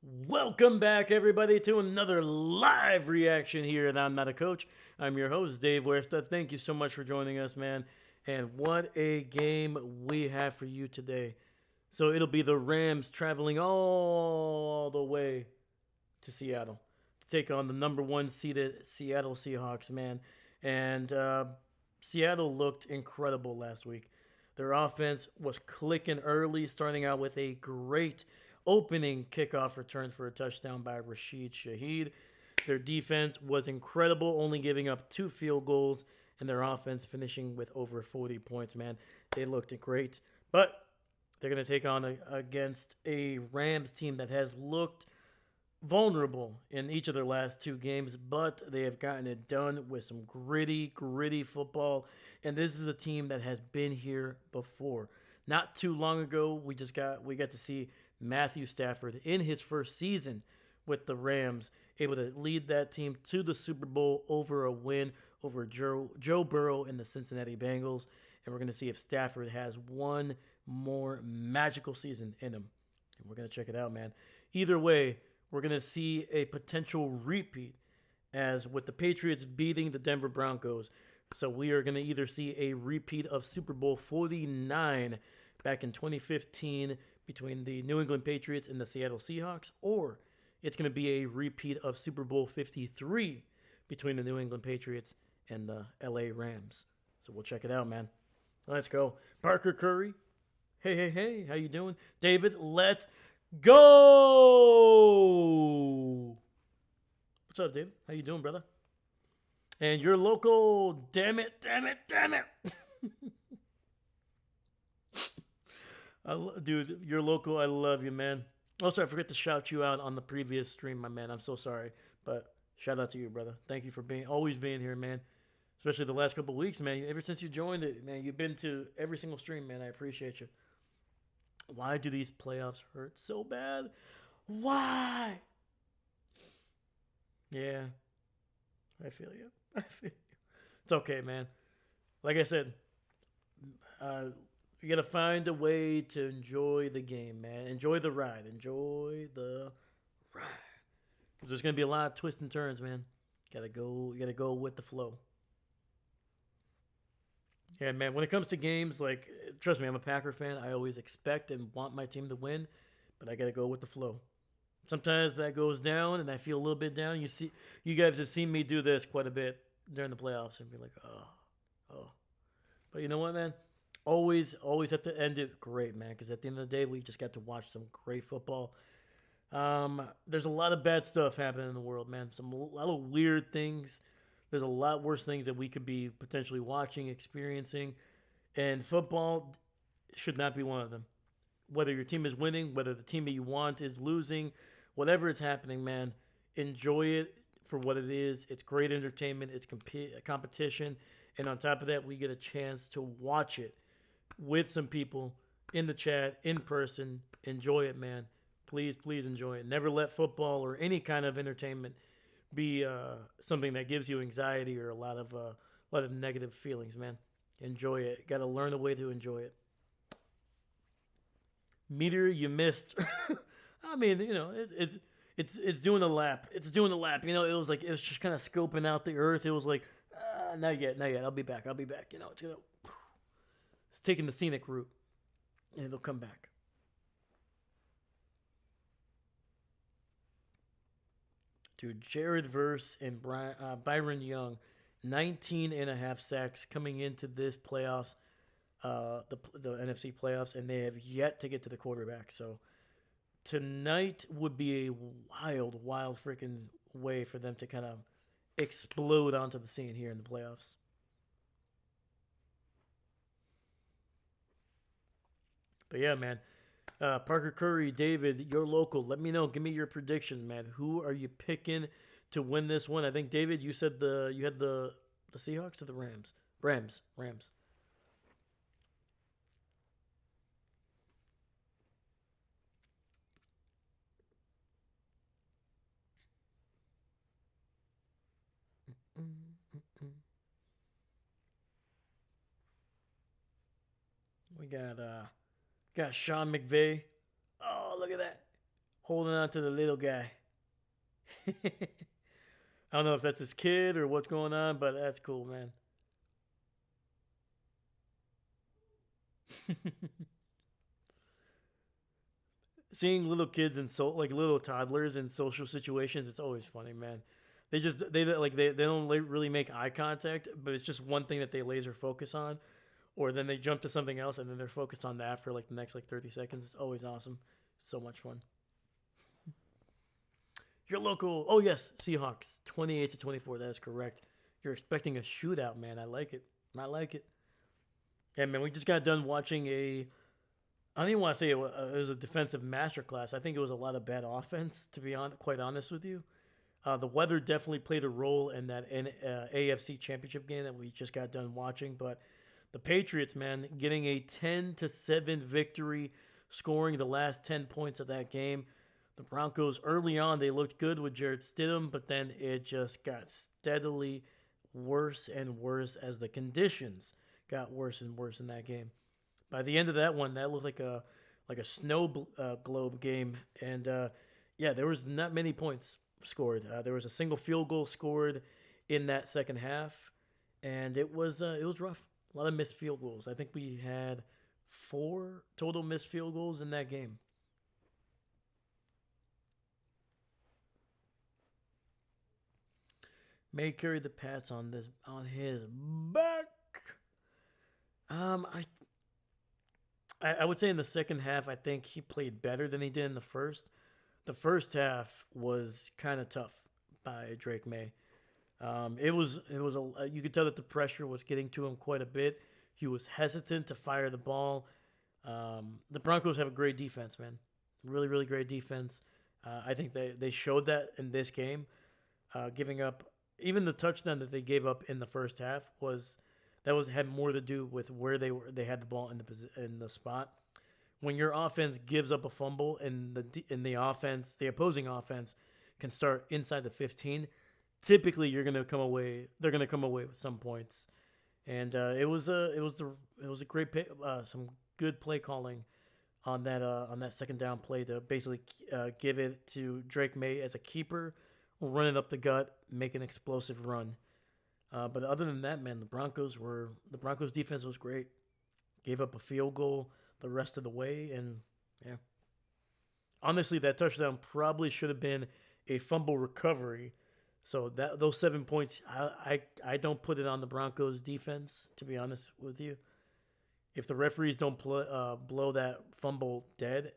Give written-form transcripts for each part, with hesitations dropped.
Welcome back, everybody, to another live reaction here at I'm Not a Coach. I'm your host, Dave West. Thank you so much for joining us, man. And what a game we have for you today. So it'll be the Rams traveling all the way to Seattle to take on the number one seeded Seattle Seahawks, man. And Seattle looked incredible last week. Their offense was clicking early, starting out with a great opening kickoff return for a touchdown by Rashid Shaheed. Their defense was incredible, only giving up 2 field goals, and their offense finishing with over 40 points, man. They looked great. But they're going to take on against a Rams team that has looked vulnerable in each of their last 2 games, but they have gotten it done with some gritty football. And this is a team that has been here before. Not too long ago, we got to see Matthew Stafford in his first season with the Rams, able to lead that team to the Super Bowl over a win over Joe Burrow and the Cincinnati Bengals. And we're going to see if Stafford has one more magical season in him. And we're going to check it out, man. Either way, we're going to see a potential repeat as with the Patriots beating the Denver Broncos. So we are going to either see a repeat of Super Bowl 49 back in 2015 between the New England Patriots and the Seattle Seahawks, or it's going to be a repeat of Super Bowl 53 between the New England Patriots and the LA Rams. So we'll check it out, man. Let's go. Parker Curry. Hey, how you doing? David, let's go! What's up, David? How you doing, brother? And your local, damn it. Dude, your local, I love you, man. Also, I forgot to shout you out on the previous stream, my man. I'm so sorry. But shout out to you, brother. Thank you for always being here, man. Especially the last couple of weeks, man. Ever since you joined it, man, you've been to every single stream, man. I appreciate you. Why do these playoffs hurt so bad? Why? Yeah, I feel you. It's okay, man. Like I said, you gotta find a way to enjoy the game, man. Enjoy the ride. Enjoy the ride. Because there's gonna be a lot of twists and turns, man. You gotta go with the flow. Yeah, man. When it comes to games, like trust me, I'm a Packer fan. I always expect and want my team to win, but I gotta go with the flow. Sometimes that goes down, and I feel a little bit down. You guys have seen me do this quite a bit during the playoffs, and be like, oh. But you know what, man? Always have to end it great, man. Because at the end of the day, we just got to watch some great football. There's a lot of bad stuff happening in the world, man. A lot of weird things. There's a lot worse things that we could be potentially watching, experiencing, and football should not be one of them. Whether your team is winning, whether the team that you want is losing, whatever is happening, man, enjoy it for what it is. It's great entertainment. It's competition. And on top of that, we get a chance to watch it with some people in the chat, in person. Enjoy it, man. Please enjoy it. Never let football or any kind of entertainment be something that gives you anxiety or a lot of negative feelings, man. Enjoy it. Got to learn a way to enjoy it. Meteor, you missed. I mean, you know, it's doing a lap. It's doing a lap. You know, it was just kind of scoping out the Earth. It was like, not yet. I'll be back. You know, it's taking the scenic route, and it'll come back. Dude, Jared Verse and Byron Young, 19 and a half sacks coming into this playoffs, the NFC playoffs, and they have yet to get to the quarterback. So tonight would be a wild freaking way for them to kind of explode onto the scene here in the playoffs. But yeah, man. Parker Curry, David, your local. Let me know. Give me your predictions, man. Who are you picking to win this one? I think David, you said you had the Seahawks or the Rams. Rams. We got Sean McVay. Oh, look at that. holding on to the little guy. I don't know if that's his kid or what's going on, but that's cool, man. Seeing little kids and so like little toddlers in social situations, it's always funny, man. They don't really make eye contact, but it's just one thing that they laser focus on, or then they jump to something else and then they're focused on that for like the next like 30 seconds. It's always awesome. It's so much fun. Your local, oh yes, Seahawks, 28-24. That is correct. You're expecting a shootout, man. I like it. I like it. Yeah, man. We just got done watching a. I don't even want to say it was a defensive masterclass. I think it was a lot of bad offense, to be quite honest with you. The weather definitely played a role in that AFC Championship game that we just got done watching. But the Patriots, man, getting a 10-7 victory, scoring the last 10 points of that game. The Broncos, early on, they looked good with Jarrett Stidham, but then it just got steadily worse and worse as the conditions got worse and worse in that game. By the end of that one, that looked like a snow globe game, and yeah, there was not many points scored. There was a single field goal scored in that second half, and it was rough. A lot of missed field goals. I think we had 4 total missed field goals in that game. May carry the Pats on his back. Um, I I would say in the second half, I think he played better than he did in the first. The first half was kind of tough by Drake May. It was a you could tell that the pressure was getting to him quite a bit. He was hesitant to fire the ball. The Broncos have a great defense, man. Really, really great defense. I think they showed that in this game, giving up even the touchdown that they gave up in the first half was had more to do with where they had the ball in the spot. When your offense gives up a fumble and the offense, the opposing offense can start inside the 15, typically you're going to come away they're going to come away with some points. And it was a great some good play calling on that second down play to basically give it to Drake May as a keeper, run it up the gut, make an explosive run. But other than that, man, the Broncos defense was great. Gave up a field goal the rest of the way, and yeah, honestly, that touchdown probably should have been a fumble recovery. So that those 7 points, I don't put it on the Broncos defense, to be honest with you. If the referees don't blow that fumble dead,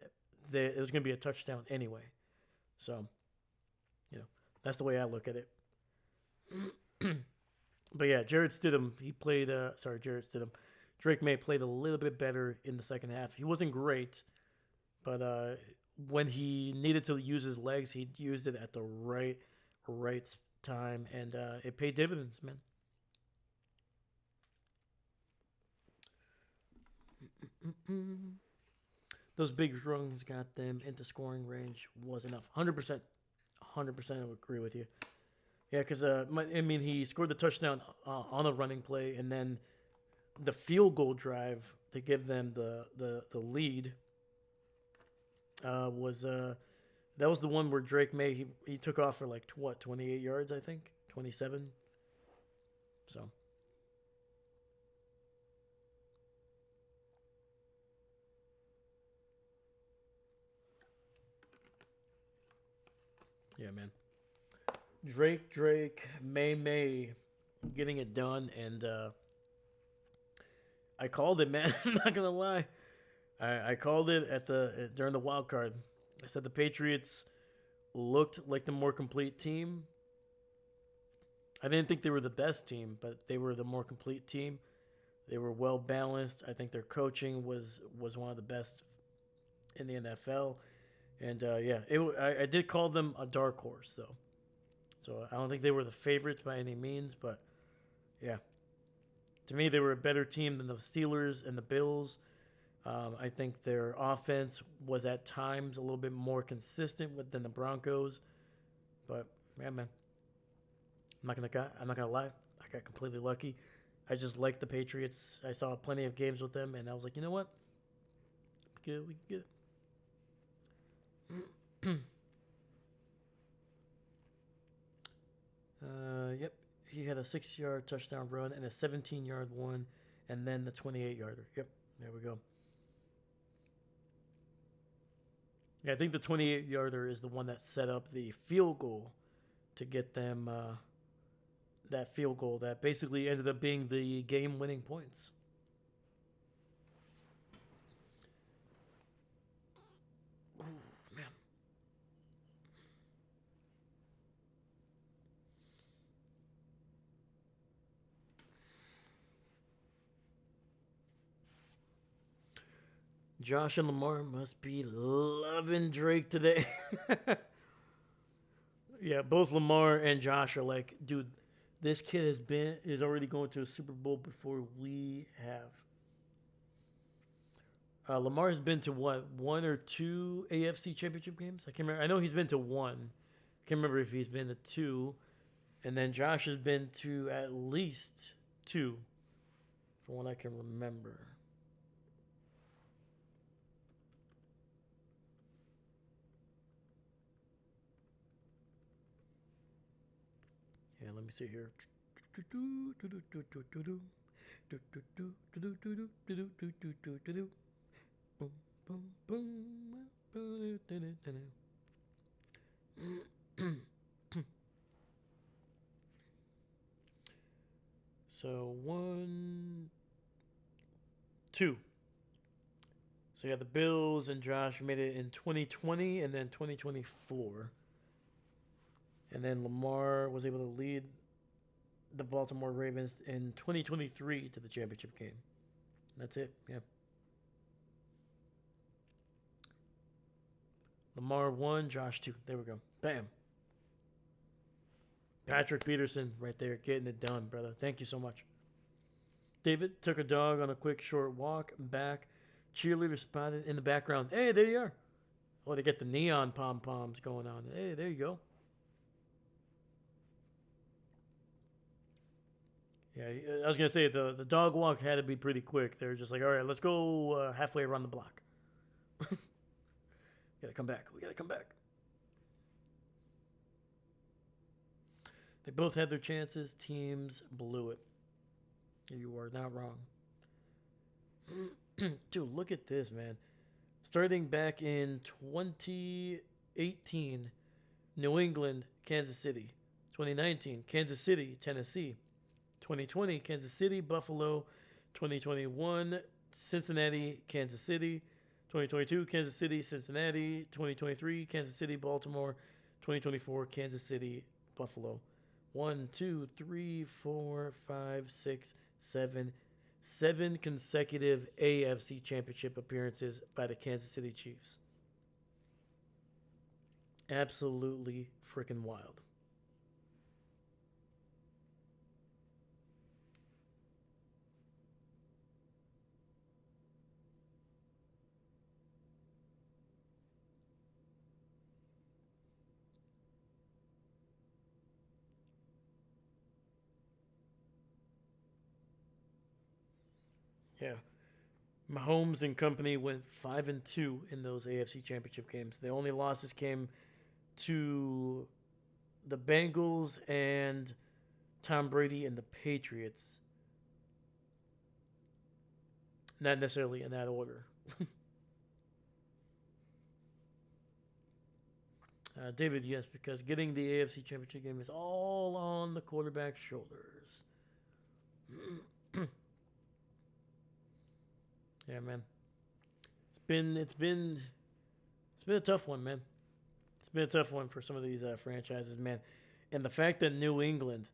it was going to be a touchdown anyway. So, you know, that's the way I look at it. But yeah, Jarrett Stidham, Jarrett Stidham. Drake May played a little bit better in the second half. He wasn't great, but when he needed to use his legs, he used it at the right time, and it paid dividends, man. Those big runs got them into scoring range was enough. 100%. 100% I would agree with you. Yeah, because I mean, he scored the touchdown on a running play, and then the field goal drive to give them the lead was that was the one where Drake May he took off for like 28 yards, I think, 27. So yeah, man. Drake, May, getting it done, and I called it, man. I'm not gonna lie, I called it during the wild card. I said the Patriots looked like the more complete team. I didn't think they were the best team, but they were the more complete team. They were well balanced. I think their coaching was one of the best in the NFL, and yeah, I did call them a dark horse though. So I don't think they were the favorites by any means, but yeah, to me they were a better team than the Steelers and the Bills. I think their offense was at times a little bit more consistent than the Broncos, but yeah, man, I'm not gonna lie. I got completely lucky. I just like the Patriots. I saw plenty of games with them, and I was like, you know what, we can get it. 6-yard touchdown run and a 17-yard one, and then the 28-yarder. Yep, there we go. Yeah, I think the 28-yarder is the one that set up the field goal to get them that field goal that basically ended up being the game-winning points. Ooh, man. Josh and Lamar must be loving Drake today. Yeah, both Lamar and Josh are like, dude, this kid is already going to a Super Bowl before we have. Lamar has been to what, 1 or 2 AFC Championship games? I can't remember. I know he's been to 1. I can't remember if he's been to 2. And then Josh has been to at least 2, from what I can remember. Yeah, let me see here. So 1, 2. So yeah, the Bills and Josh made it in 2020 and then 2024. And then Lamar was able to lead the Baltimore Ravens in 2023 to the championship game. That's it, yeah. Lamar 1, Josh 2. There we go. Bam. Patrick Peterson right there getting it done, brother. Thank you so much. David took a dog on a quick short walk back. Cheerleader spotted in the background. Hey, there you are. Oh, they get the neon pom-poms going on. Hey, there you go. Yeah, I was going to say the dog walk had to be pretty quick. They were just like, all right, let's go halfway around the block. Gotta come back. We gotta come back. They both had their chances. Teams blew it. You are not wrong. Dude, look at this, man. Starting back in 2018, New England, Kansas City. 2019, Kansas City, Tennessee. 2020, Kansas City, Buffalo. 2021, Cincinnati, Kansas City. 2022, Kansas City, Cincinnati. 2023, Kansas City, Baltimore. 2024, Kansas City, Buffalo. 1, 2, 3, 4, 5, 6, 7. 7 consecutive AFC Championship appearances by the Kansas City Chiefs. Absolutely freaking wild. Yeah. Mahomes and company went 5-2 in those AFC Championship games. The only losses came to the Bengals and Tom Brady and the Patriots. Not necessarily in that order. David, yes, because getting the AFC Championship game is all on the quarterback's shoulders. Yeah, man. It's been a tough one, man. It's been a tough one for some of these franchises, man. And the fact that New England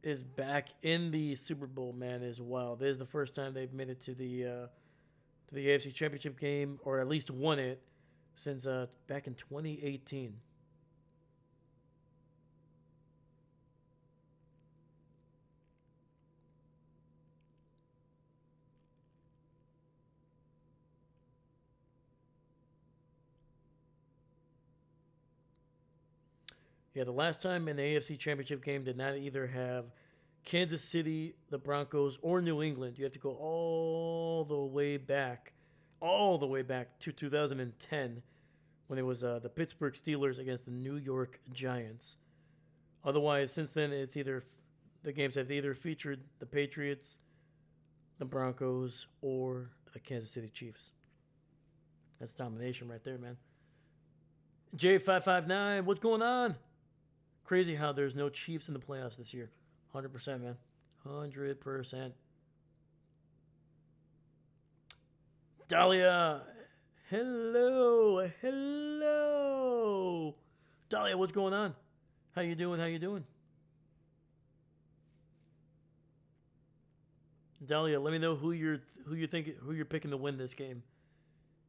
is back in the Super Bowl, man, is wild. This is the first time they've made it to the AFC Championship game, or at least won it, since back in 2018. Yeah, the last time an AFC Championship game did not either have Kansas City, the Broncos, or New England. You have to go all the way back to 2010, when it was the Pittsburgh Steelers against the New York Giants. Otherwise, since then, it's either the games have either featured the Patriots, the Broncos, or the Kansas City Chiefs. That's domination right there, man. J559, what's going on? Crazy how there's no Chiefs in the playoffs this year. 100%, man. 100%. Dahlia, hello, hello. Dahlia, what's going on? How you doing? How you doing? Dahlia, let me know who you're picking to win this game.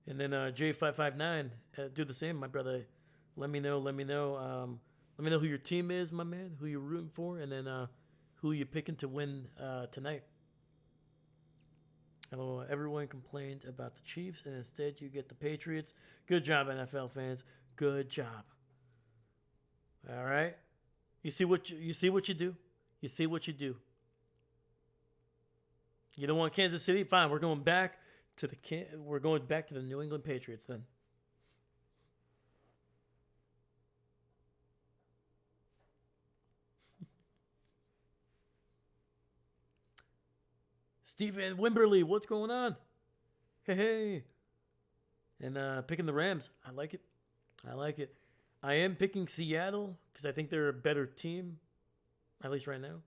And then J559, do the same, my brother. Let me know. Let me know who your team is, my man. Who you're rooting for, and then who you picking to win tonight. Hello, everyone complained about the Chiefs, and instead you get the Patriots. Good job, NFL fans. Good job. All right. You see what you do. You see what you do. You don't want Kansas City? Fine. We're going back to the New England Patriots then. Stephen Wimberly, what's going on? Hey. And picking the Rams. I like it. I am picking Seattle because I think they're a better team, at least right now.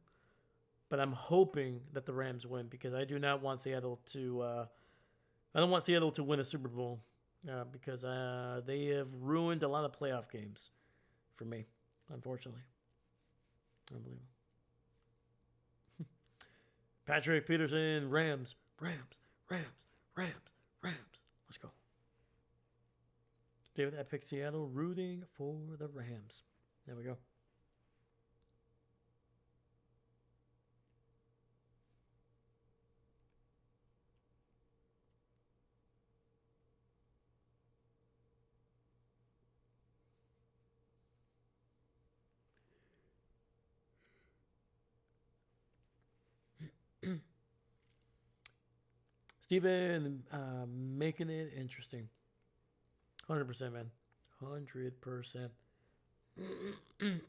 But I'm hoping that the Rams win because I do not want Seattle to. I don't want Seattle to win a Super Bowl because they have ruined a lot of playoff games for me, unfortunately. Unbelievable. Patrick Peterson, Rams. Let's go. David, I picked Seattle, rooting for the Rams. There we go. Steven, making it interesting. 100%, man. 100%. Dude,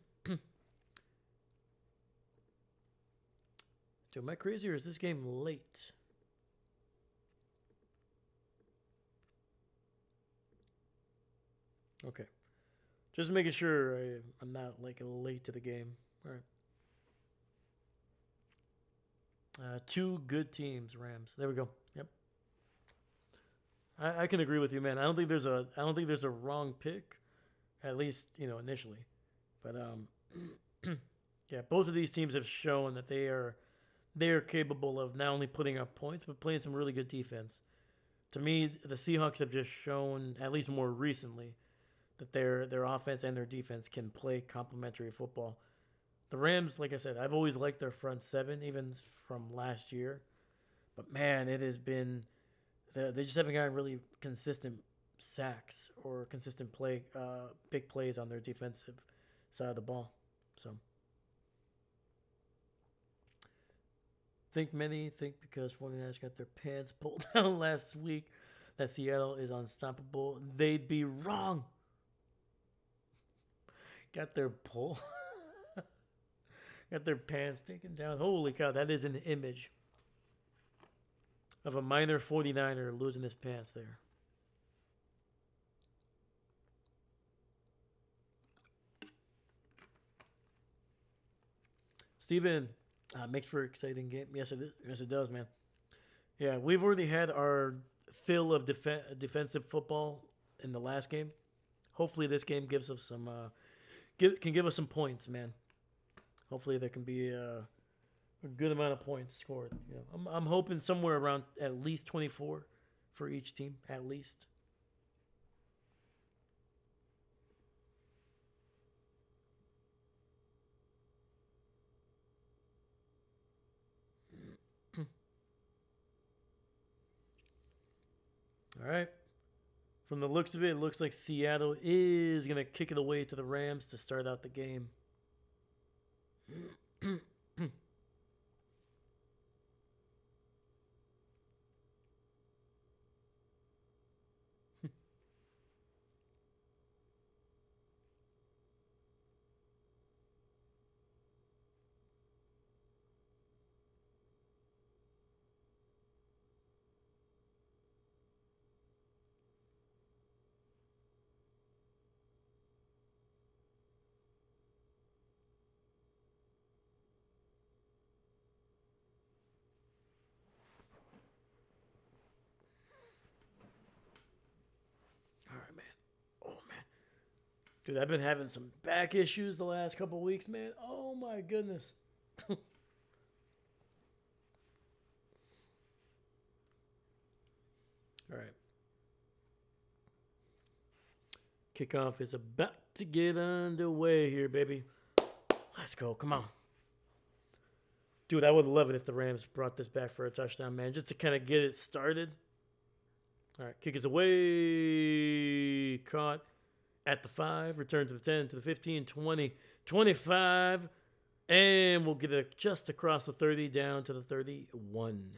am I crazy or is this game late? Okay. Just making sure I'm not like late to the game. All right. Two good teams, Rams. There we go. Yep. I can agree with you, man. I don't think there's a wrong pick, at least initially, but yeah, both of these teams have shown that they are capable of not only putting up points but playing some really good defense. To me, the Seahawks have just shown, at least more recently, that their offense and their defense can play complementary football. The Rams, like I said, I've always liked their front seven, even from last year. But man, it has been they just haven't gotten really consistent sacks or consistent big plays on their defensive side of the ball. So, many think because 49ers got their pants pulled down last week that Seattle is unstoppable. They'd be wrong. Got their pants taken down. Holy cow, that is an image of a minor 49er losing his pants there. Steven, makes for an exciting game. Yes, it is. Yes, it does, man. Yeah, we've already had our fill of defensive football in the last game. Hopefully this game gives us some can give us some points, man. Hopefully there can be a good amount of points scored. I'm hoping somewhere around at least 24 for each team, at least. All right. From the looks of it, it looks like Seattle is going to kick it away to the Rams to start out the game. Dude, I've been having some back issues the last couple weeks, man. Oh my goodness. All right. Kickoff is about to get underway here, baby. Let's go. Come on. Dude, I would love it if the Rams brought this back for a touchdown, man, just to kind of get it started. All right, kick is away. Caught at the 5. Return to the 10, to the 15, 20, 25. And we'll get it just across the 30 down to the 31.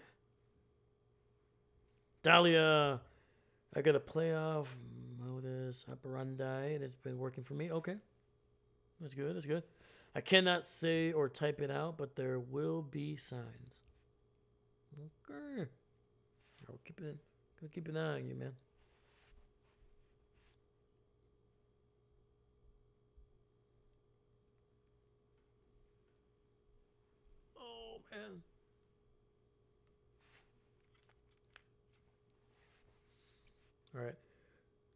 Dahlia, I got a playoff modus operandi. It has been working for me. Okay. That's good. That's good. I cannot say or type it out, but there will be signs. Okay. I'll keep an eye on you, man. Oh, man. All right.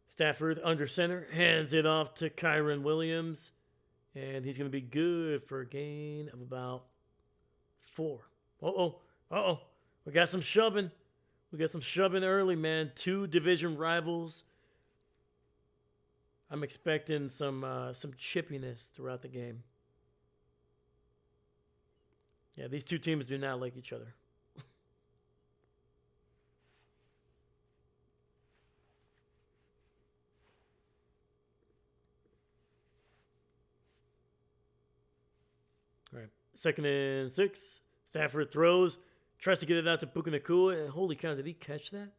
Stafford under center, hands it off to Kyron Williams, and he's going to be good for a gain of about 4. Uh-oh. We got some shoving. We got some shoving early, man. 2 division rivals. I'm expecting some chippiness throughout the game. Yeah, these 2 teams do not like each other. All right, 2nd and 6. Stafford throws, tries to get it out to Puka Nacua, and holy cow, did he catch that?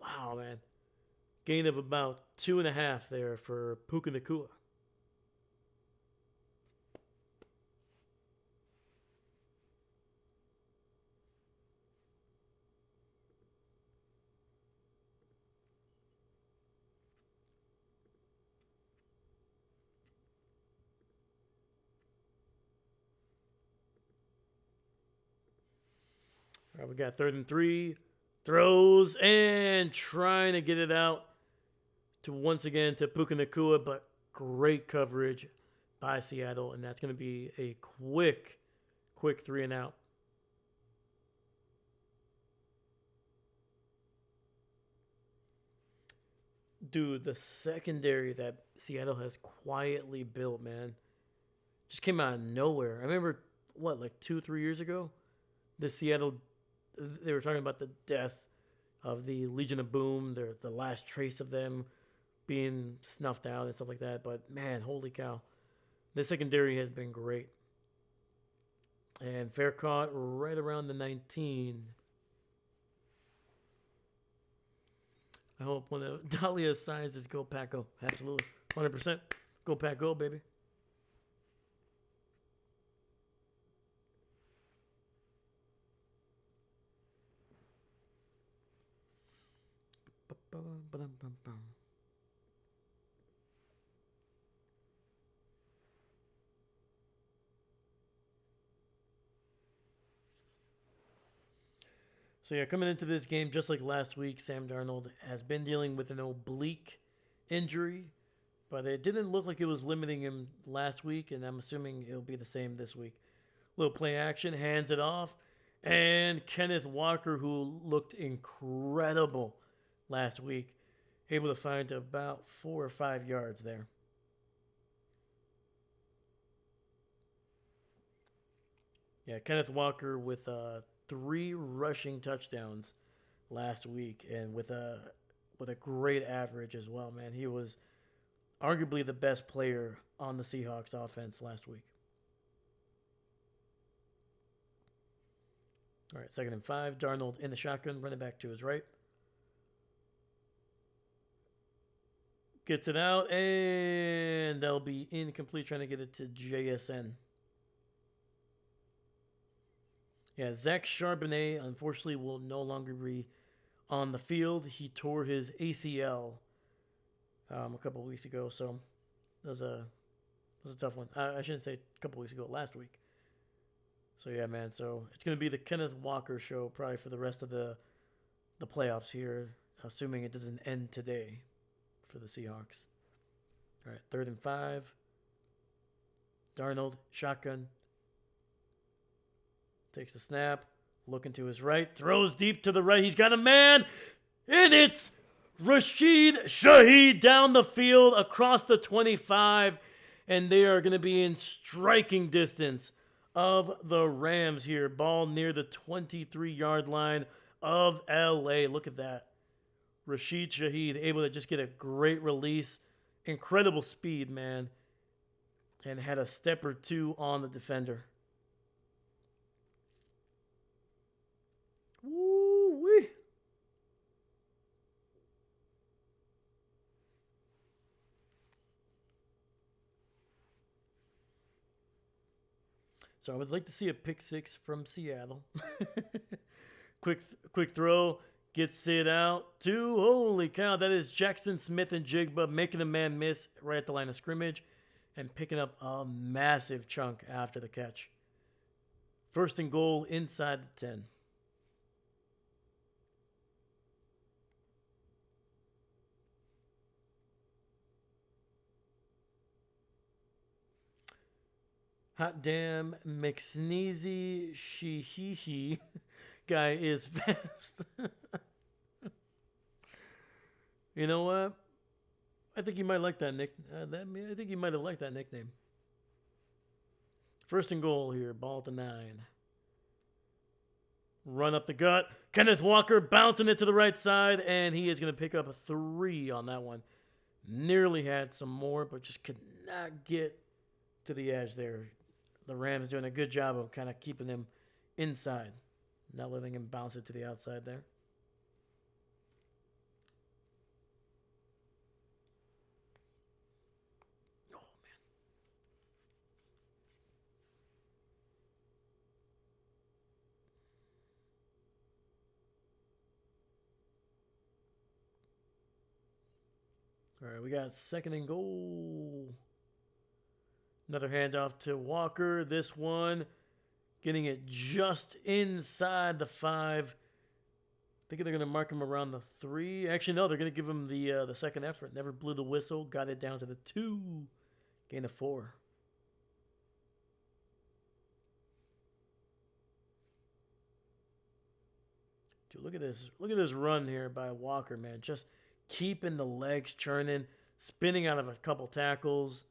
Wow, man. Gain of about 2.5 there for Puka Nacua. All right, we got 3rd and 3. Throws and trying to get it out to once again to Puka Nacua, but great coverage by Seattle, and that's going to be a quick 3 and out. Dude, the secondary that Seattle has quietly built, man, just came out of nowhere. I remember, like 2-3 years ago, they were talking about the death of the Legion of Boom, the last trace of them being snuffed out and stuff like that. But man, holy cow, the secondary has been great. And fair caught right around the 19. I hope when Dahlia signs this, go Pack Go. Absolutely, 100%. Go Pack Go, baby. So yeah, coming into this game, just like last week, Sam Darnold has been dealing with an oblique injury, but it didn't look like it was limiting him last week, and I'm assuming it'll be the same this week. Little play action, hands it off, and Kenneth Walker, who looked incredible last week, able to find about 4 or 5 yards there. Yeah, Kenneth Walker with 3 rushing touchdowns last week, and with a great average as well, man. He was arguably the best player on the Seahawks offense last week. All right, 2nd and 5. Darnold in the shotgun, running back to his right. Gets it out, and that'll be incomplete, trying to get it to JSN. Yeah, Zach Charbonnet, unfortunately, will no longer be on the field. He tore his ACL a couple of weeks ago, so that was a tough one. I shouldn't say a couple of weeks ago, last week. So, yeah, man, so it's going to be the Kenneth Walker show probably for the rest of the playoffs here, assuming it doesn't end today for the Seahawks. All right, 3rd and 5. Darnold, shotgun. Takes the snap. Looking to his right. Throws deep to the right. He's got a man. And it's Rashid Shaheed down the field across the 25. And they are going to be in striking distance of the Rams here. Ball near the 23-yard line of LA. Look at that. Rashid Shaheed able to just get a great release. Incredible speed, man. And had a step or two on the defender. Woo-wee. So I would like to see a pick six from Seattle. quick throw. Gets it out to, holy cow, that is Jackson Smith-Njigba making a man miss right at the line of scrimmage and picking up a massive chunk after the catch. 1st and goal inside the 10. Hot damn, McSneezy Sheehy guy is fast. You know what? I think you might like that nick. I think you might have liked that nickname. 1st and goal here. Ball at the 9. Run up the gut. Kenneth Walker bouncing it to the right side, and he is going to pick up a 3 on that one. Nearly had some more, but just could not get to the edge there. The Rams doing a good job of kind of keeping him inside, not letting him bounce it to the outside there. All right, we got 2nd and goal. Another handoff to Walker. This one getting it just inside the 5. Thinking they're going to mark him around the 3. Actually, no, they're going to give him the second effort. Never blew the whistle. Got it down to the 2. Gain of 4. Dude, look at this. Look at this run here by Walker, man. Just keeping the legs churning, spinning out of a couple tackles.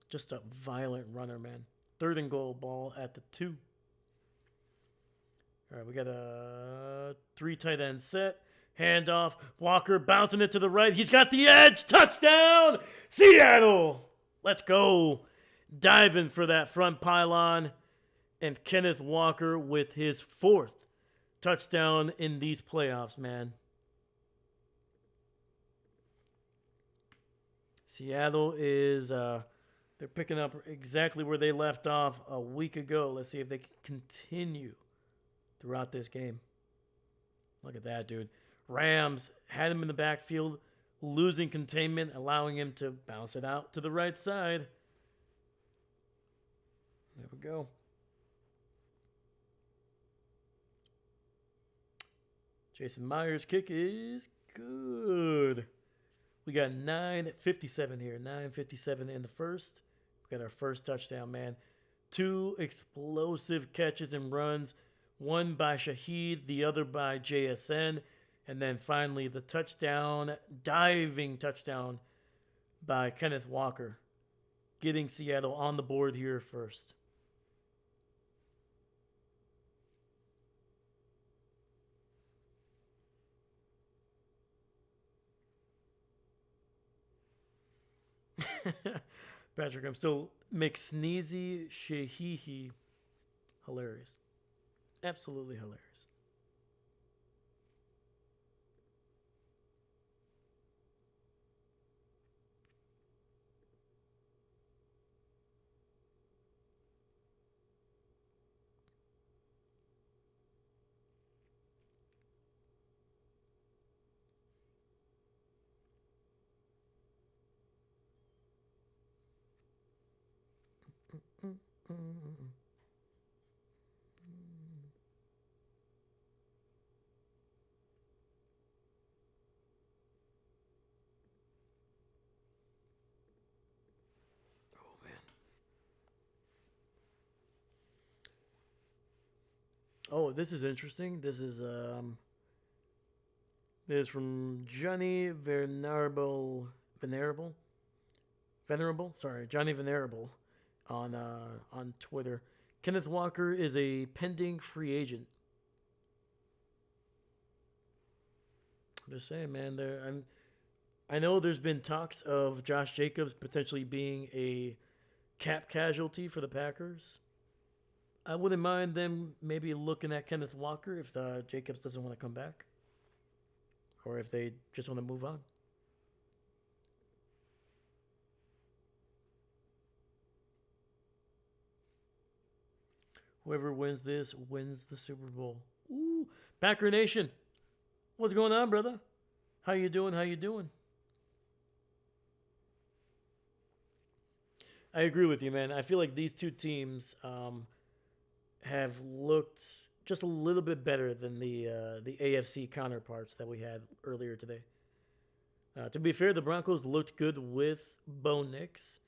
Just a violent runner, man. 3rd and goal, ball at the 2. All right, we got a 3 tight end set. Handoff. Walker bouncing it to the right. He's got the edge. Touchdown, Seattle. Let's go. Diving for that front pylon. And Kenneth Walker with his 4th touchdown in these playoffs, man. Seattle is, they're picking up exactly where they left off a week ago. Let's see if they can continue throughout this game. Look at that, dude. Rams had him in the backfield, losing containment, allowing him to bounce it out to the right side. There we go. Jason Myers' kick is good. We got 9:57 here. 9:57 in the first. We got our first touchdown, man. 2 explosive catches and runs. One by Shaheed, the other by JSN. And then finally the touchdown, diving touchdown by Kenneth Walker. Getting Seattle on the board here first. Patrick, I'm still McSneezy Sheehy. Hilarious. Absolutely hilarious. Oh, this is interesting. This is from Johnny Venerable. Sorry, Johnny Venerable on Twitter. Kenneth Walker is a pending free agent. I'm just saying, man. I know there's been talks of Josh Jacobs potentially being a cap casualty for the Packers. I wouldn't mind them maybe looking at Kenneth Walker if Jacobs doesn't want to come back, or if they just want to move on. Whoever wins this wins the Super Bowl. Ooh, Packer Nation, what's going on, brother? How you doing? How you doing? I agree with you, man. I feel like these two teams have looked just a little bit better than the AFC counterparts that we had earlier today. To be fair, the Broncos looked good with Bo Nix,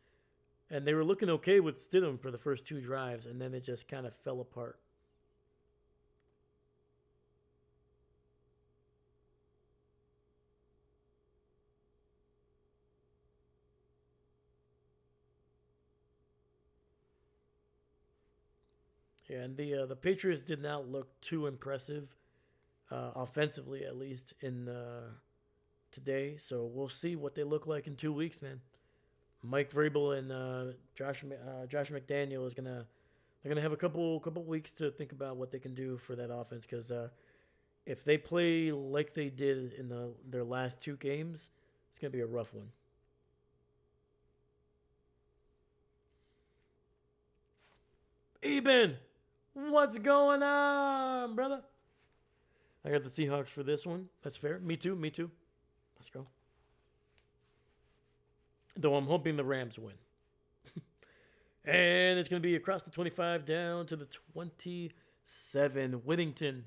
and they were looking okay with Stidham for the first two drives, and then it just kind of fell apart. Yeah, and the Patriots did not look too impressive, offensively at least in today. So we'll see what they look like in 2 weeks, man. Mike Vrabel and Josh McDaniel is gonna they're gonna have a couple weeks to think about what they can do for that offense because if they play like they did in their last two games, it's gonna be a rough one. Eben, what's going on, brother? I got the Seahawks for this one. That's fair. Me too. Me too. Let's go. Though I'm hoping the Rams win. And it's going to be across the 25 down to the 27. Whittington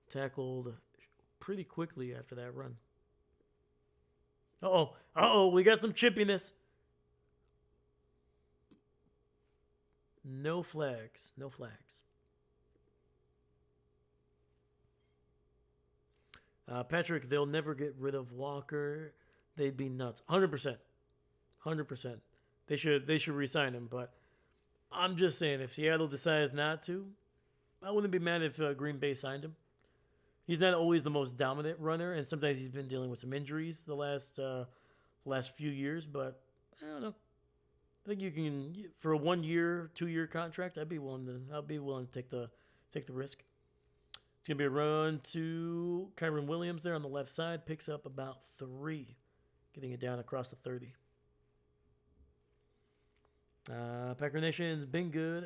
tackled pretty quickly after that run. Uh-oh. We got some chippiness. No flags. No flags. Patrick, they'll never get rid of Walker. They'd be nuts. 100%. 100%. They should re-sign him, but I'm just saying if Seattle decides not to, I wouldn't be mad if Green Bay signed him. He's not always the most dominant runner, and sometimes he's been dealing with some injuries the last few years, but I don't know. I think you can for a 1 year, 2 year contract. I'd be willing to take the risk. It's gonna be a run to Kyron Williams there on the left side. Picks up about 3, getting it down across the 30. Packer Nation's been good.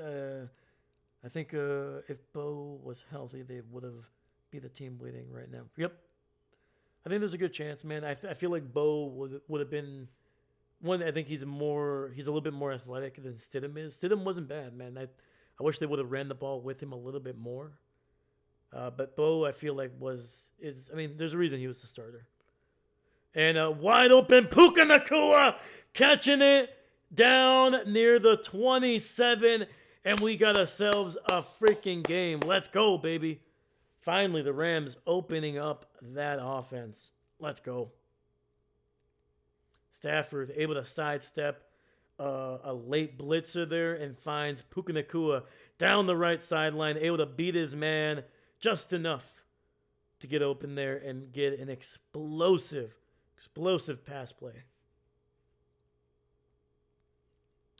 I think if Bo was healthy, they would have be the team leading right now. Yep. I think there's a good chance, man. I feel like Bo would have been one. I think he's a little bit more athletic than Stidham is. Stidham wasn't bad, man. I wish they would have ran the ball with him a little bit more. But Bo, I feel like there's a reason he was the starter. And wide open Puka Nakua catching it down near the 27, and we got ourselves a freaking game. Let's go, baby. Finally, the Rams opening up that offense. Let's go. Stafford able to sidestep a late blitzer there and finds Puka Nakua down the right sideline, able to beat his man just enough to get open there and get an explosive pass play.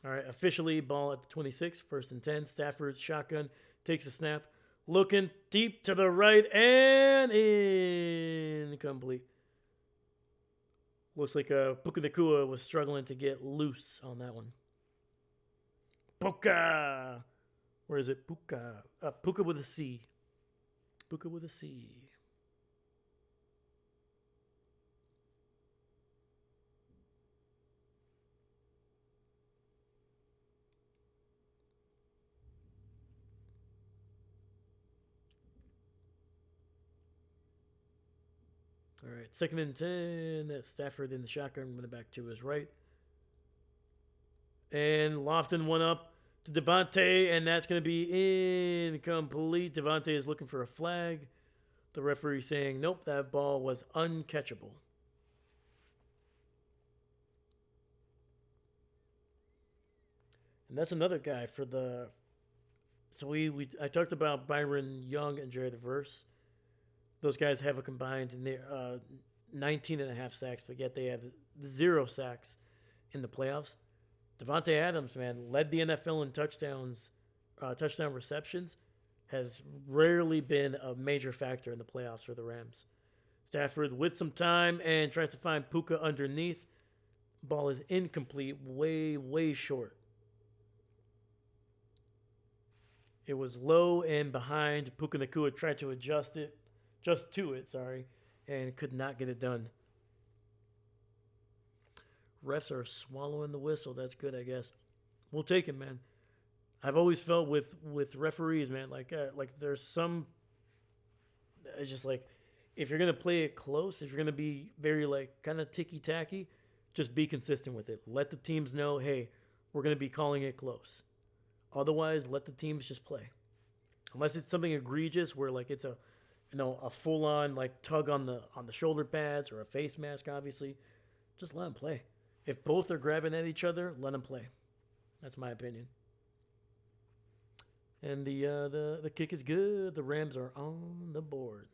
All right, officially ball at the 26, 1st and 10. Stafford shotgun takes a snap, looking deep to the right and incomplete. Looks like Puka Nakua was struggling to get loose on that one. Puka! Where is it? Puka. Puka with a C. Puka with a C. All right, 2nd and 10. Stafford in the shotgun, running back to his right. And Lofton went up, to Devontae, and that's going to be incomplete. Devontae is looking for a flag. The referee saying, nope, that ball was uncatchable. And that's another guy for the. So I talked about Byron Young and Jared Verse. Those guys have a combined 19 and a half sacks, but yet they have 0 sacks in the playoffs. Devontae Adams, man, led the NFL in touchdown receptions, has rarely been a major factor in the playoffs for the Rams. Stafford with some time and tries to find Puka underneath. Ball is incomplete, way, way short. It was low and behind. Puka Nacua tried to adjust to it, and could not get it done. Refs are swallowing the whistle. That's good, I guess. We'll take it, man. I've always felt with referees, man, like there's some. It's just like if you're gonna play it close, if you're gonna be very like kind of ticky tacky, just be consistent with it. Let the teams know, hey, we're gonna be calling it close. Otherwise, let the teams just play. Unless it's something egregious where like it's a full on like tug on the shoulder pads or a face mask, obviously, just let them play. If both are grabbing at each other, let them play. That's my opinion. And the kick is good. The Rams are on the board.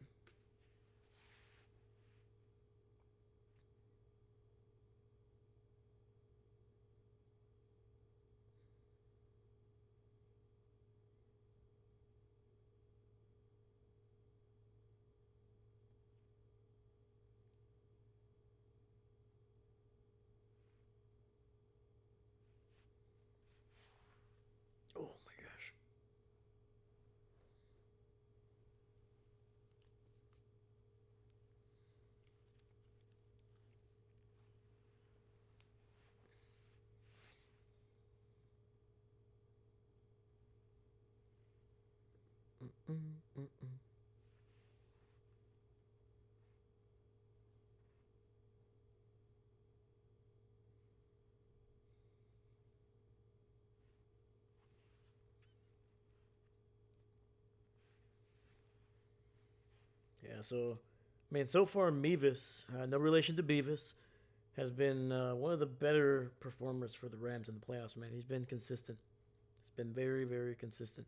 Oh my gosh. Mm-mm-mm-mm. Yeah, so, I mean, so far, Mevis, no relation to Beavis, has been one of the better performers for the Rams in the playoffs, man. He's been consistent. He's been very, very consistent.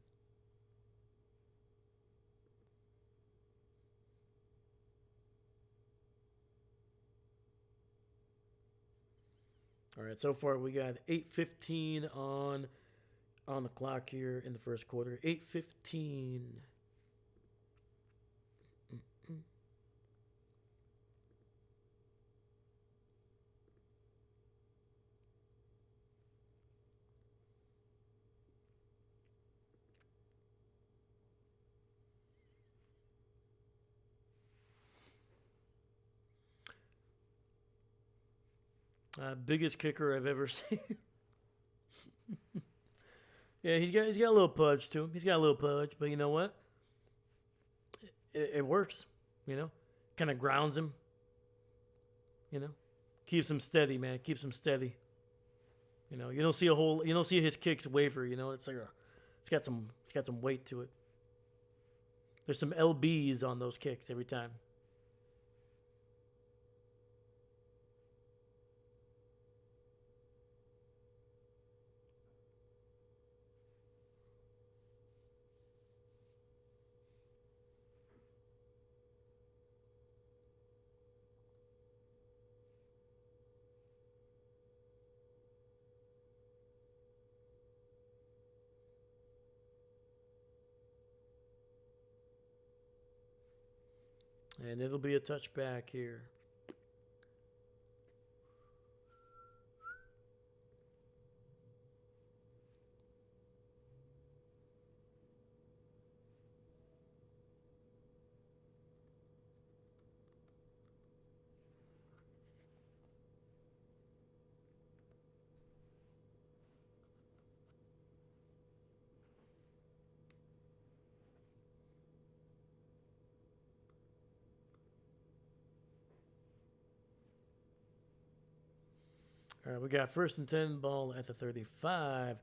All right, so far we got 8:15 on the clock here in the first quarter. 8:15. Biggest kicker I've ever seen. Yeah, he's got a little pudge to him. He's got a little pudge, but you know what? It works. You know, kind of grounds him. You know, keeps him steady, man. Keeps him steady. You don't see you don't see his kicks waver. It's like it's got some weight to it. There's some lbs on those kicks every time. And it'll be a touchback here. All right, we got first and 10 ball at the 35.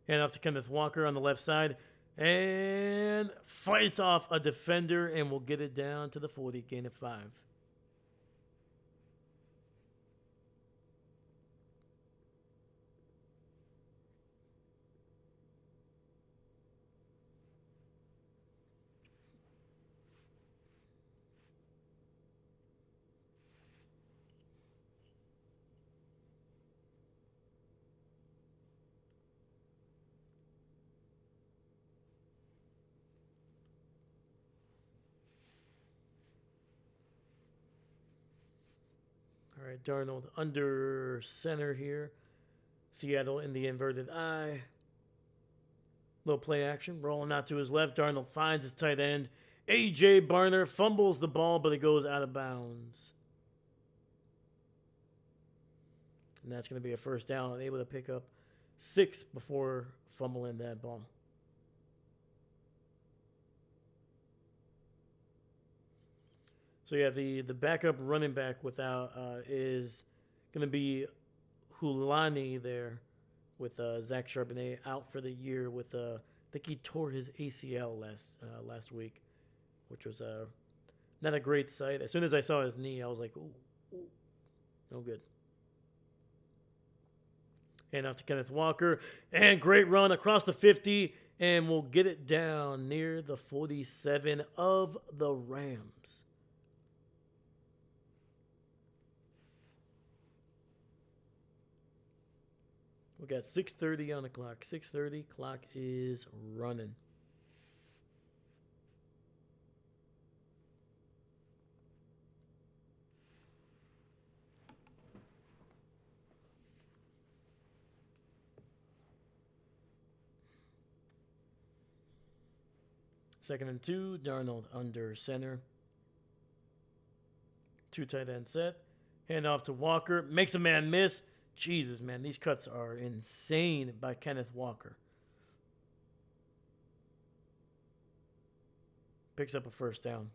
Hand off to Kenneth Walker on the left side. And fights off a defender and will get it down to the 40, gain of 5. All right, Darnold under center here. Seattle in the inverted I. Little play action. Rolling out to his left. Darnold finds his tight end. A.J. Barner fumbles the ball, but it goes out of bounds. And that's going to be a first down. Able to pick up 6 before fumbling that ball. So yeah, the backup running back without is going to be Hulani there with Zach Charbonnet out for the year with I think he tore his ACL last week, which was not a great sight. As soon as I saw his knee, I was like, ooh, no good. Hand off to Kenneth Walker, and great run across the 50, and we'll get it down near the 47 of the Rams. We got 6:30 on the clock. 6:30, clock is running. Second and 2, Darnold under center. 2 tight end set. Hand off to Walker. Makes a man miss. Jesus, man, these cuts are insane by Kenneth Walker. Picks up a first down.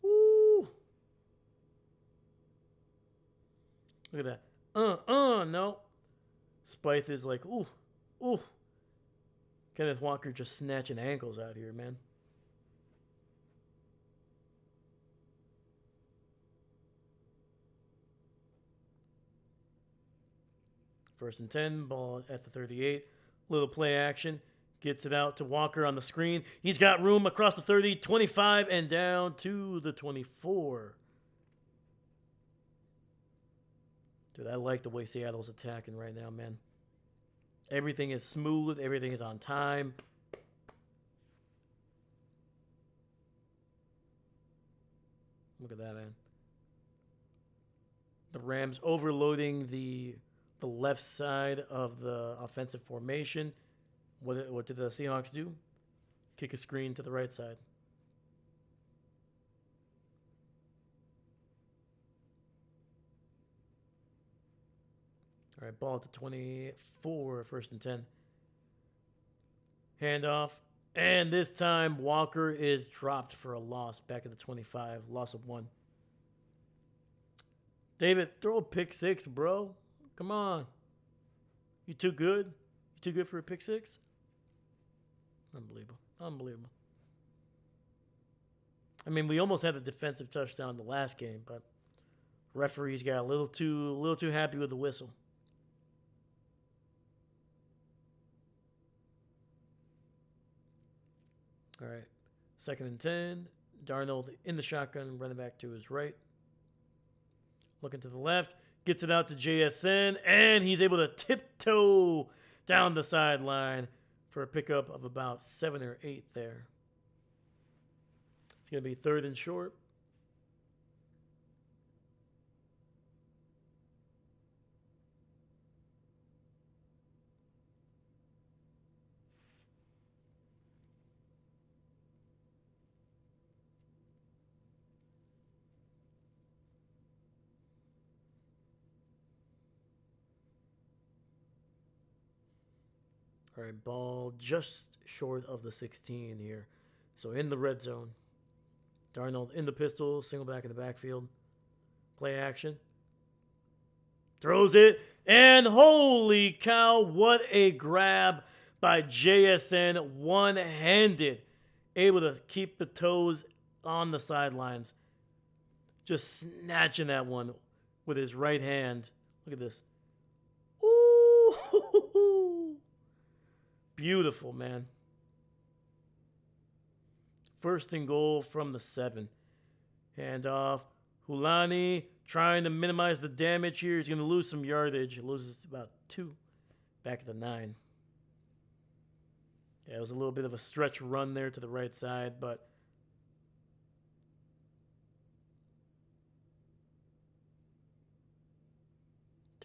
Woo! Look at that. No. Spythe is like, ooh. Kenneth Walker just snatching ankles out here, man. First and 10, ball at the 38. Little play action. Gets it out to Walker on the screen. He's got room across the 30, 25, and down to the 24. Dude, I like the way Seattle's attacking right now, man. Everything is smooth. Everything is on time. Look at that, man. The Rams overloading the left side of the offensive formation. What did the Seahawks do? Kick a screen to the right side. All right, ball at the 24, first and 10. Handoff. And this time, Walker is dropped for a loss back at the 25. Loss of 1. David, throw a pick 6, bro. Come on. You too good? You too good for a pick 6? Unbelievable. I mean, we almost had a defensive touchdown the last game, but referees got a little too happy with the whistle. All right, second and 10. Darnold in the shotgun, running back to his right. Looking to the left, gets it out to JSN, and he's able to tiptoe down the sideline for a pickup of about 7 or 8 there. It's going to be third and short. All right, ball just short of the 16 here. So in the red zone. Darnold in the pistol, single back in the backfield. Play action. Throws it, and holy cow, what a grab by JSN, one-handed. Able to keep the toes on the sidelines. Just snatching that one with his right hand. Look at this. Ooh! Beautiful, man. First and goal from the 7. Handoff. Hulani trying to minimize the damage here. He's going to lose some yardage. He loses about 2. Back at the 9. Yeah, it was a little bit of a stretch run there to the right side, but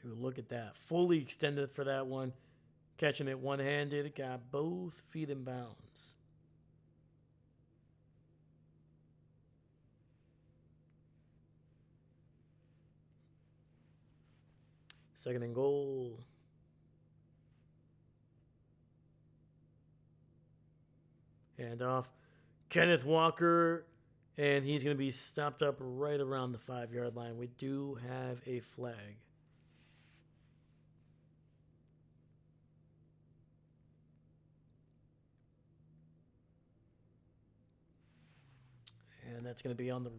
dude, look at that. Fully extended for that one. Catching it one-handed. Got both feet in bounds. Second and goal. Hand off. Kenneth Walker, and he's going to be stopped up right around the 5-yard line. We do have a flag. And that's going to be on the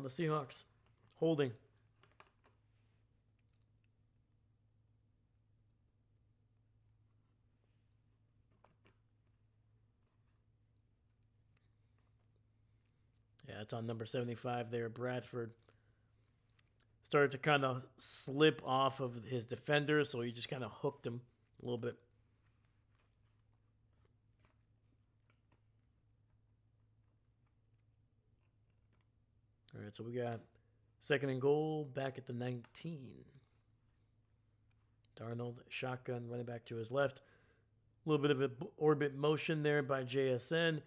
Seahawks. Holding. Yeah, it's on number 75 there. Bradford started to kind of slip off of his defender, so he just kind of hooked him a little bit. All right, so we got second and goal back at the 19. Darnold, shotgun, running back to his left. A little bit of an orbit motion there by JSN.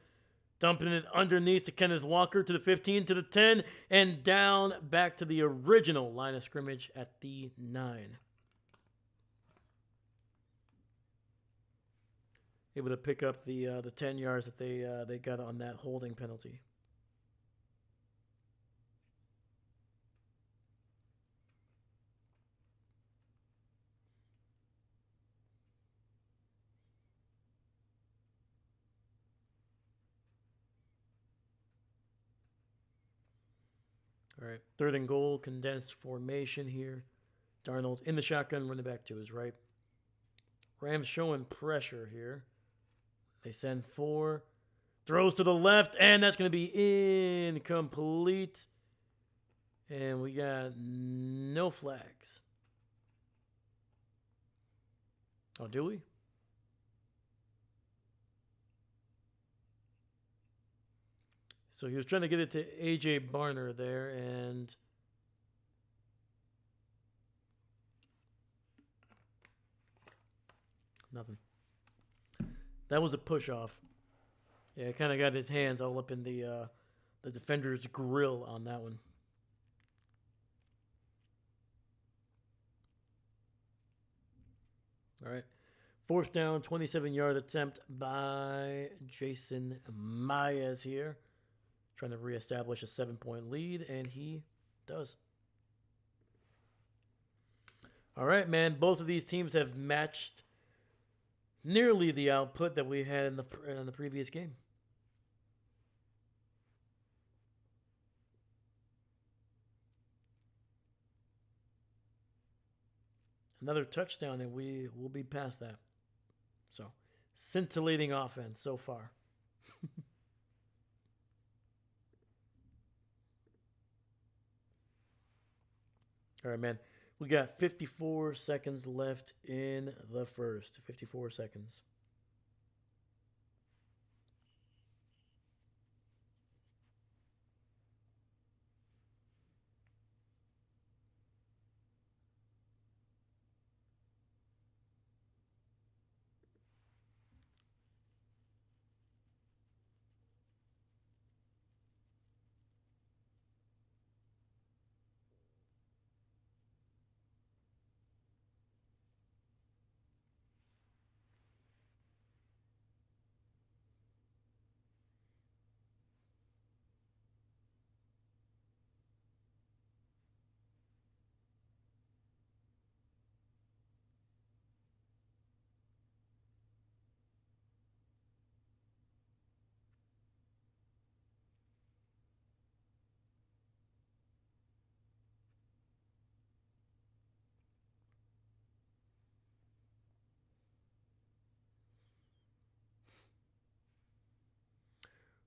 Dumping it underneath to Kenneth Walker to the 15, to the 10, and down back to the original line of scrimmage at the 9. Able to pick up the 10 yards that they got on that holding penalty. All right, third and goal, condensed formation here. Darnold in the shotgun, running back to his right. Rams showing pressure here. They send 4. Throws to the left, and that's going to be incomplete. And we got no flags. Oh, do we? So he was trying to get it to A.J. Barner there, and nothing. That was a push-off. Yeah, kind of got his hands all up in the defender's grill on that one. All right. Fourth down, 27-yard attempt by Jason Myers here. Trying to reestablish a 7-point lead, and he does. All right, man. Both of these teams have matched nearly the output that we had in the previous game. Another touchdown, and we will be past that. So, scintillating offense so far. All right, man. We got 54 seconds left in the first. 54 seconds.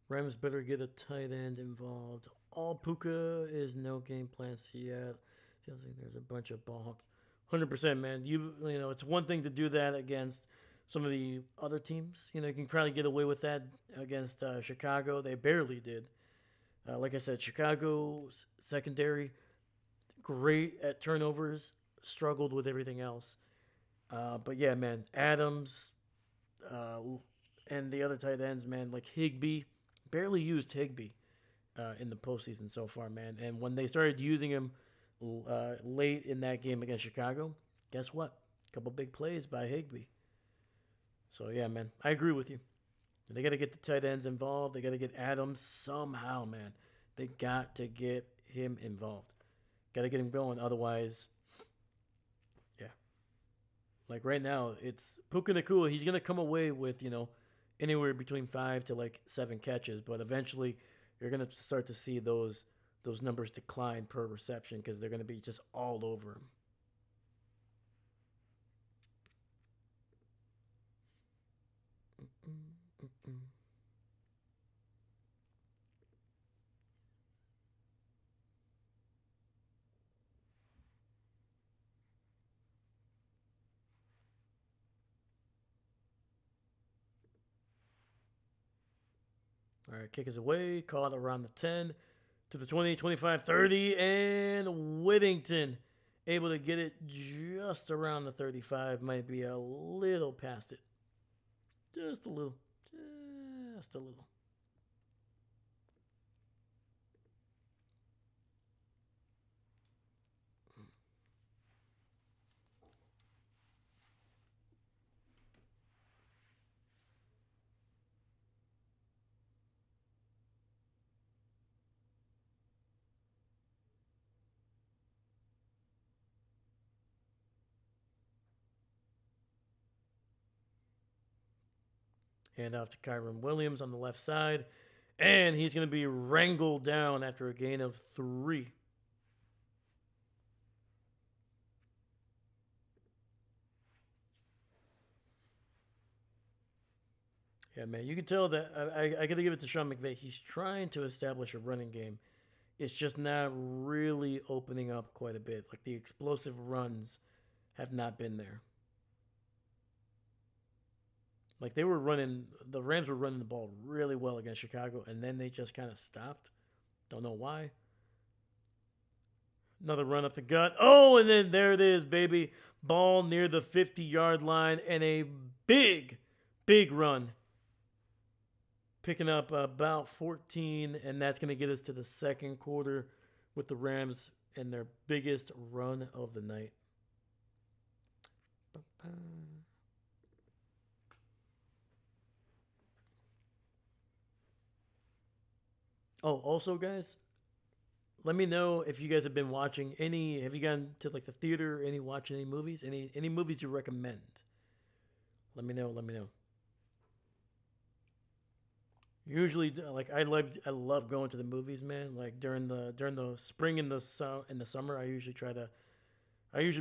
Rams better get a tight end involved. All Puka is no game plans yet. Feels like there's a bunch of ball hawks. 100%, man. You know, it's one thing to do that against some of the other teams. You know, you can probably get away with that against Chicago. They barely did. Like I said, Chicago's secondary, great at turnovers, struggled with everything else. But yeah, man, Adams uh, and the other tight ends, man, like Higbee, barely used Higbee in the postseason so far, man. And when they started using him late in that game against Chicago, guess what? A couple big plays by Higbee. So yeah, man, I agree with you. They got to get the tight ends involved. They got to get Adams somehow, man. They got to get him involved. Got to get him going. Otherwise, yeah. Like right now, it's Puka Nakua. He's gonna come away with anywhere between 5 to 7 catches, but eventually you're gonna start to see those numbers decline per reception because they're gonna be just all over him. All right, kick is away. Caught around the 10 to the 20, 25, 30, and Whittington able to get it just around the 35. Might be a little past it. Just a little. Just a little. Hand off to Kyron Williams on the left side. And he's going to be wrangled down after a gain of 3. Yeah, man, you can tell that I got to give it to Sean McVay. He's trying to establish a running game. It's just not really opening up quite a bit. Like the explosive runs have not been there. Like the Rams were running the ball really well against Chicago, and then they just kind of stopped. Don't know why. Another run up the gut. Oh, and then there it is, baby. Ball near the 50-yard line, and a big, big run. Picking up about 14, and that's going to get us to the second quarter with the Rams and their biggest run of the night. Oh, also, guys, let me know if you guys have been watching any. Have you gone to like the theater? Watching any movies? Any movies you recommend? Let me know. Let me know. Usually, like I love going to the movies, man. Like during the spring and the summer, I usually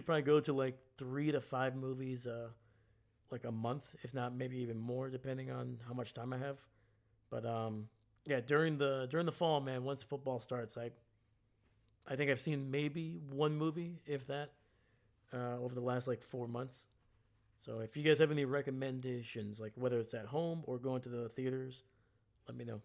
probably go to like 3 to 5 movies, like a month, if not maybe even more, depending on how much time I have. But yeah, during the fall, man, once football starts, I think I've seen maybe one movie, if that, over the last like 4 months. So if you guys have any recommendations, like whether it's at home or going to the theaters, let me know.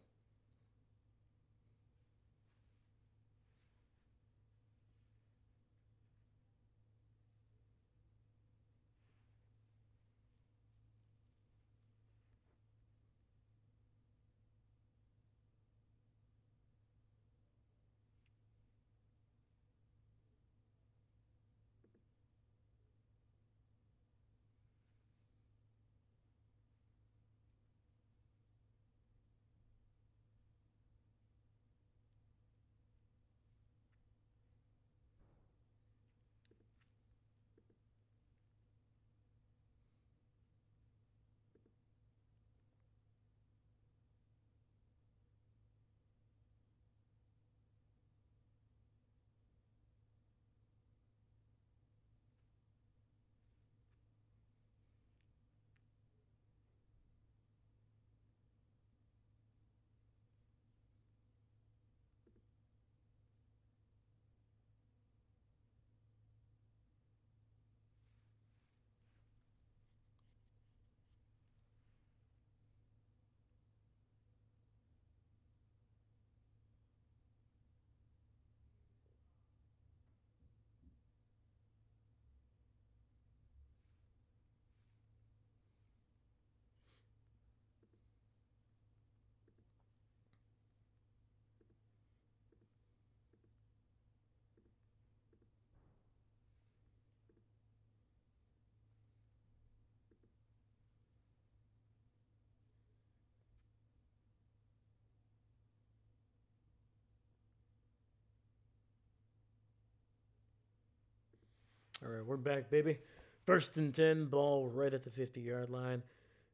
All right, we're back, baby. First and 10, ball right at the 50-yard line.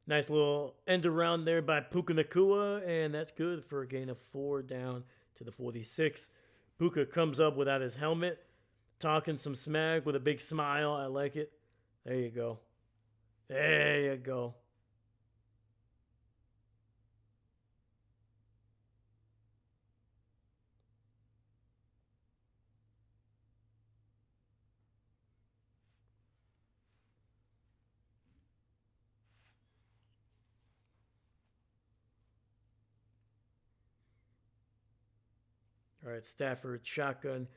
Nice little end around there by Puka Nakua, and that's good for a gain of 4 down to the 46. Puka comes up without his helmet, talking some smack with a big smile. I like it. There you go. There you go. All right, Stafford, shotgun,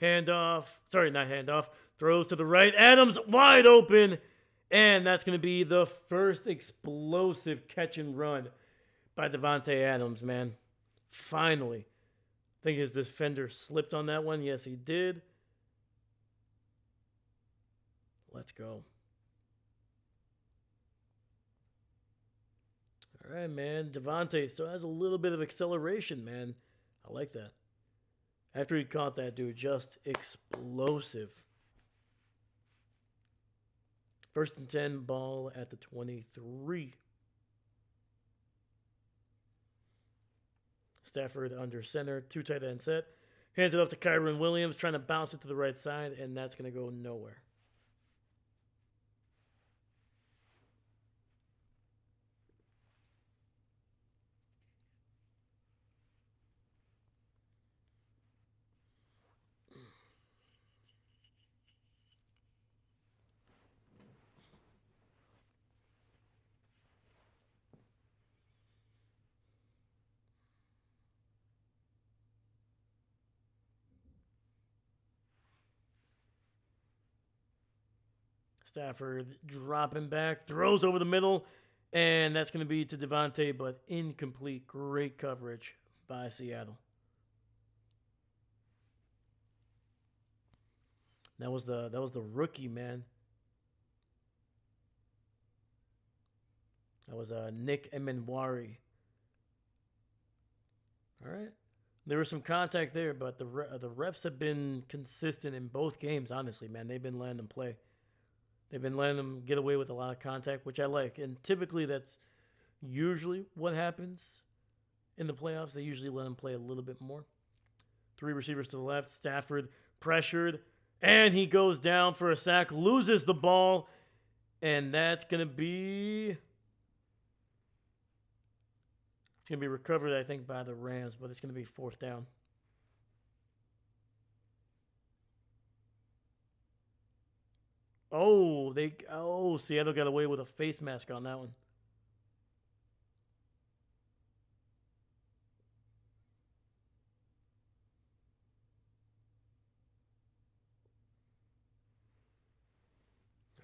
handoff. Sorry, not handoff. Throws to the right. Adams wide open. And that's going to be the first explosive catch and run by Devontae Adams, man. Finally. I think his defender slipped on that one. Yes, he did. Let's go. All right, man. Devontae still has a little bit of acceleration, man. I like that. After he caught that dude, just explosive. First and 10, ball at the 23. Stafford under center, 2 tight end set. Hands it off to Kyron Williams, trying to bounce it to the right side, and that's going to go nowhere. Stafford dropping back, throws over the middle, and that's going to be to Devontae, but incomplete. Great coverage by Seattle. That was the rookie, man. That was Nick Emenwari. All right. There was some contact there, but the refs have been consistent in both games, honestly, man. They've been letting them play. They've been letting them get away with a lot of contact, which I like. And typically that's usually what happens in the playoffs. They usually let them play a little bit more. 3 receivers to the left. Stafford pressured, and he goes down for a sack, loses the ball, and that's going to be... It's going to be recovered, I think, by the Rams, but it's going to be 4th down. Seattle got away with a face mask on that one.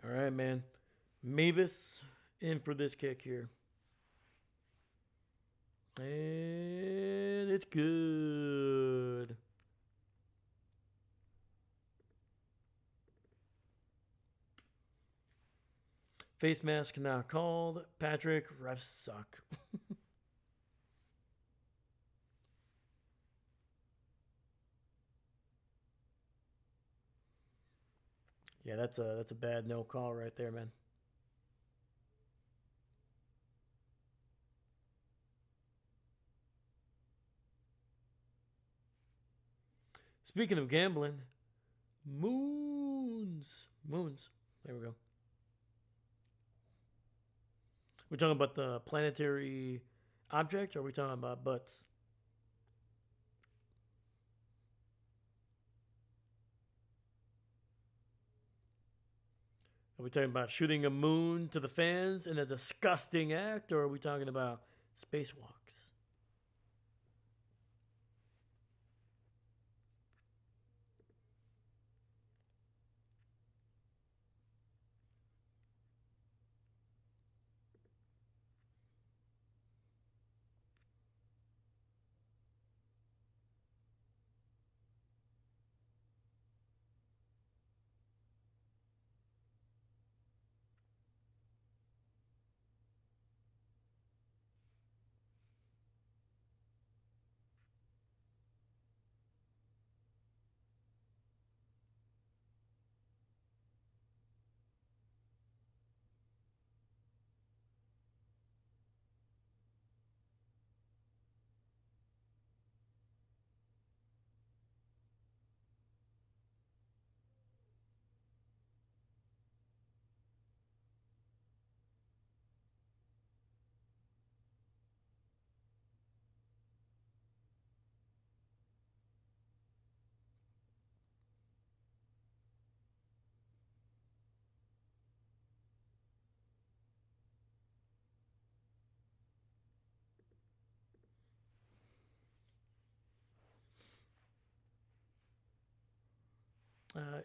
All right, man. Mavis in for this kick here. And it's good. Face mask not called. Patrick, refs suck. Yeah, that's a bad no call right there, man. Speaking of gambling, moons. There we go. We're talking about the planetary object, or are we talking about butts? Are we talking about shooting a moon to the fans in a disgusting act, or are we talking about spacewalks?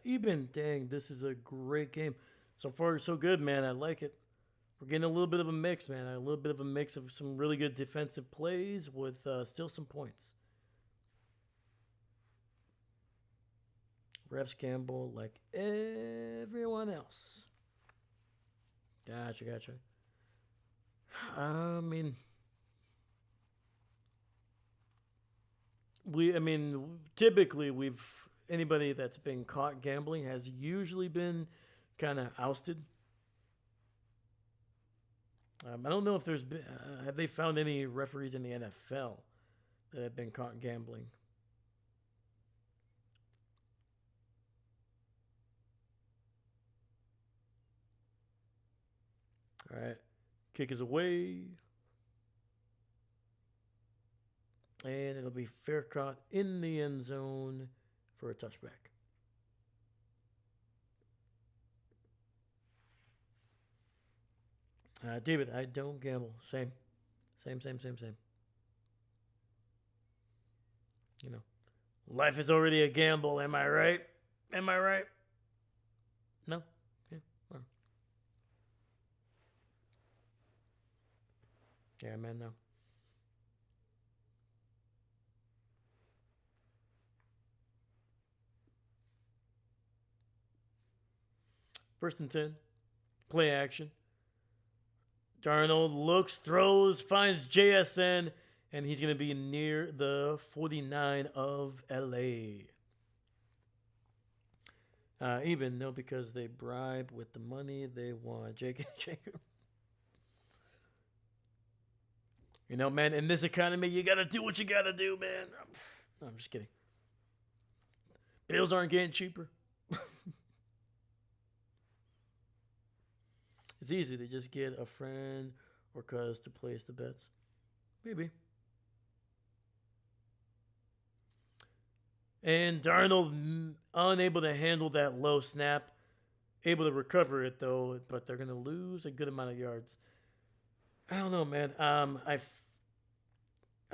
Eben, dang, this is a great game. So far, so good, man. I like it. We're getting a little bit of a mix, man. A little bit of a mix of some really good defensive plays with still some points. Refs gamble like everyone else. Gotcha, gotcha. I mean, typically anybody that's been caught gambling has usually been kind of ousted. I don't know if there's been, have they found any referees in the NFL that have been caught gambling. All right, kick is away, and it'll be fair caught in the end zone for a touchback. David, I don't gamble. Same. Same, same, same, same. You know, life is already a gamble. Am I right? Am I right? No? Yeah. Well, yeah, man, no. First and 10. Play action. Darnold looks, throws, finds JSN, and he's going to be near the 49 of LA. Even though because they bribe with the money they want. Jake Jacob. You know, man, in this economy, you got to do what you got to do, man. No, I'm just kidding. Bills aren't getting cheaper. It's easy to just get a friend or cuz to place the bets. Maybe. And Darnold unable to handle that low snap. Able to recover it though, but they're gonna lose a good amount of yards. I don't know, man. I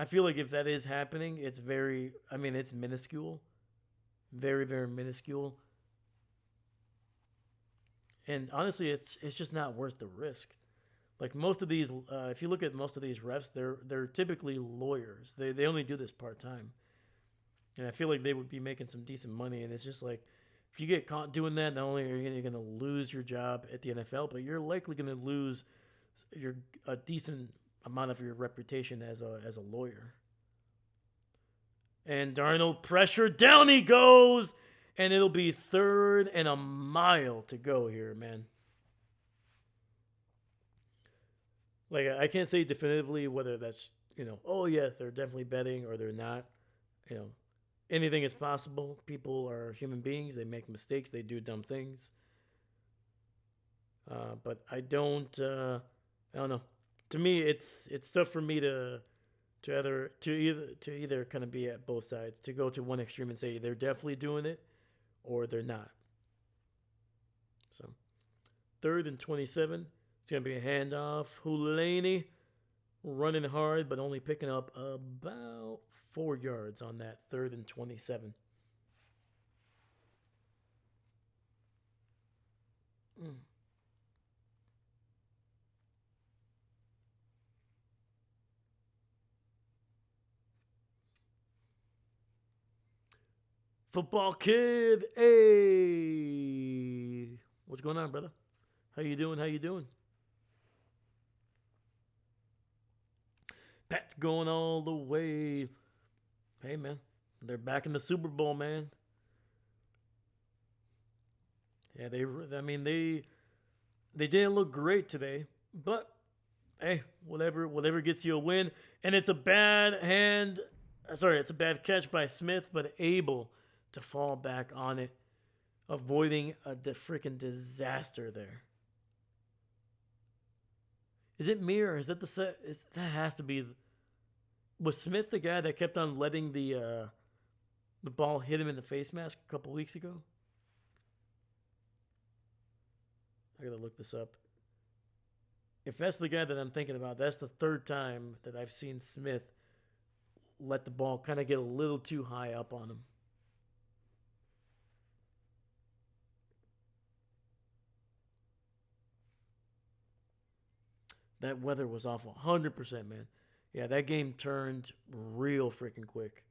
feel like if that is happening, it's very. I mean, it's minuscule, very very minuscule. And honestly, it's just not worth the risk. Like most of these, if you look at most of these refs, they're typically lawyers. They only do this part time, and I feel like they would be making some decent money. And it's just like if you get caught doing that, not only are you going to lose your job at the NFL, but you're likely going to lose your a decent amount of your reputation as a lawyer. And Darnold pressure down he goes, and it'll be 3rd and a mile to go here, man. Like I can't say definitively whether that's oh yeah, they're definitely betting or they're not. You know, anything is possible. People are human beings. They make mistakes. They do dumb things. But I don't. I don't know. To me, it's tough for me to either kind of be at both sides, to go to one extreme and say they're definitely doing it or they're not. So 3rd and 27. It's gonna be a handoff. Hulaney running hard, but only picking up about 4 yards on that 3rd and 27. Mm. Football kid, hey, what's going on, brother? How you doing? How you doing? Pat going all the way. Hey, man, they're back in the Super Bowl, man. Yeah, they didn't look great today, but hey, whatever gets you a win. And it's a bad hand. Sorry, it's a bad catch by Smith, but able to fall back on it, avoiding a freaking disaster there. Is it me or is that the set? That has to be. Was Smith the guy that kept on letting the ball hit him in the face mask a couple weeks ago? I gotta look this up. If that's the guy that I'm thinking about, that's the 3rd time that I've seen Smith let the ball kind of get a little too high up on him. That weather was awful. 100%, man. Yeah, that game turned real freaking quick.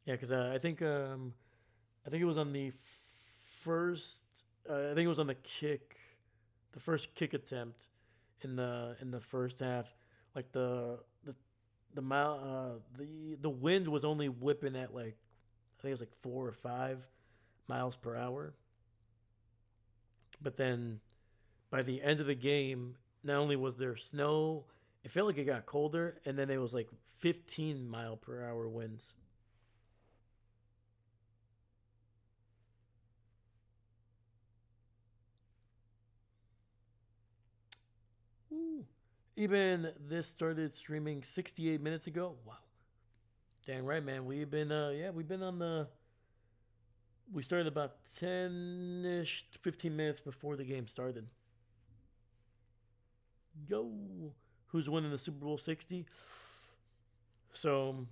Yeah, because I think it was on the first. I think it was on the kick, the first kick attempt in the first half. Like the wind was only whipping at like I think it was like 4 or 5 miles per hour. But then by the end of the game, not only was there snow, it felt like it got colder, and then it was like 15 mile per hour winds. Ooh. Even this started streaming 68 minutes ago. Wow, dang right, man. We've been on the. We started about 10-ish, 15 minutes before the game started. Yo, who's winning the Super Bowl 60? So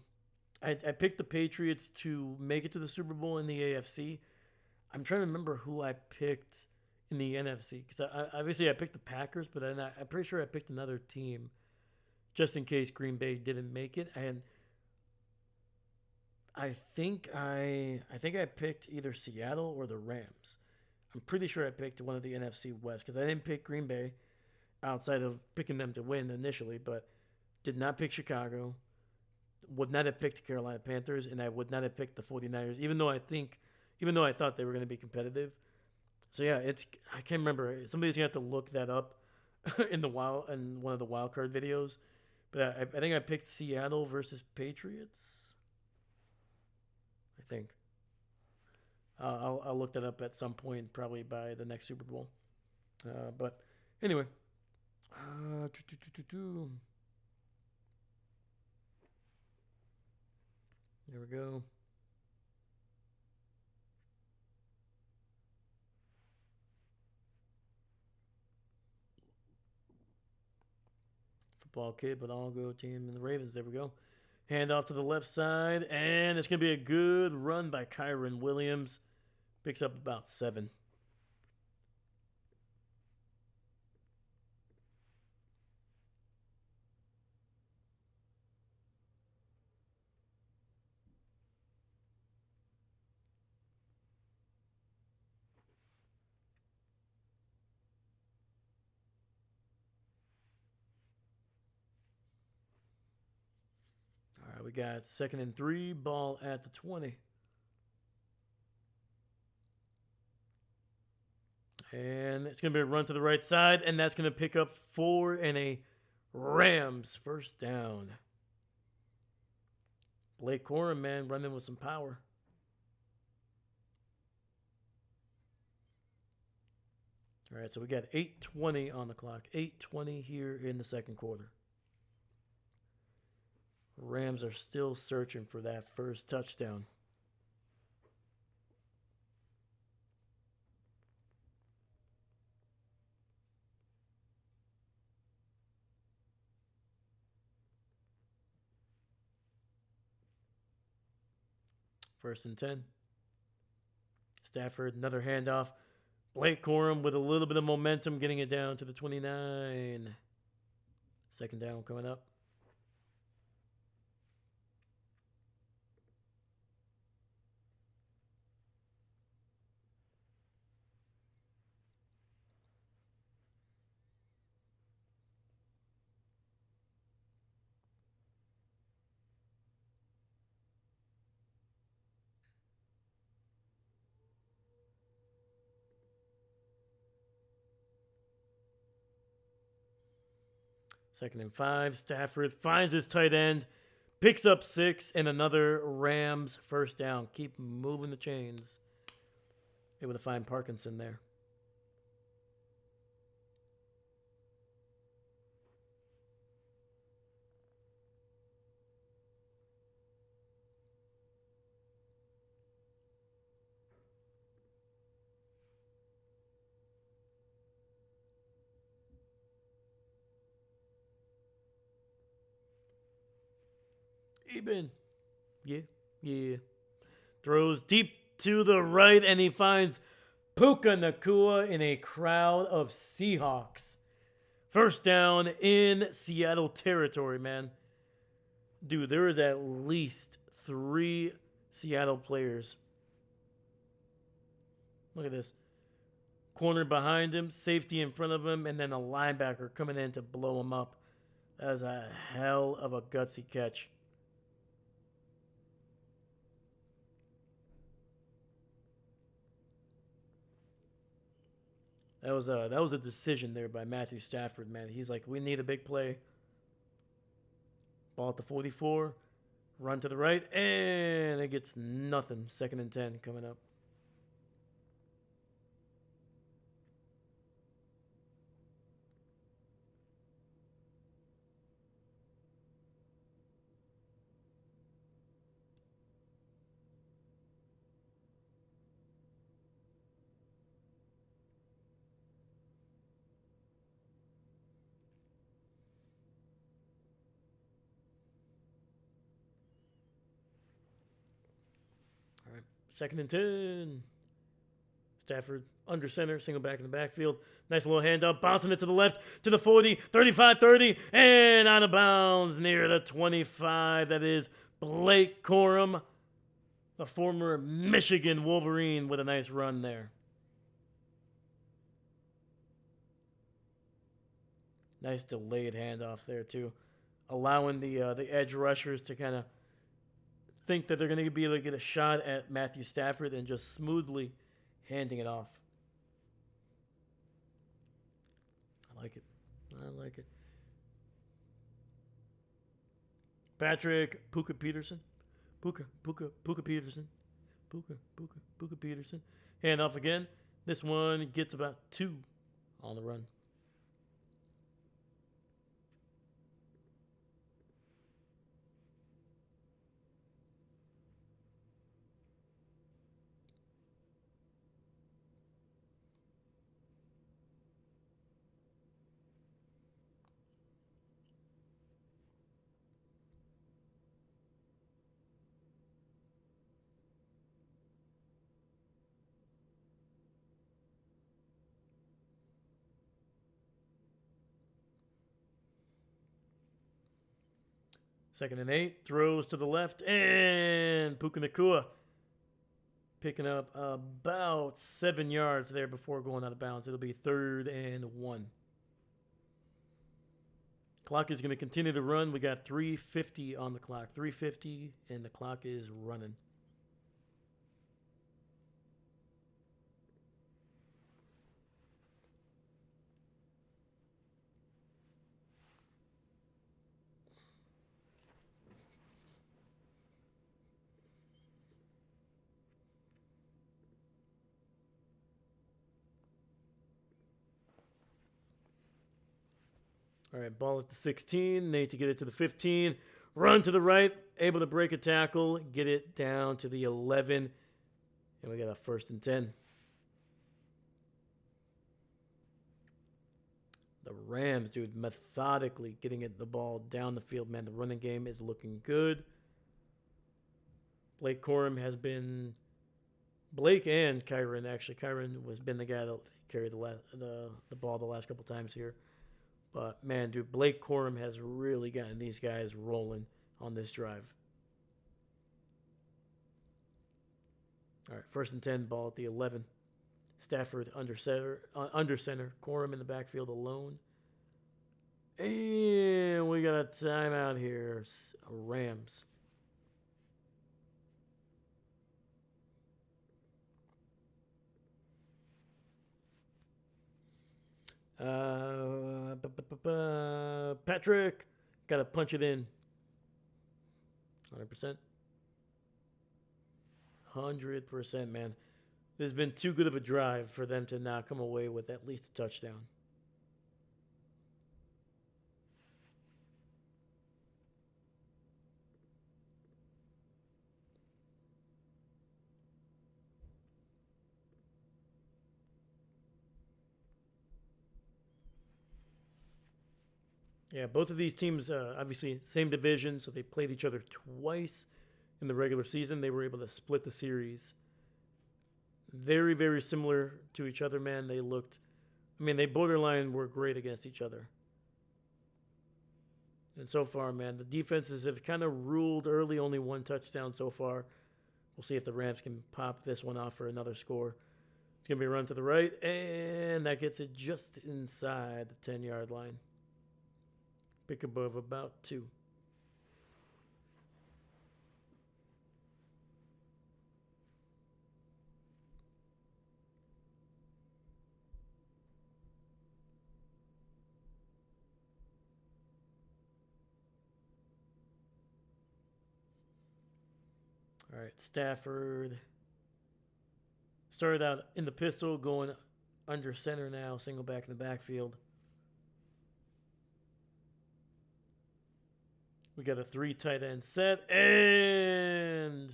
I picked the Patriots to make it to the Super Bowl in the AFC. I'm trying to remember who I picked in the NFC because obviously I picked the Packers, but I'm pretty sure I picked another team just in case Green Bay didn't make it. And I think I picked either Seattle or the Rams. I'm pretty sure I picked one of the NFC West because I didn't pick Green Bay outside of picking them to win initially, but did not pick Chicago. Would not have picked the Carolina Panthers, and I would not have picked the 49ers, even though I thought they were going to be competitive. So yeah, it's I can't remember. Somebody's gonna have to look that up in one of the wild card videos. But I think I picked Seattle versus Patriots. I think I'll look that up at some point, probably by the next Super Bowl. But anyway, uh, there we go. Football kid, but I'll go team and the Ravens. There we go. Hand off to the left side, and it's going to be a good run by Kyron Williams. Picks up about 7. All right, we got 2nd and 3, ball at the 20. And it's going to be a run to the right side, and that's going to pick up 4 and a Rams first down. Blake Corum, man, running with some power. All right, so we got 8:20 on the clock. 8:20 here in the second quarter. Rams are still searching for that first touchdown. First and 10. Stafford, another handoff. Blake Corum with a little bit of momentum, getting it down to the 29. Second down coming up. Second and 5. Stafford finds his tight end, picks up 6, and another Rams first down. Keep moving the chains. Able to find Parkinson there. Eben. Yeah, yeah. Throws deep to the right, and he finds Puka Nakua in a crowd of Seahawks. First down in Seattle territory, man. Dude, there is at least 3 Seattle players. Look at this. Corner behind him, safety in front of him, and then a linebacker coming in to blow him up. That is a hell of a gutsy catch. That was a decision there by Matthew Stafford, man. He's like, we need a big play. Ball at the 44, run to the right, and it gets nothing. 2nd and 10 coming up. All right, 2nd and 10. Stafford under center, single back in the backfield. Nice little handoff, bouncing it to the left, to the 40, 35, 30, and out of bounds near the 25. That is Blake Corum, the former Michigan Wolverine, with a nice run there. Nice delayed handoff there, too. Allowing the edge rushers to kind of think that they're going to be able to get a shot at Matthew Stafford and just smoothly handing it off. I like it. I like it. Patrick Puka Peterson. Puka Peterson. Puka Peterson. Hand off again. This one gets about 2 on the run. Second and 8, throws to the left, and Puka Nacua picking up about 7 yards there before going out of bounds. It'll be 3rd and 1. Clock is going to continue to run. We got 3:50 on the clock. 3:50, and the clock is running. All right, ball at the 16. Need to get it to the 15. Run to the right. Able to break a tackle. Get it down to the 11. And we got a 1st and 10. The Rams, dude, methodically getting the ball down the field, man. The running game is looking good. Blake Corum has been... Blake and Kyron, actually. Kyron has been the guy that carried the ball the last couple times here. But, man, dude, Blake Corum has really gotten these guys rolling on this drive. All right, 1st and 10, ball at the 11. Stafford under center. Corum in the backfield alone. And we got a timeout here. Rams. Patrick, got to punch it in. 100%. 100%, man. This has been too good of a drive for them to not come away with at least a touchdown. Yeah, both of these teams, obviously, same division, so they played each other twice in the regular season. They were able to split the series. Very, very similar to each other, man. They looked, I mean, they borderline were great against each other. And so far, man, the defenses have kind of ruled early, only one touchdown so far. We'll see if the Rams can pop this one off for another score. It's going to be a run to the right, and that gets it just inside the 10-yard line. Pick above about 2. All right, Stafford started out in the pistol, going under center now, single back in the backfield. We got a 3 tight end set, and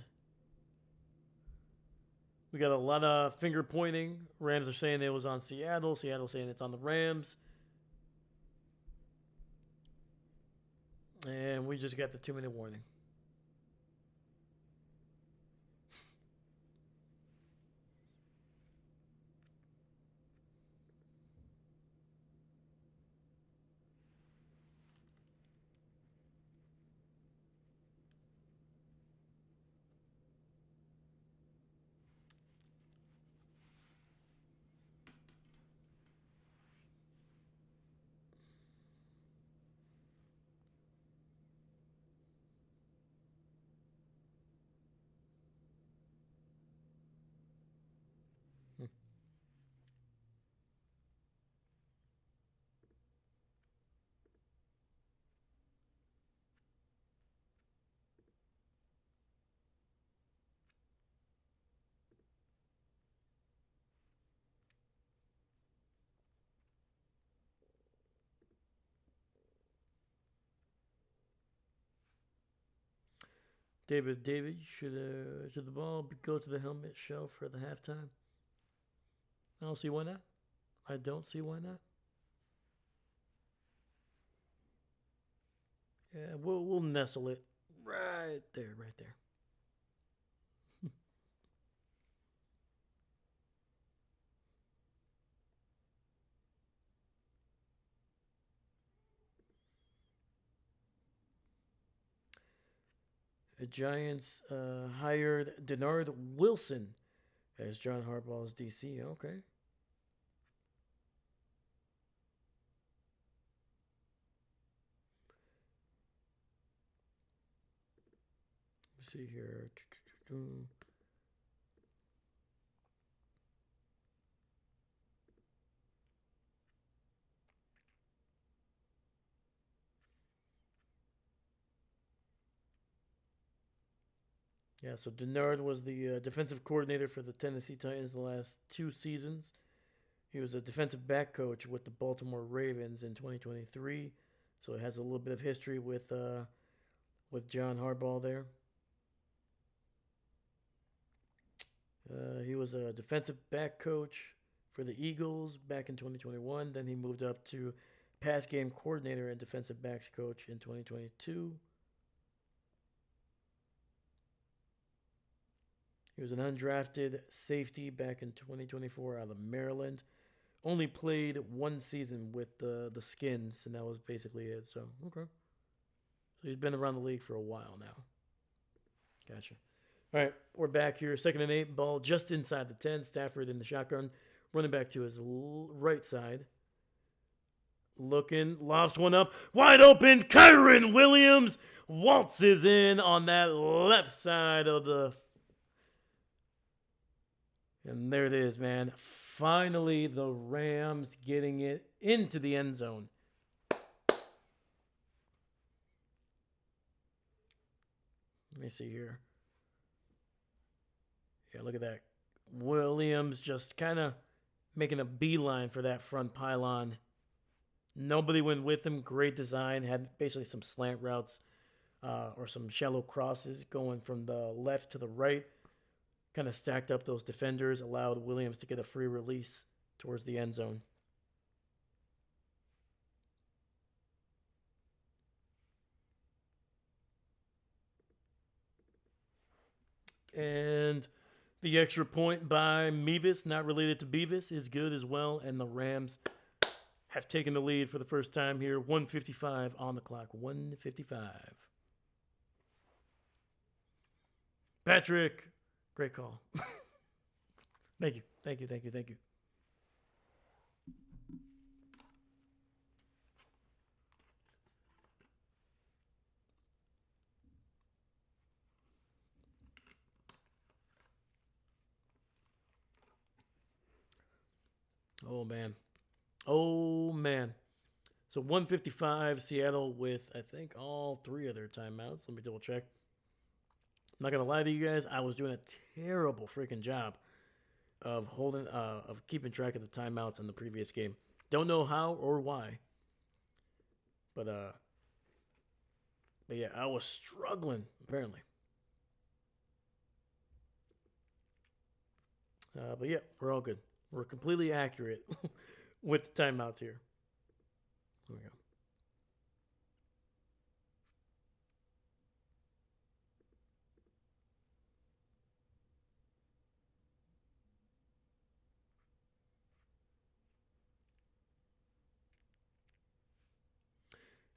we got a lot of finger pointing. Rams are saying it was on Seattle. Seattle saying it's on the Rams. And we just got the 2-minute warning. David, should the ball go to the helmet shelf for the halftime? I don't see why not. I don't see why not. Yeah, we'll nestle it right there, right there. The Giants hired Denard Wilson as John Harbaugh's DC. Okay. Let's see here. Yeah, so Denard was the defensive coordinator for the Tennessee Titans the last 2 seasons. He was a defensive back coach with the Baltimore Ravens in 2023, so it has a little bit of history with John Harbaugh there. He was a defensive back coach for the Eagles back in 2021. Then he moved up to pass game coordinator and defensive backs coach in 2022. He was an undrafted safety back in 2024 out of Maryland. Only played 1 season with the Skins, and that was basically it. So, okay. So he's been around the league for a while now. Gotcha. All right, we're back here. 2nd and 8, ball just inside the 10. Stafford in the shotgun. Running back to his right side. Looking, lofts one up. Wide open. Kyren Williams waltzes in on that left side of the... And there it is, man. Finally, the Rams getting it into the end zone. Let me see here. Yeah, look at that. Williams just kind of making a beeline for that front pylon. Nobody went with him. Great design. Had basically some slant routes or some shallow crosses going from the left to the right. Kind of stacked up those defenders, allowed Williams to get a free release towards the end zone. And the extra point by Mevis, not related to Beavis, is good as well. And the Rams have taken the lead for the first time here. 1:55 on the clock. 1:55. Patrick, great call. Thank you. Thank you. Thank you. Thank you. Oh, man. Oh, man. So 1:55, Seattle with, I think, all three of their timeouts. Let me double check. I'm not going to lie to you guys. I was doing a terrible freaking job of keeping track of the timeouts in the previous game. Don't know how or why. But yeah, I was struggling, apparently. But yeah, we're all good. We're completely accurate with the timeouts here. There we go.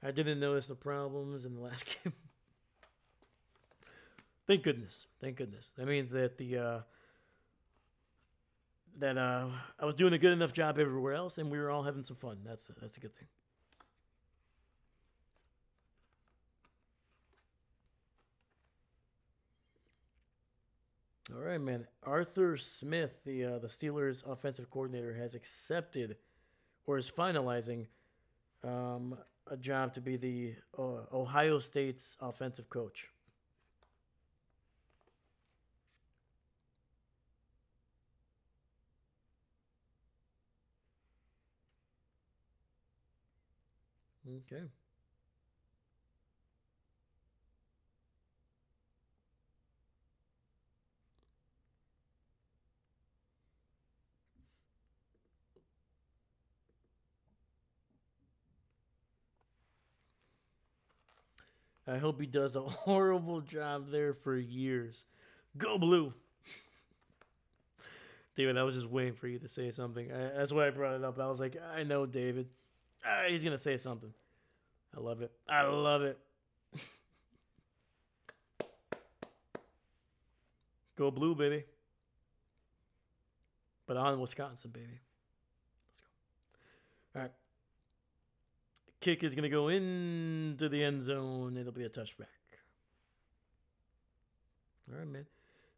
I didn't notice the problems in the last game. Thank goodness. Thank goodness. That means that I was doing a good enough job everywhere else, and we were all having some fun. That's a good thing. All right, man. Arthur Smith, the Steelers' offensive coordinator, has accepted or is finalizing a job to be the Ohio State's offensive coach. Okay. I hope he does a horrible job there for years. Go Blue! David, I was just waiting for you to say something. That's why I brought it up. I was like, I know David. He's going to say something. I love it. I love it. Go Blue, baby. But on Wisconsin, baby. Let's go. All right. Kick is going to go into the end zone. It'll be a touchback. All right, man.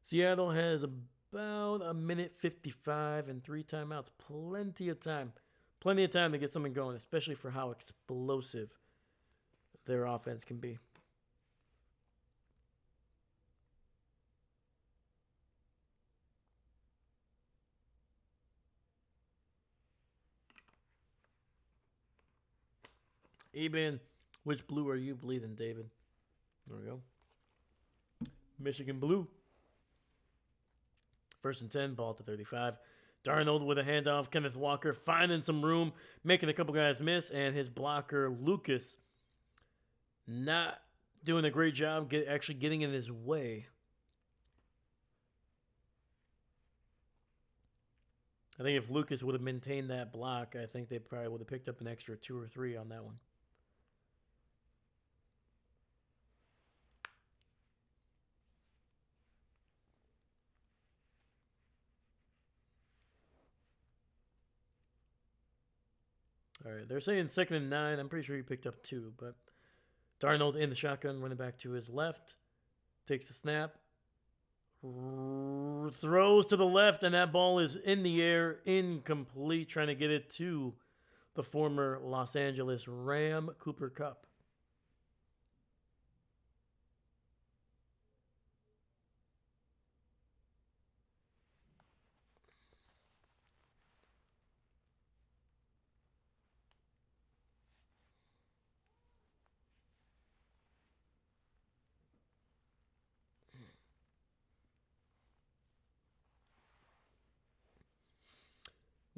Seattle has about a minute 55 and 3 timeouts. Plenty of time. Plenty of time to get something going, especially for how explosive their offense can be. Eben, which blue are you bleeding, David? There we go. Michigan blue. 1st and 10, ball to 35. Darnold with a handoff. Kenneth Walker finding some room, making a couple guys miss, and his blocker, Lucas, not doing a great job actually getting in his way. I think if Lucas would have maintained that block, I think they probably would have picked up an extra 2 or 3 on that one. All right, they're saying 2nd and 9. I'm pretty sure he picked up 2, but Darnold in the shotgun, running back to his left, takes the snap, throws to the left, and that ball is in the air, incomplete, trying to get it to the former Los Angeles Ram, Cooper Kupp.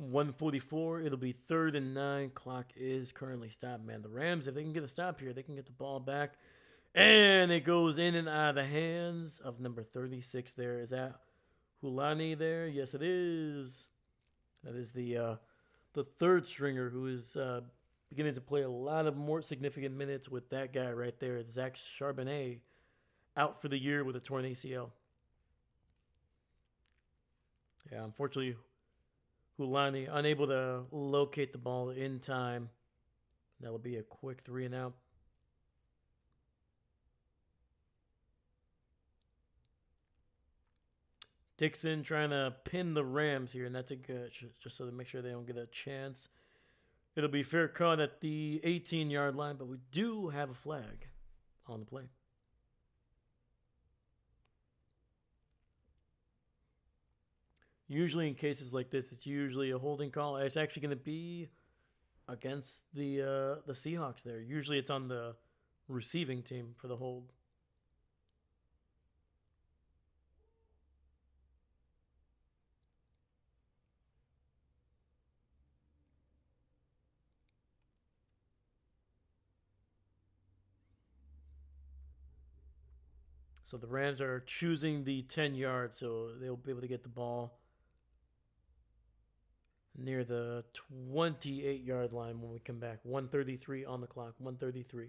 .144. It'll be 3rd and 9. Clock is currently stopped, man. The Rams, if they can get a stop here, they can get the ball back. And it goes in and out of the hands of number 36 there. Is that Hulani there? Yes, it is. That is the the third stringer who is beginning to play a lot of more significant minutes with that guy right there, Zach Charbonnet, out for the year with a torn ACL. Yeah, unfortunately, Hulani unable to locate the ball in time. That'll be a quick 3 and out. Dixon trying to pin the Rams here, and that's a good, just so to make sure they don't get a chance. It'll be fair caught at the 18-yard line, but we do have a flag on the play. Usually in cases like this, it's usually a holding call. It's actually going to be against the Seahawks there. Usually it's on the receiving team for the hold. So the Rams are choosing the 10 yards, so they'll be able to get the ball near the 28-yard line when we come back. 1:33 on the clock. 1:33.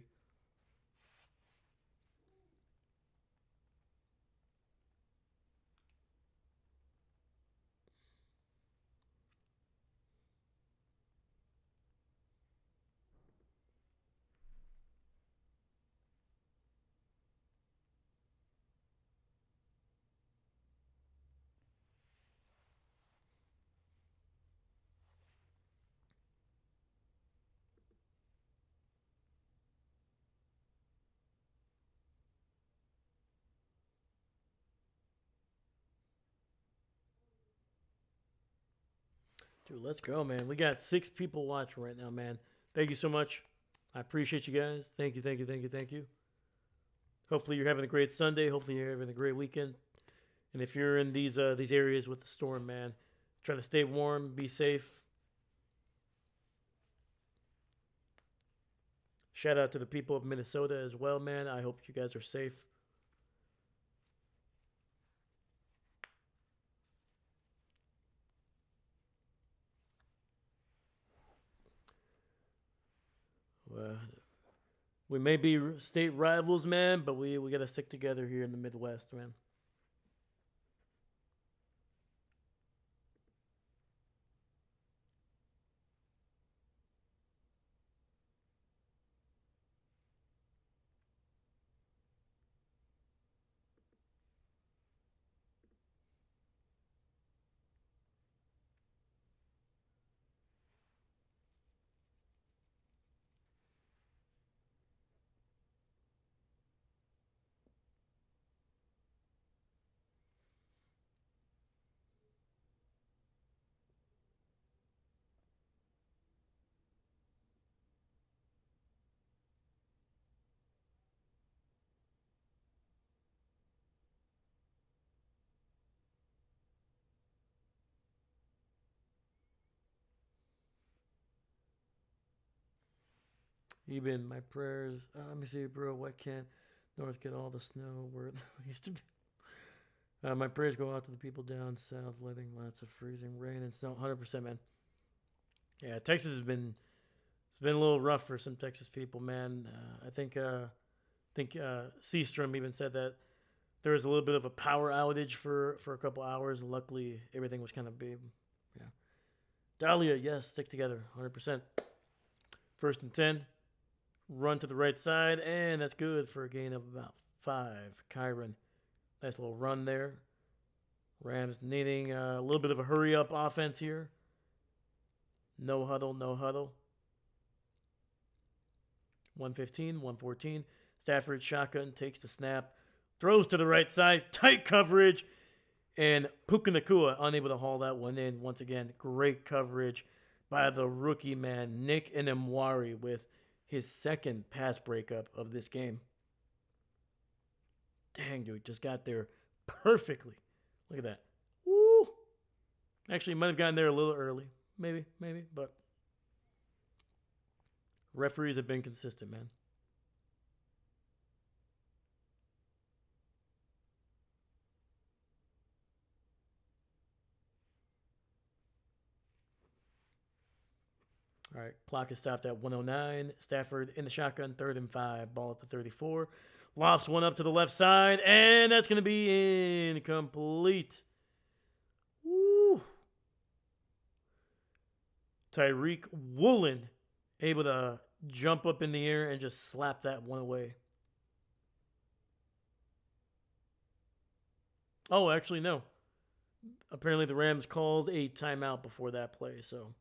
Dude, let's go, man. We got 6 people watching right now, man. Thank you so much. I appreciate you guys. Thank you, thank you, thank you, thank you. Hopefully you're having a great Sunday. Hopefully you're having a great weekend. And if you're in these areas with the storm, man, try to stay warm, be safe. Shout out to the people of Minnesota as well, man. I hope you guys are safe. We may be state rivals, man, but we got to stick together here in the Midwest, man. Even my prayers. Let me see, bro. Why can't North get all the snow where it used to be? My prayers go out to the people down south, living lots of freezing rain and snow. 100%, man. Yeah, Texas has been it's been a little rough for some Texas people, man. I think Seastrom even said that there was a little bit of a power outage for a couple hours. Luckily, everything was kind of big. Yeah. Dahlia, yes, stick together, 100%. First and 10. Run to the right side, and that's good for a gain of about 5. Kyron, nice little run there. Rams needing a little bit of a hurry up offense here. No huddle, no huddle. 115, 114. Stafford shotgun takes the snap, throws to the right side, tight coverage, and Puka Nacua unable to haul that one in. Once again, great coverage by the rookie man, Nick Enemwari, with his second pass breakup of this game. Dang, dude, just got there perfectly. Look at that. Woo! Actually, might have gotten there a little early. Maybe, but referees have been consistent, man. All right, clock is stopped at 109. Stafford in the shotgun, 3rd and 5. Ball at the 34. Lofts one up to the left side, and that's going to be incomplete. Woo. Tyreek Woolen able to jump up in the air and just slap that one away. Oh, actually, no. Apparently, the Rams called a timeout before that play, so.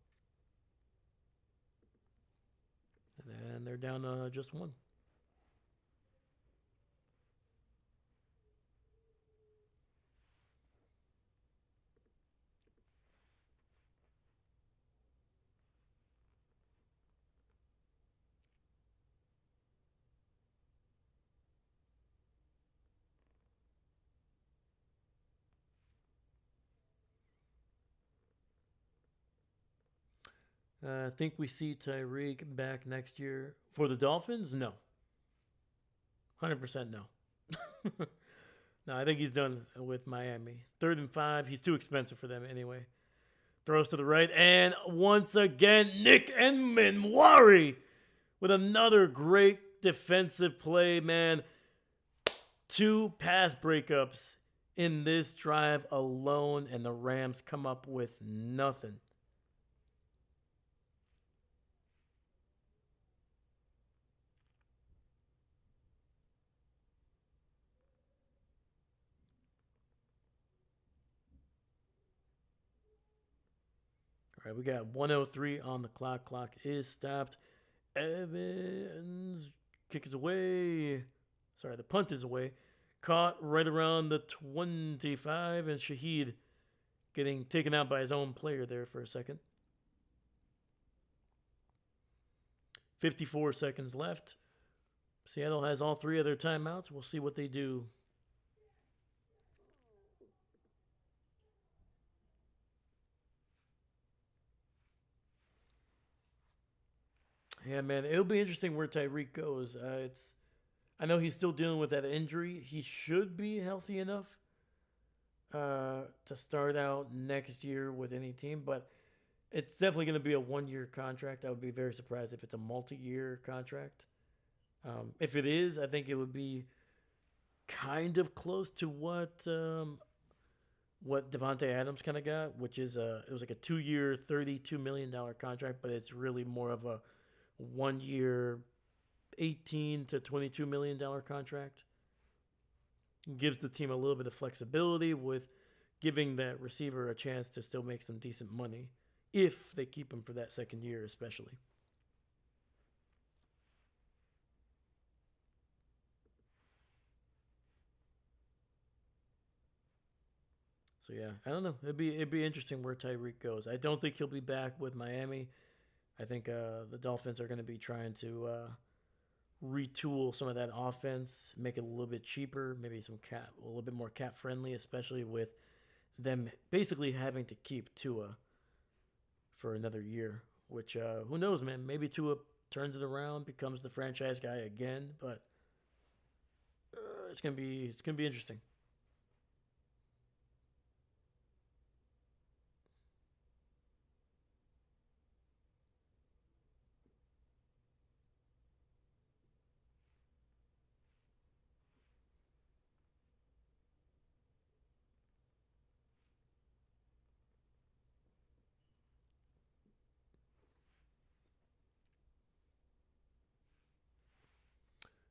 And they're down just one. I think we see Tyreek back next year. For the Dolphins? No. 100% no. No, I think he's done with Miami. 3rd and 5. He's too expensive for them anyway. Throws to the right. And once again, Nick Enmanwari with another great defensive play, man. 2 pass breakups in this drive alone, and the Rams come up with nothing. All right, we got 103 on the clock. Clock is stopped. Evans kick is away. Sorry, the punt is away. Caught right around the 25, and Shaheed getting taken out by his own player there for a second. 54 seconds left. Seattle has all 3 of their timeouts. We'll see what they do. Yeah, man, it'll be interesting where Tyreek goes. I know he's still dealing with that injury. He should be healthy enough to start out next year with any team, but it's definitely going to be a 1-year contract. I would be very surprised if it's a multi-year contract. If it is, I think it would be kind of close to what Devontae Adams kind of got, which is it was like a 2-year, $32 million contract, but it's really more of a 1-year, $18 to $22 million contract. Gives the team a little bit of flexibility with giving that receiver a chance to still make some decent money if they keep him for that second year, especially. So yeah, I don't know. It'd be interesting where Tyreek goes. I don't think he'll be back with Miami. I think the Dolphins are going to be trying to retool some of that offense, make it a little bit cheaper, maybe a little bit more cap friendly, especially with them basically having to keep Tua for another year. Which who knows, man? Maybe Tua turns it around, becomes the franchise guy again. But it's gonna be interesting.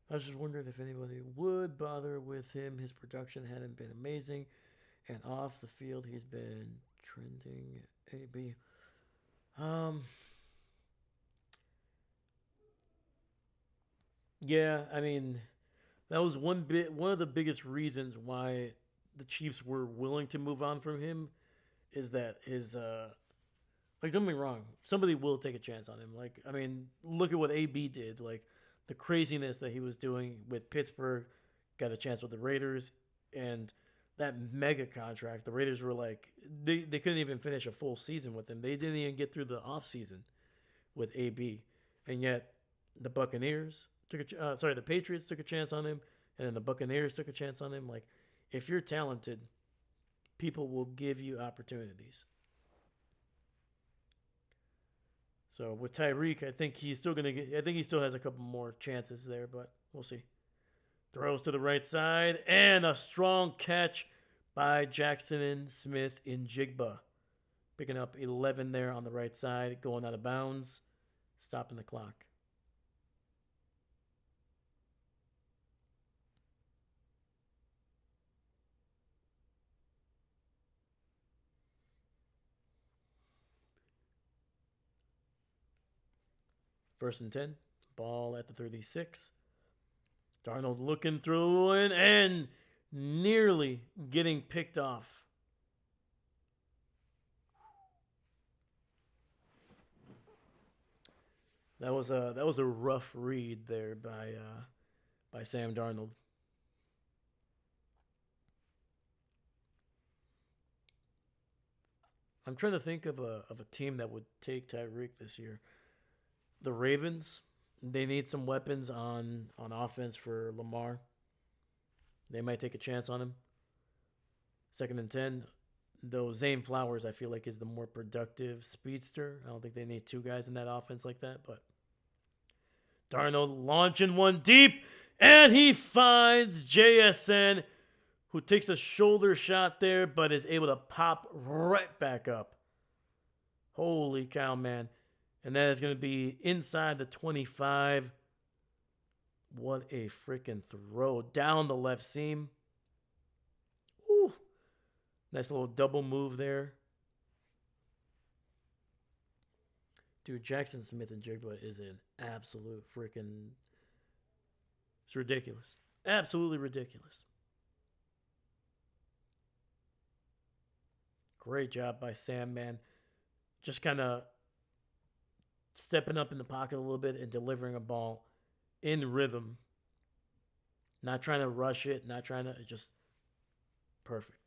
I was just wondering if anybody would bother with him. His production hadn't been amazing, and off the field, he's been trending AB. Um, yeah, I mean, that was one of the biggest reasons why the Chiefs were willing to move on from him is that his like don't get me wrong, somebody will take a chance on him. Like I mean, look at what AB did. Like the craziness that he was doing with Pittsburgh, got a chance with the Raiders, and that mega contract. The Raiders were like they couldn't even finish a full season with him. They didn't even get through the off season with AB, and yet the Buccaneers the Patriots took a chance on him, and then the Buccaneers took a chance on him. Like if you're talented, people will give you opportunities. So with Tyreek, I think he's still gonna get. I think he still has a couple more chances there, but we'll see. Throws to the right side and a strong catch by Jackson Smith in Jigba, picking up 11 there on the right side, going out of bounds, stopping the clock. First and 10, ball at the 36. Darnold looking through and nearly getting picked off. That was a rough read there by Sam Darnold. I'm trying to think of a team that would take Tyreek this year. The Ravens, they need some weapons on offense for Lamar. They might take a chance on him. Second and 10, though Zane Flowers, I feel like, is the more productive speedster. I don't think they need two guys in that offense like that, but Darnold launching one deep, and he finds JSN, who takes a shoulder shot there, but is able to pop right back up. Holy cow, man. And that is going to be inside the 25. What a freaking throw. Down the left seam. Ooh. Nice little double move there. Dude, Jackson Smith and Jigba is an absolute freaking... It's ridiculous. Absolutely ridiculous. Great job by Sam, man. Just kind of stepping up in the pocket a little bit and delivering a ball in rhythm. Not trying to rush it, not trying to... Just perfect.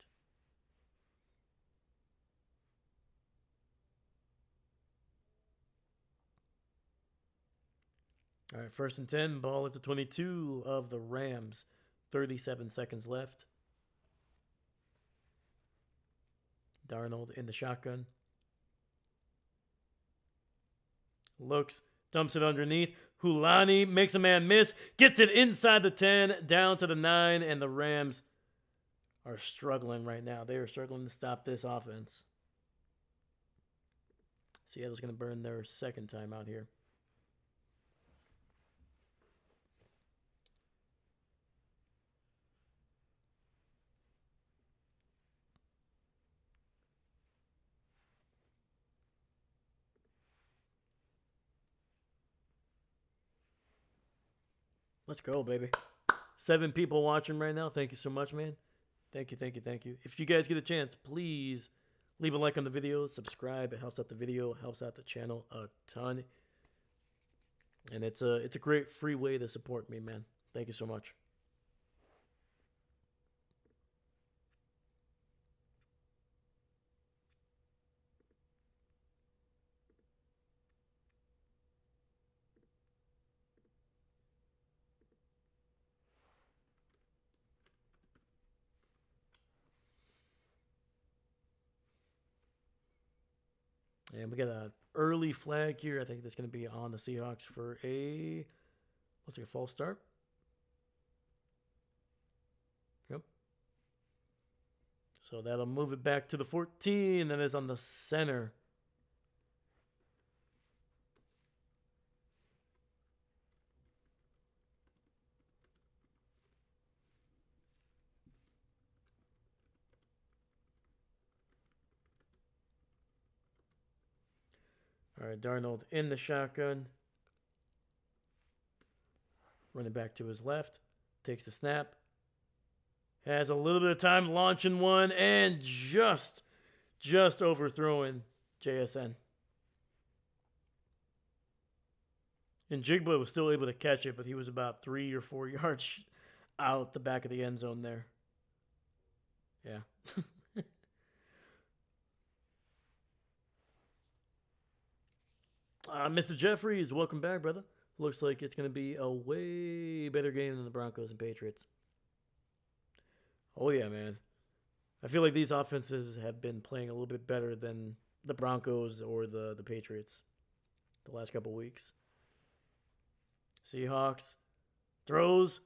All right, first and 10, ball at the 22 of the Rams. 37 seconds left. Darnold in the shotgun. Looks, dumps it underneath. Hulani makes a man miss. Gets it inside the 10, down to the 9, and the Rams are struggling right now. They are struggling to stop this offense. Seattle's going to burn their second time out here. Let's go, baby. 7 people watching right now. Thank you so much, man. Thank you, thank you, thank you. If you guys get a chance, please leave a like on the video. Subscribe. It helps out the video. Helps out the channel a ton. And it's a great free way to support me, man. Thank you so much. And we got an early flag here. I think that's going to be on the Seahawks for a, looks like a false start. Yep. So that'll move it back to the 14. That is on the center. All right, Darnold in the shotgun. Running back to his left. Takes the snap. Has a little bit of time launching one and just overthrowing JSN. And Jigba was still able to catch it, but he was about 3 or 4 yards out the back of the end zone there. Yeah. Mr. Jeffries, welcome back, brother. Looks like it's going to be a way better game than the Broncos and Patriots. Oh, yeah, man. I feel like these offenses have been playing a little bit better than the Broncos or the Patriots. the last couple weeks. Seahawks throws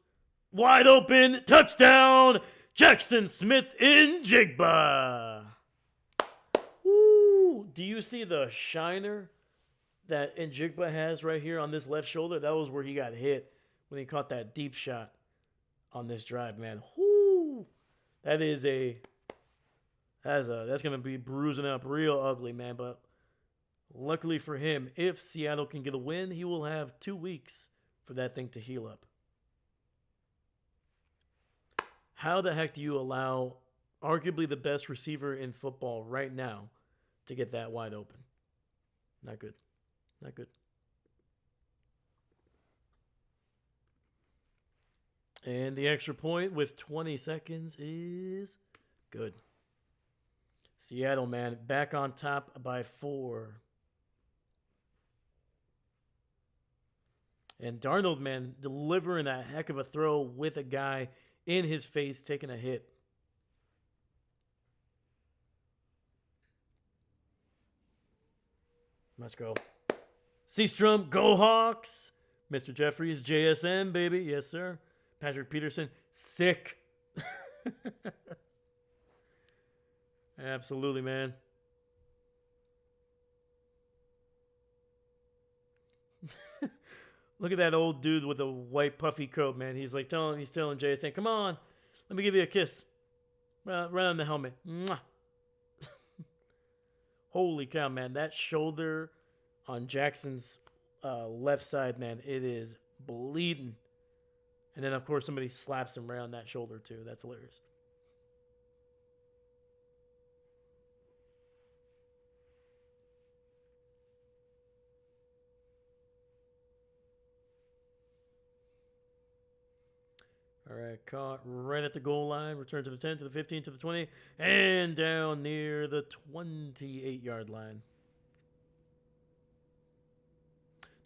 wide open, touchdown, Jackson Smith-Njigba. Woo! Do you see the shiner that Njigba has right here on this left shoulder? That was where he got hit when he caught that deep shot on this drive, man. Woo! That's gonna be bruising up real ugly, man. But luckily for him, if Seattle can get a win, he will have 2 weeks for that thing to heal up. How the heck do you allow arguably the best receiver in football right now to get that wide open? Not good. Not good. And the extra point with 20 seconds is good. Seattle, man, back on top by 4. And Darnold, man, delivering a heck of a throw with a guy in his face taking a hit. Let's go. Seastrom, go Hawks. Mr. Jeffries, JSM, baby. Yes, sir. Patrick Peterson, sick. Absolutely, man. Look at that old dude with a white puffy coat, man. He's telling JSN, come on, let me give you a kiss. Right on the helmet. Mwah. Holy cow, man. That shoulder on Jackson's left side, man, it is bleeding. And then, of course, somebody slaps him around that shoulder, too. That's hilarious. All right, caught right at the goal line. Return to the 10, to the 15, to the 20, and down near the 28-yard line.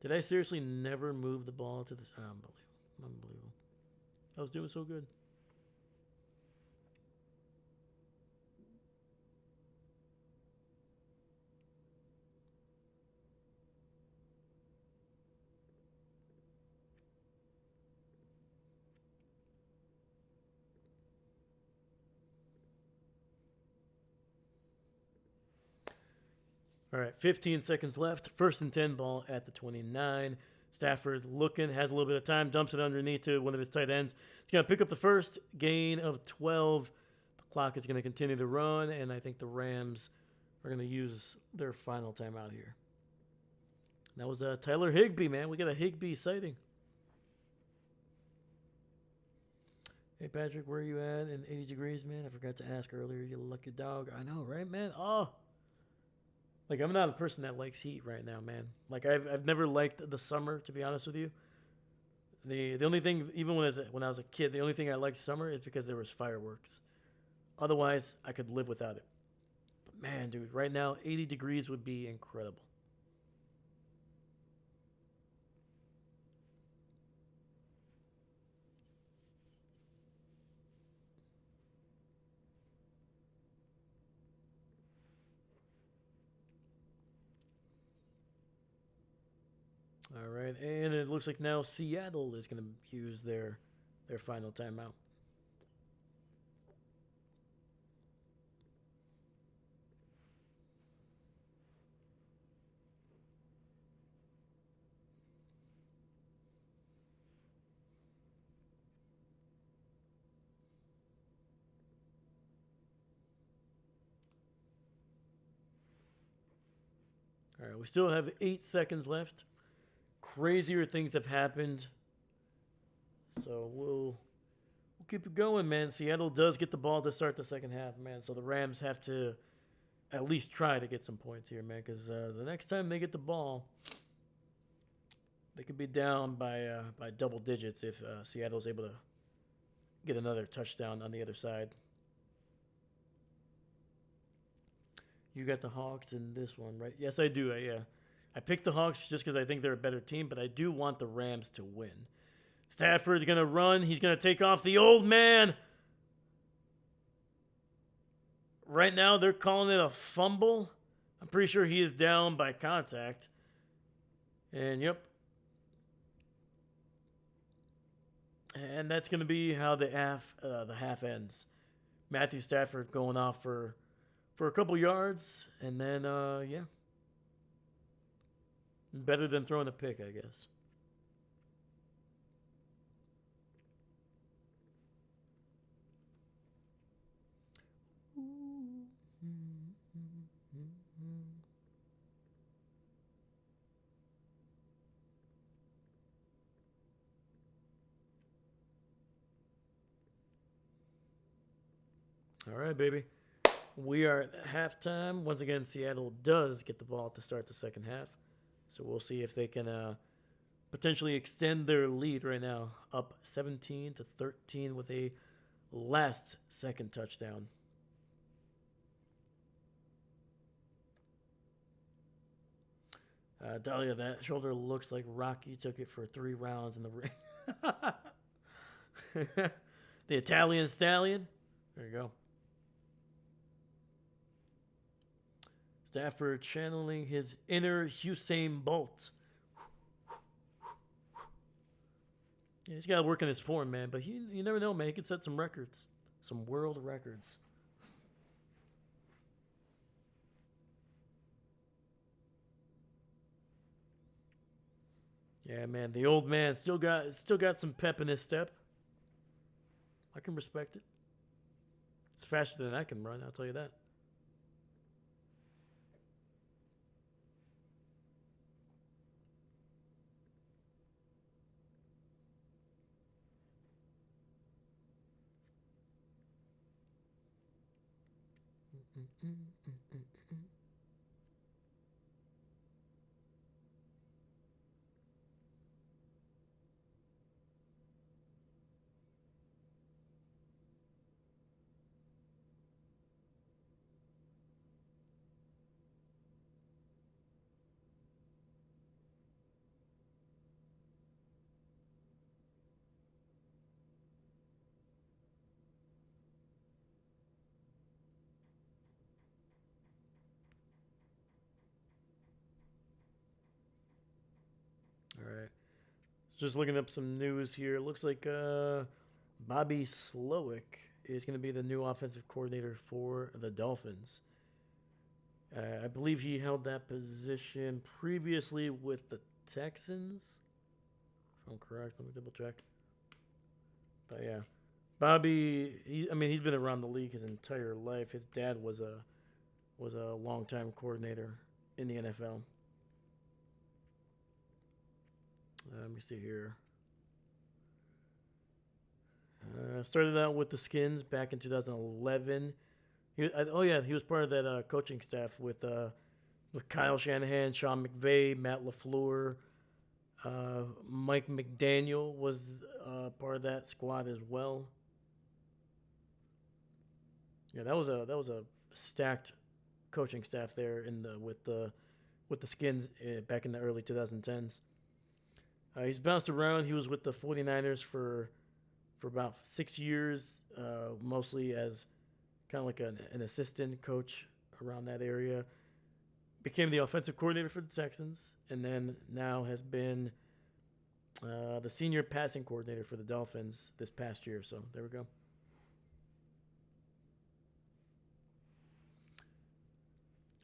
Did I seriously never move the ball to this? Unbelievable. I was doing so good. All right, 15 seconds left. First and 10 ball at the 29. Stafford looking, has a little bit of time, dumps it underneath to one of his tight ends. He's going to pick up the first, gain of 12. The clock is going to continue to run, and I think the Rams are going to use their final timeout here. That was Tyler Higbee, man. We got a Higbee sighting. Hey, Patrick, where are you at in 80 degrees, man? I forgot to ask earlier. You lucky dog. I know, right, man? Oh. Like, I'm not a person that likes heat right now, man. Like, I've never liked the summer, to be honest with you. The only thing, even when I was a kid, the only thing I liked summer is because there was fireworks. Otherwise, I could live without it. But man, dude, right now, 80 degrees would be incredible. All right, and it looks like now Seattle is going to use their final timeout. All right, we still have 8 seconds left. Crazier things have happened. So we'll keep it going, man. Seattle does get the ball to start the second half, man. So the Rams have to at least try to get some points here, man, because the next time they get the ball, they could be down by double digits if Seattle's able to get another touchdown on the other side. You got the Hawks in this one, right? Yes, I do. Yeah. I picked the Hawks just because I think they're a better team, but I do want the Rams to win. Stafford's going to run. He's going to take off the old man. Right now, they're calling it a fumble. I'm pretty sure he is down by contact. And yep, and that's going to be how the half ends. Matthew Stafford going off for a couple yards, and then yeah, better than throwing a pick, I guess. All right, baby. We are at halftime. Once again, Seattle does get the ball to start the second half. So we'll see if they can potentially extend their lead right now, up 17-13 with a last second touchdown. Dahlia, that shoulder looks like Rocky took it for 3 rounds in the ring. The Italian Stallion. There you go. Stafford channeling his inner Usain Bolt. Yeah, he's got to work on his form, man. But you never know, man. He could set some records, some world records. Yeah, man. The old man still got some pep in his step. I can respect it. It's faster than I can run. I'll tell you that. All right. Just looking up some news here. It looks like Bobby Slowick is going to be the new offensive coordinator for the Dolphins. I believe he held that position previously with the Texans. If I'm correct, let me double check. But yeah, Bobby. He's been around the league his entire life. His dad was a longtime coordinator in the NFL. Let me see here. Started out with the Skins back in 2011. He was part of that coaching staff with Kyle Shanahan, Sean McVay, Matt LaFleur, Mike McDaniel was part of that squad as well. Yeah, that was a stacked coaching staff there in the with the Skins back in the early 2010s. He's bounced around. He was with the 49ers for about 6 years, mostly as kind of like an assistant coach around that area. Became the offensive coordinator for the Texans, and then now has been the senior passing coordinator for the Dolphins this past year. So there we go.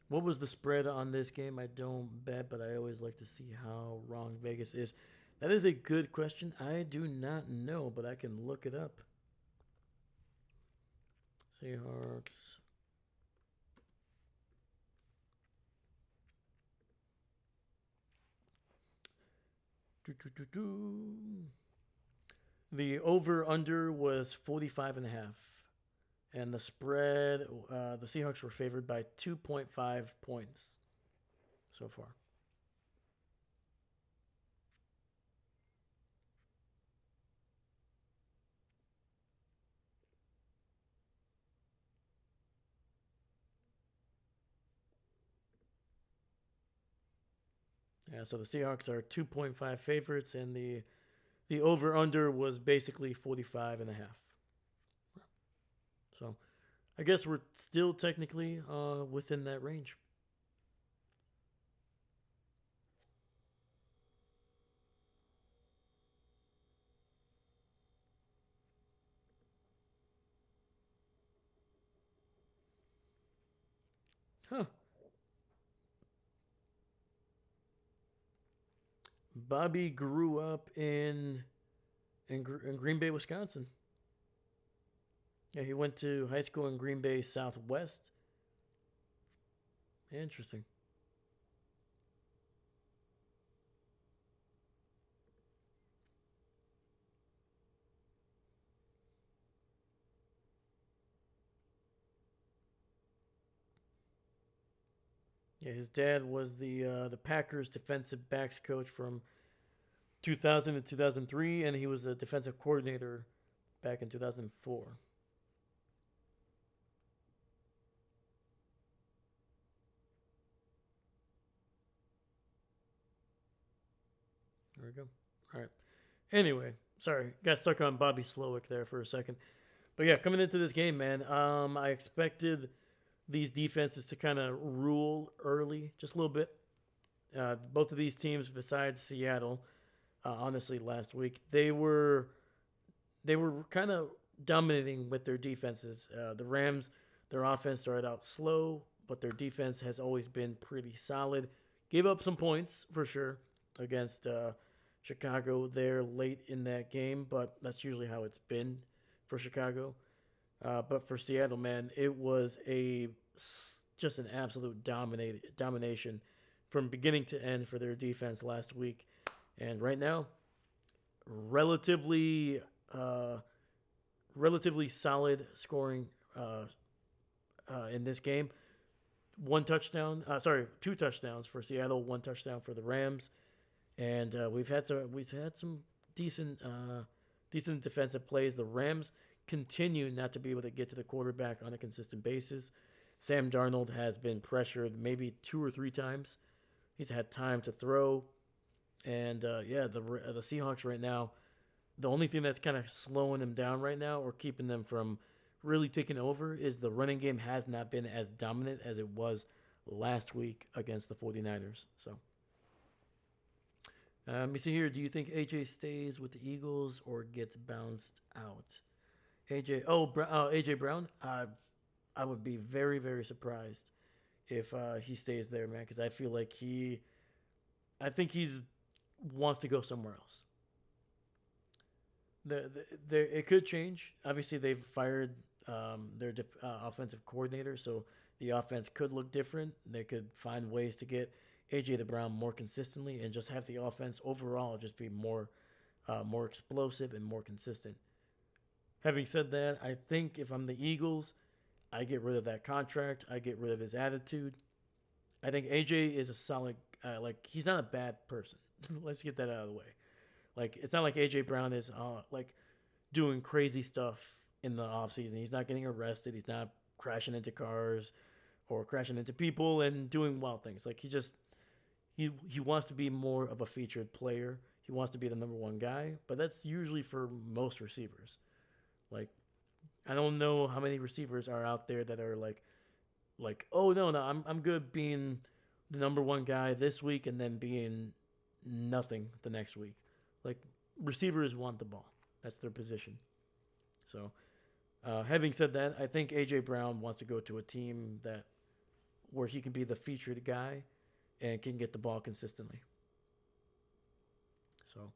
What was the spread on this game? I don't bet, but I always like to see how wrong Vegas is. That is a good question. I do not know, but I can look it up. Seahawks. The over-under was 45 and a half. And the spread, the Seahawks were favored by 2.5 points so far. Yeah, so the Seahawks are 2.5 favorites, and the over-under was basically 45 and a half. So I guess we're still technically within that range. Huh. Bobby grew up in Green Bay, Wisconsin. Yeah, he went to high school in Green Bay Southwest. Interesting. Yeah, his dad was the Packers defensive backs coach from 2000 to 2003, and he was the defensive coordinator back in 2004. There we go. All right. Anyway, sorry, got stuck on Bobby Slowick there for a second. But yeah, coming into this game, man, I expected these defenses to kind of rule early, just a little bit. Both of these teams, besides Seattle, honestly, last week they were kind of dominating with their defenses. The Rams, their offense started out slow, but their defense has always been pretty solid. Gave up some points for sure against Chicago there late in that game, but that's usually how it's been for Chicago. But for Seattle, man, it was a just an absolute domination from beginning to end for their defense last week. And right now, relatively uh, relatively solid scoring in this game. One touchdown, sorry, two touchdowns for Seattle, one touchdown for the Rams, and we've had some decent decent defensive plays. The Rams continue not to be able to get to the quarterback on a consistent basis. Sam Darnold has been pressured maybe two or three times. He's had time to throw, and yeah, the Seahawks right now, the only thing that's kind of slowing them down right now or keeping them from really taking over is the running game has not been as dominant as it was last week against the 49ers. So, let me see here. Do you think AJ stays with the Eagles or gets bounced out? AJ, AJ Brown. I would be very, very surprised if he stays there, man, because I feel like I think he's wants to go somewhere else. It could change. Obviously, they've fired their offensive coordinator, so the offense could look different. They could find ways to get AJ the Brown more consistently and just have the offense overall just be more explosive and more consistent. Having said that, I think if I'm the Eagles, I get rid of that contract. I get rid of his attitude. I think AJ is a solid, like, he's not a bad person. Let's get that out of the way. Like, it's not like AJ Brown is like doing crazy stuff in the offseason. He's not getting arrested. He's not crashing into cars or crashing into people and doing wild things. Like, he wants to be more of a featured player. He wants to be the number one guy, but that's usually for most receivers. Like, I don't know how many receivers are out there that are like, oh no, I'm good being the number one guy this week and then being nothing the next week. Like, receivers want the ball. That's their position. So, having said that, I think AJ Brown wants to go to a team that where he can be the featured guy and can get the ball consistently. So,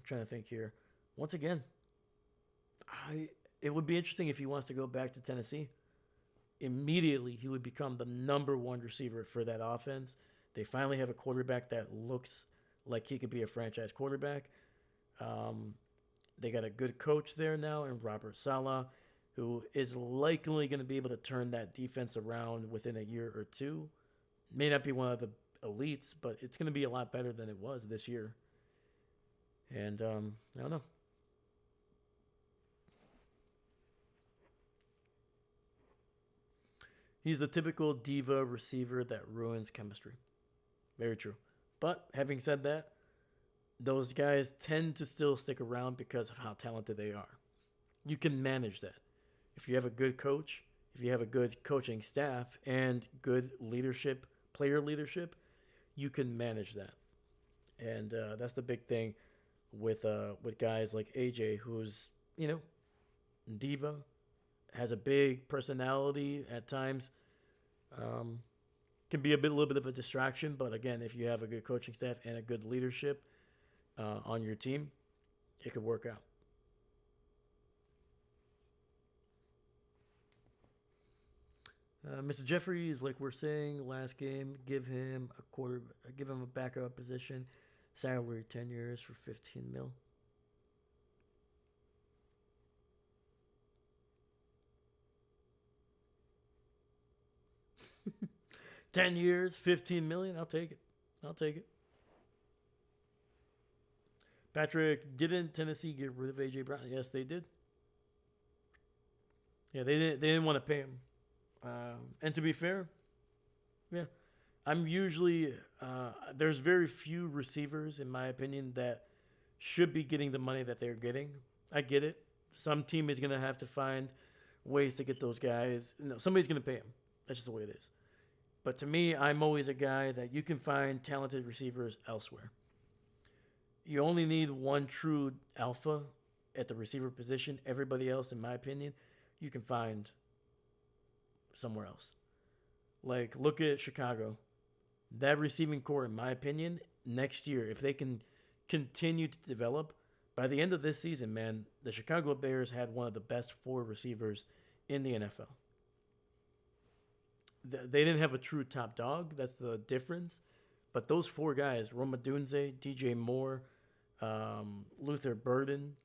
trying to think here. Once again, I it would be interesting if he wants to go back to Tennessee. Immediately, he would become the number one receiver for that offense. They finally have a quarterback that looks like he could be a franchise quarterback. Um, they got a good coach there now in Robert Saleh, who is likely going to be able to turn that defense around within a year or two. May not be one of the elites, but it's going to be a lot better than it was this year. And I don't know. He's the typical diva receiver that ruins chemistry. Very true. But having said that, those guys tend to still stick around because of how talented they are. You can manage that. If you have a good coach, if you have a good coaching staff and good leadership, player leadership, you can manage that. And that's the big thing with guys like AJ, who's diva, has a big personality at times, Um, can be a little bit of a distraction, but again, if you have a good coaching staff and a good leadership on your team, it could work out. Mr. Jeffries, like we're saying, last game, give him a backup position, salary 10 years for 15 mil. 10 years, 15 million. I'll take it. I'll take it. Patrick, didn't Tennessee get rid of AJ Brown? Yes, they did. Yeah, they didn't. They didn't want to pay him. And to be fair, yeah, I'm usually there's very few receivers, in my opinion, that should be getting the money that they're getting. I get it. Some team is gonna have to find ways to get those guys. No, somebody's gonna pay them. That's just the way it is. But to me, I'm always a guy that you can find talented receivers elsewhere. You only need one true alpha at the receiver position. Everybody else, in my opinion, you can find somewhere else. Like, look at Chicago. That receiving core, in my opinion, next year, if they can continue to develop, by the end of this season, man, the Chicago Bears had one of the best four receivers in the NFL. They didn't have a true top dog. That's the difference. But those four guys, Roma Dunze, DJ Moore, Luther Burden,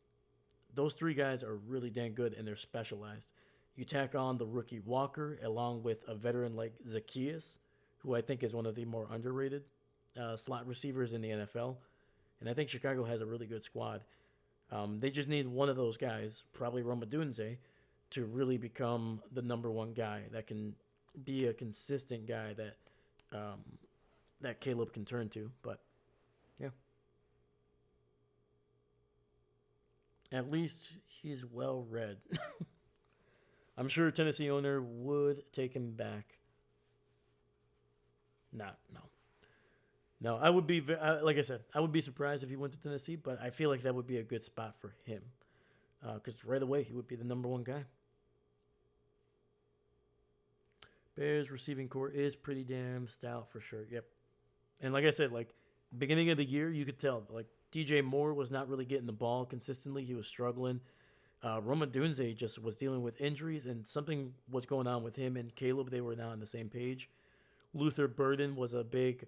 those three guys are really dang good and they're specialized. You tack on the rookie Walker along with a veteran like Zacchaeus, who I think is one of the more underrated slot receivers in the NFL. And I think Chicago has a really good squad. They just need one of those guys, probably Roma Dunze, to really become the number one guy that can be a consistent guy that Caleb can turn to. But yeah, at least he's well read. I'm sure a Tennessee owner would take him back. Not no. No, I would be like I said, I would be surprised if he went to Tennessee, but I feel like that would be a good spot for him because right away he would be the number one guy. Bears receiving core is pretty damn stout for sure. Yep. And like I said, like beginning of the year, you could tell like DJ Moore was not really getting the ball consistently. He was struggling. Roma Dunze just was dealing with injuries, and something was going on with him and Caleb. They were not on the same page. Luther Burden was a big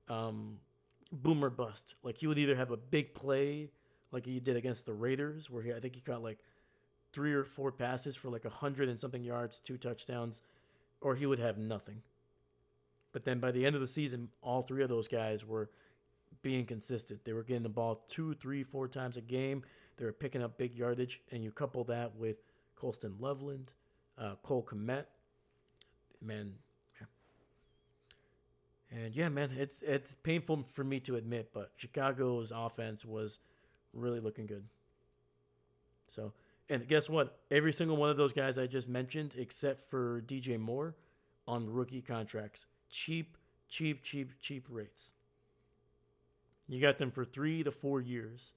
boomer bust. Like he would either have a big play, like he did against the Raiders, where I think he caught like 3 or 4 passes for like 100 and something yards, 2 touchdowns, or he would have nothing. But then by the end of the season, all three of those guys were being consistent. They were getting the ball 2, 3, 4 times a game. They were picking up big yardage, and you couple that with Colston Loveland, Cole Kmet, man. Yeah. And yeah, man, it's painful for me to admit, but Chicago's offense was really looking good. So, and guess what? Every single one of those guys I just mentioned, except for DJ Moore, on rookie contracts, cheap, cheap, cheap, cheap rates. You got them for 3 to 4 years.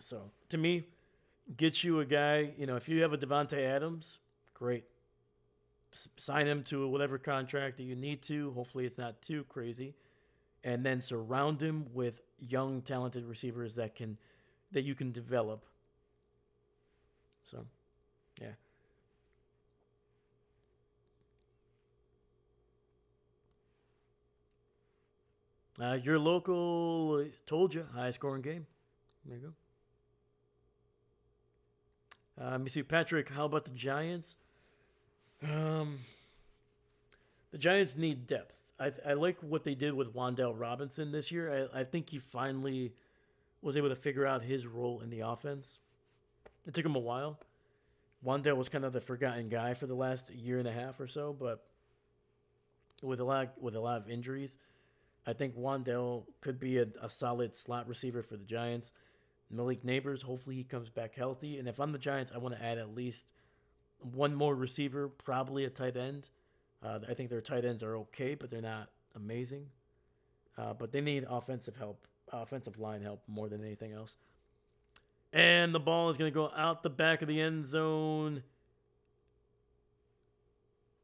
So to me, get you a guy. You know, if you have a Devonte Adams, great. Sign him to whatever contract that you need to. Hopefully, it's not too crazy, and then surround him with young, talented receivers that you can develop. So, yeah. Your local told you high scoring game. There you go. Let me see, Patrick. How about the Giants? Um, the Giants need depth. I like what they did with Wandell Robinson this year. I think he finally was able to figure out his role in the offense. It took him a while. Wandell was kind of the forgotten guy for the last year and a half or so, but with a lot of injuries, I think Wandell could be a solid slot receiver for the Giants. Malik Neighbors, hopefully he comes back healthy. And if I'm the Giants, I want to add at least one more receiver, probably a tight end. I think their tight ends are okay, but they're not amazing. But they need offensive line help more than anything else. And the ball is going to go out the back of the end zone.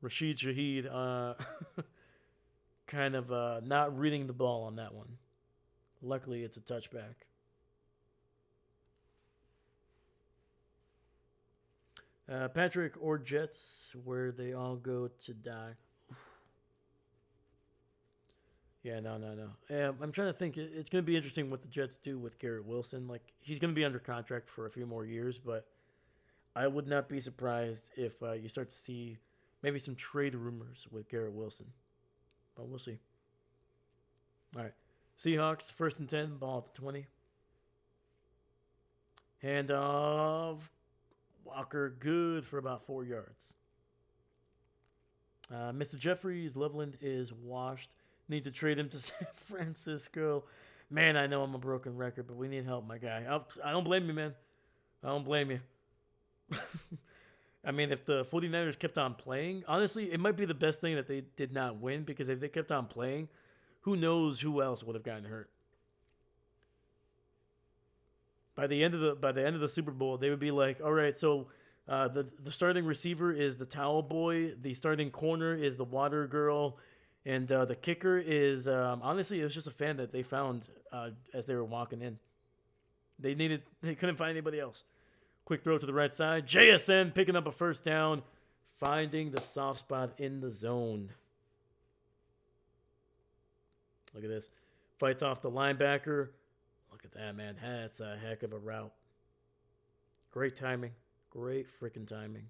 Rashid Shaheed kind of not reading the ball on that one. Luckily, it's a touchback. Patrick or Jets, where they all go to die. Yeah, no. I'm trying to think. It's going to be interesting what the Jets do with Garrett Wilson. Like, he's going to be under contract for a few more years, but I would not be surprised if you start to see maybe some trade rumors with Garrett Wilson. But we'll see. All right. Seahawks, 1st and 10, ball at the 20. Handoff. Walker, good for about 4 yards. Mr. Jeffries, Loveland is washed. Need to trade him to San Francisco. Man, I know I'm a broken record, but we need help, my guy. I don't blame you, man. I don't blame you. I mean, if the 49ers kept on playing, honestly, it might be the best thing that they did not win, because if they kept on playing, who knows who else would have gotten hurt. By the end of the Super Bowl, they would be like, all right, so the starting receiver is the towel boy, the starting corner is the water girl, and the kicker is honestly, it was just a fan that they found as they were walking in. They couldn't find anybody else. Quick throw to the right side. JSN picking up a 1st down, finding the soft spot in the zone. Look at this. Fights off the linebacker. Look at that, man. That's a heck of a route. Great timing. Great freaking timing.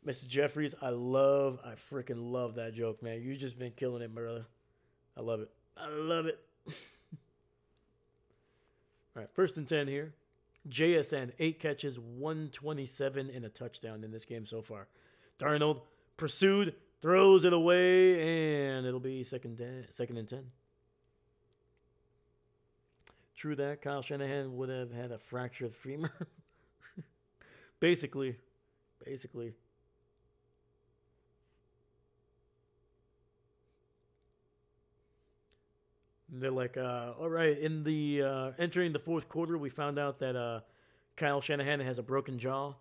Mr. Jeffries, I freaking love that joke, man. You've just been killing it, brother. I love it. I love it. All right, 1st and 10 here. JSN, 8 catches, 127 and a touchdown in this game so far. Darnold pursued, throws it away, and it'll be second and 10. True that. Kyle Shanahan would have had a fractured femur. Basically. They're like, all right, in the entering the 4th quarter, we found out that Kyle Shanahan has a broken jaw,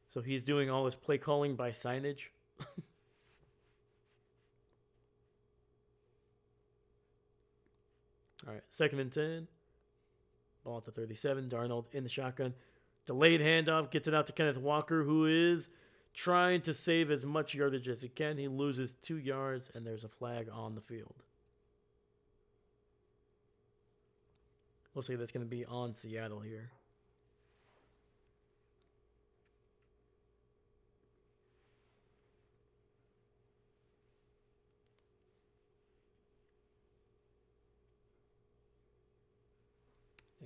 so he's doing all his play calling by signage. All right, 2nd and 10. Ball at the 37. Darnold in the shotgun. Delayed handoff, gets it out to Kenneth Walker, who is trying to save as much yardage as he can. He loses 2 yards, and there's a flag on the field. Looks like that's going to be on Seattle here.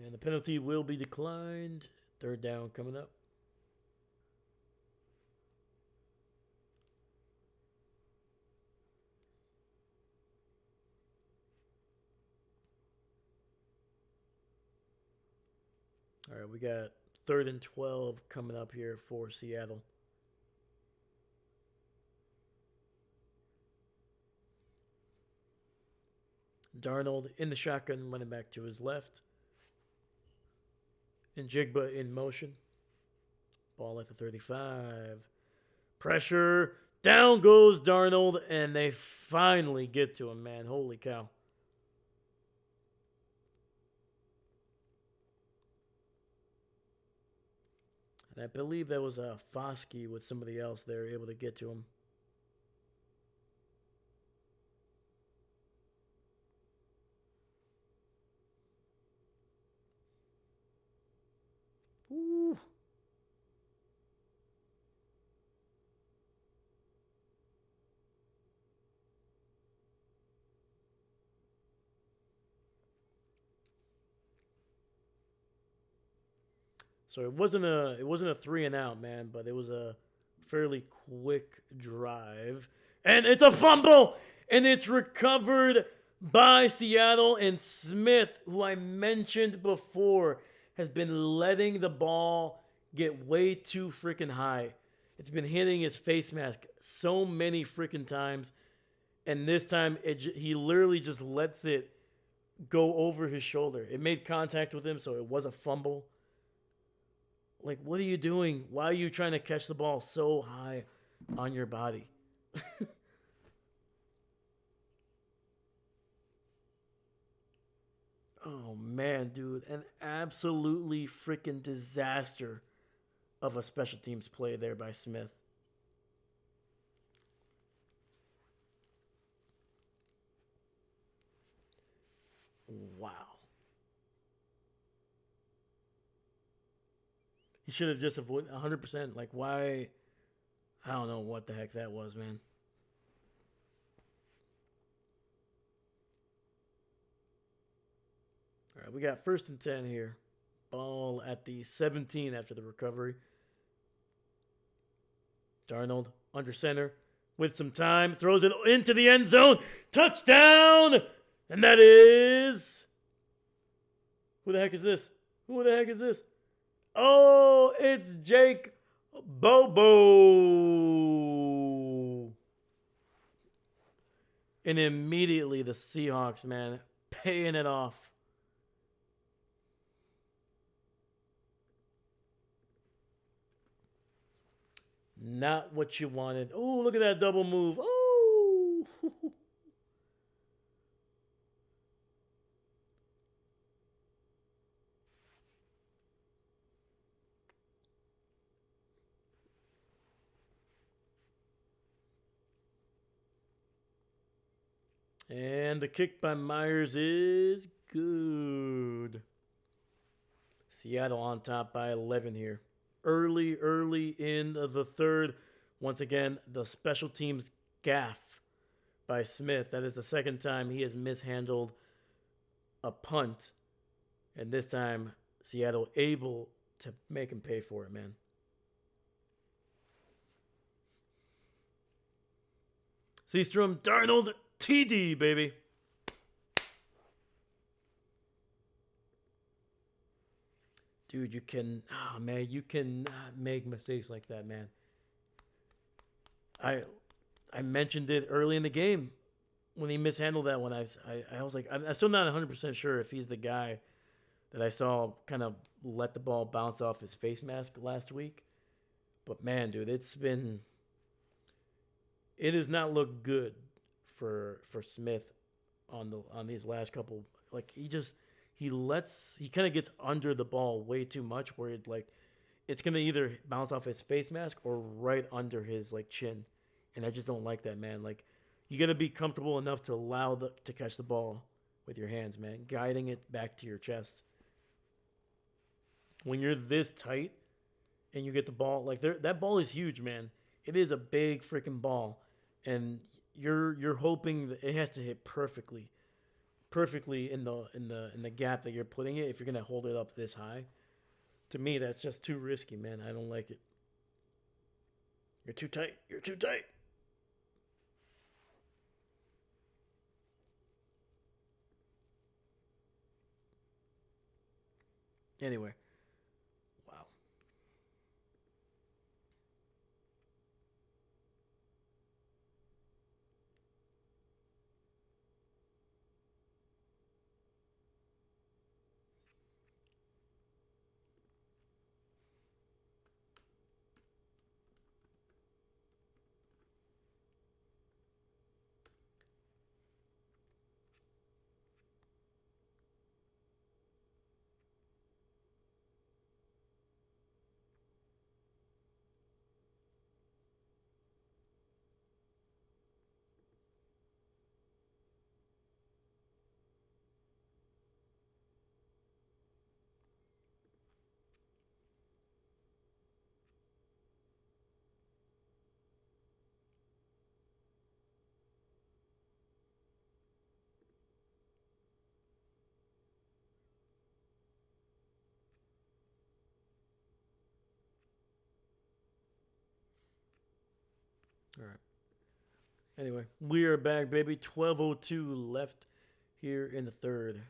And the penalty will be declined. 3rd down coming up. All right, we got 3rd and 12 coming up here for Seattle. Darnold in the shotgun, running back to his left. And Jigba in motion. Ball at the 35. Pressure. Down goes Darnold, and they finally get to him, man. Holy cow. And I believe that was Foskey with somebody else there able to get to him. Ooh. So it wasn't a 3 and out, man, but it was a fairly quick drive. And it's a fumble! And it's recovered by Seattle. And Smith, who I mentioned before, has been letting the ball get way too freaking high. It's been hitting his face mask so many freaking times. And this time, he literally just lets it go over his shoulder. It made contact with him, so it was a fumble. Like, what are you doing? Why are you trying to catch the ball so high on your body? Oh, man, dude. An absolutely freaking disaster of a special teams play there by Smith. Wow. He should have just avoided 100%. Like, why? I don't know what the heck that was, man. All right, we got 1st and 10 here. Ball at the 17 after the recovery. Darnold under center with some time. Throws it into the end zone. Touchdown! And that is... Who the heck is this? Who the heck is this? Oh, it's Jake Bobo. And immediately the Seahawks, man, paying it off. Not what you wanted. Oh, look at that double move. Oh. And the kick by Myers is good. Seattle on top by 11 here. Early in the third. Once again, the special teams gaff by Smith. That is the second time he has mishandled a punt. And this time, Seattle able to make him pay for it, man. Seastrom, Darnold, TD, baby. Dude, you can, oh man, you cannot make mistakes like that, man. I mentioned it early in the game when he mishandled that one. I was like, I'm still not 100% sure if he's the guy that I saw kind of let the ball bounce off his face mask last week. But man, dude, it has not looked good for Smith on these last couple. Like he kind of gets under the ball way too much, where it's gonna either bounce off his face mask or right under his like chin, and I just don't like that, man. Like you gotta be comfortable enough to to catch the ball with your hands, man, guiding it back to your chest. When you're this tight and you get the ball, like that ball is huge, man. It is a big freaking ball, and you're hoping that it has to hit perfectly in the gap that you're putting it if you're gonna hold it up this high. To me, that's just too risky, man. I don't like it. You're too tight. You're too tight. Anyway, wow. All right. Anyway, we are back, baby. 12:02 left here in the third.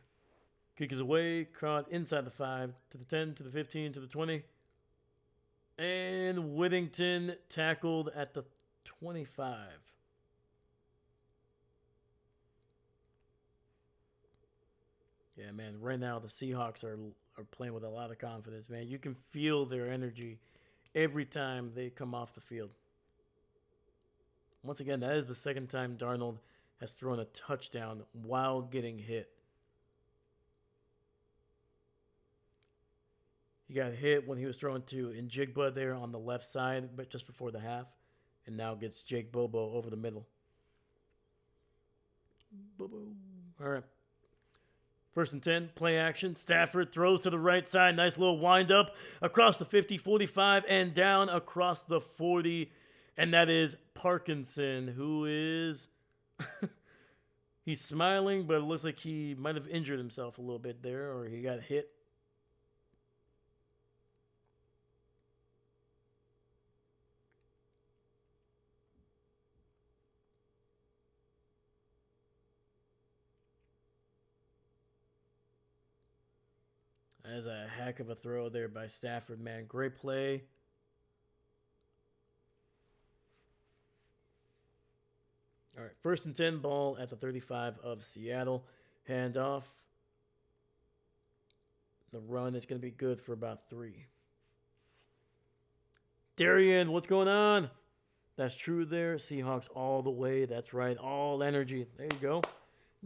Kick is away, caught inside the 5, to the 10, to the 15, to the 20. And Whittington tackled at the 25. Yeah, man. Right now, the Seahawks are playing with a lot of confidence, man. You can feel their energy every time they come off the field. Once again, that is the second time Darnold has thrown a touchdown while getting hit. He got hit when he was throwing to Njigba there on the left side, but just before the half, and now gets Jake Bobo over the middle. Bobo. All right. First and 10, play action. Stafford throws to the right side. Nice little wind up across the 50, 45, and down across the 40. And that is Parkinson, who is. He's smiling, but it looks like he might have injured himself a little bit there, or he got hit. That's a heck of a throw there by Stafford, man. Great play. All right, first and 10, ball at the 35 of Seattle. Handoff. The run is going to be good for about 3. Darian, what's going on? That's true there. Seahawks all the way. That's right. All energy. There you go.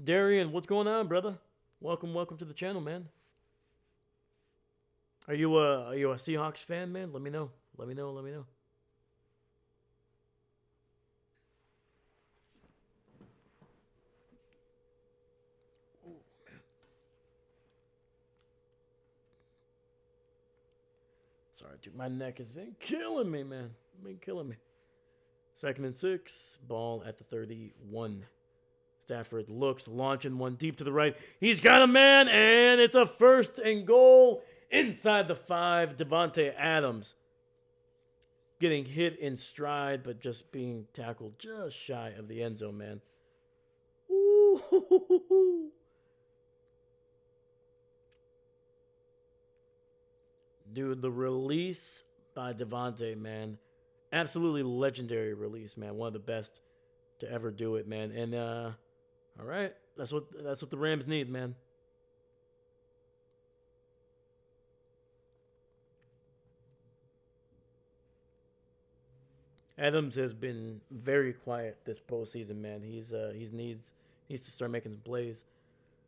Darian, what's going on, brother? Welcome to the channel, man. Are you a Seahawks fan, man? Let me know. Let me know. Sorry, dude. My neck has been killing me, man. Been killing me. Second and 6. Ball at the 31. Stafford looks, launching one deep to the right. He's got a man, and it's a first and goal inside the 5. Devontae Adams getting hit in stride, but just being tackled just shy of the end zone, man. Ooh. Dude, the release by Devontae, man. Absolutely legendary release, man. One of the best to ever do it, man. And all right, that's what the Rams need, man. Adams has been very quiet this postseason, man. He needs to start making some plays.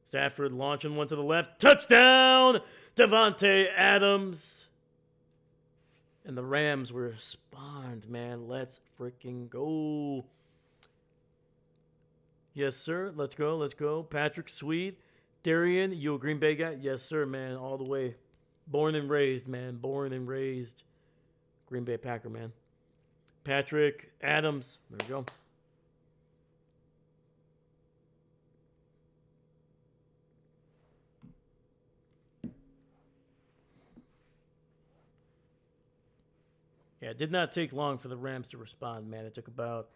Stafford launching one to the left. Touchdown! Devontae Adams. And the Rams were spawned, man. Let's freaking go. Yes, sir. Let's go. Patrick, sweet. Darian, you a Green Bay guy? Yes, sir, man. All the way. Born and raised, man. Born and raised. Green Bay Packer, man. Patrick Adams. There we go. Yeah, it did not take long for the Rams to respond, man. It took about,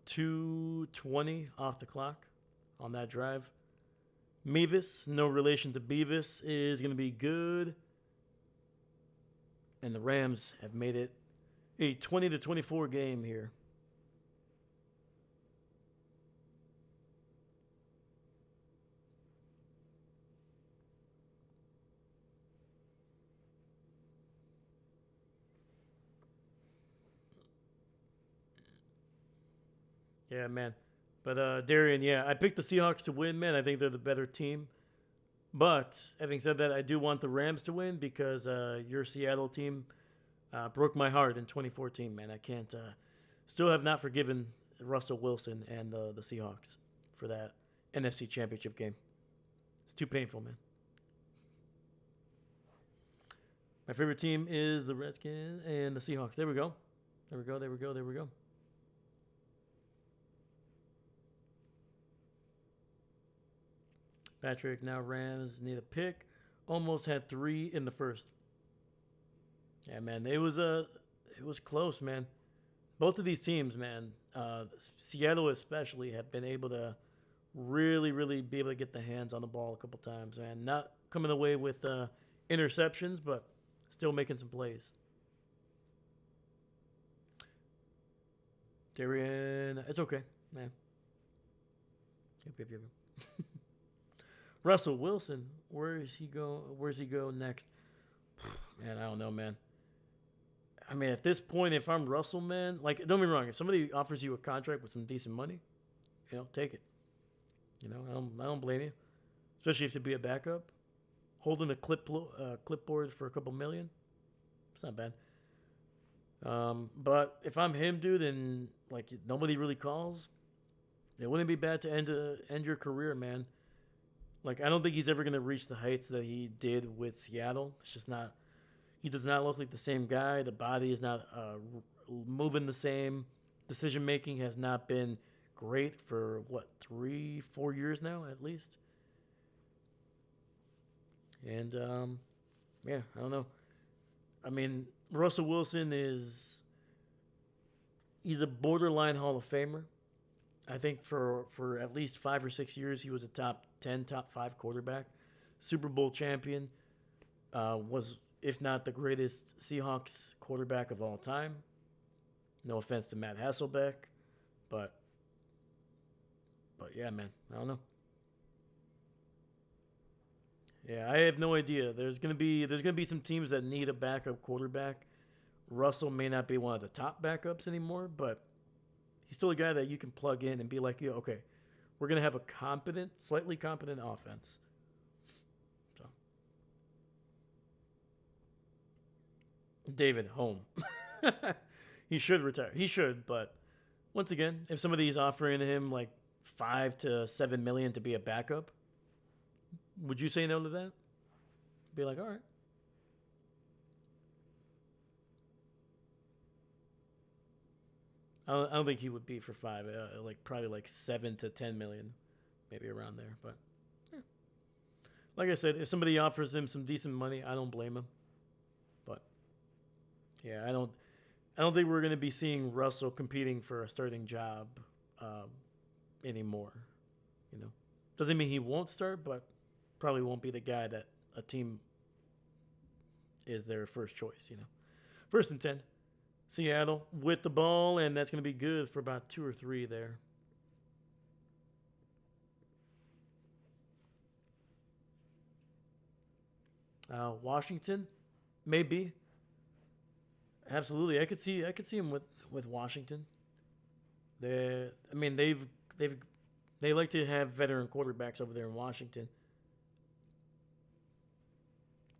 2:20 off the clock on that drive. Mevis, no relation to Beavis, is going to be good. And the Rams have made it a 20-24 game here. Yeah, man. But Darian, yeah, I picked the Seahawks to win, man. I think they're the better team. But having said that, I do want the Rams to win because your Seattle team broke my heart in 2014, man. I can't. Still have not forgiven Russell Wilson and the Seahawks for that NFC Championship game. It's too painful, man. My favorite team is the Redskins and the Seahawks. There we go. There we go. Patrick, now Rams need a pick. Almost had 3 in the first. Yeah, man, it was close, man. Both of these teams, man, Seattle especially, have been able to really be able to get the hands on the ball a couple times, man. Not coming away with interceptions, but still making some plays. Darian, it's okay, man. Yep. Russell Wilson, where is he go? Where's he go next? Man, I don't know, man. I mean, at this point, if I'm Russell, man, like, don't get me wrong. If somebody offers you a contract with some decent money, take it. I don't blame you, especially if to be a backup, holding a clipboard for a couple million. It's not bad. But if I'm him, dude, and like nobody really calls, it wouldn't be bad to end your career, man. Like I don't think he's ever gonna reach the heights that he did with Seattle. It's just not. He does not look like the same guy. The body is not moving the same. Decision making has not been great for what 3-4 years now at least. And yeah, I don't know. I mean, Russell Wilson he's a borderline Hall of Famer. I think for at least 5 or 6 years he was a top 10, top 5 quarterback, Super Bowl champion. Was if not the greatest Seahawks quarterback of all time. No offense to Matt Hasselbeck, but yeah, man, I don't know. Yeah, I have no idea. There's gonna be some teams that need a backup quarterback. Russell may not be one of the top backups anymore, but he's still a guy that you can plug in and be like, yeah, okay, we're gonna have a slightly competent offense. So, David home. He should retire. He should, but once again, if somebody's offering him like 5 to 7 million to be a backup, would you say no to that? Be like, all right. I don't think he would be for 5. Like probably like 7 to 10 million, maybe around there. But yeah. Like I said, if somebody offers him some decent money, I don't blame him. But yeah, I don't think we're going to be seeing Russell competing for a starting job um, anymore. You know, doesn't mean he won't start, but probably won't be the guy that a team is their first choice. First and 10, Seattle with the ball, and that's going to be good for about 2 or 3 there. Washington, maybe. Absolutely, I could see him with Washington. I mean, they like to have veteran quarterbacks over there in Washington,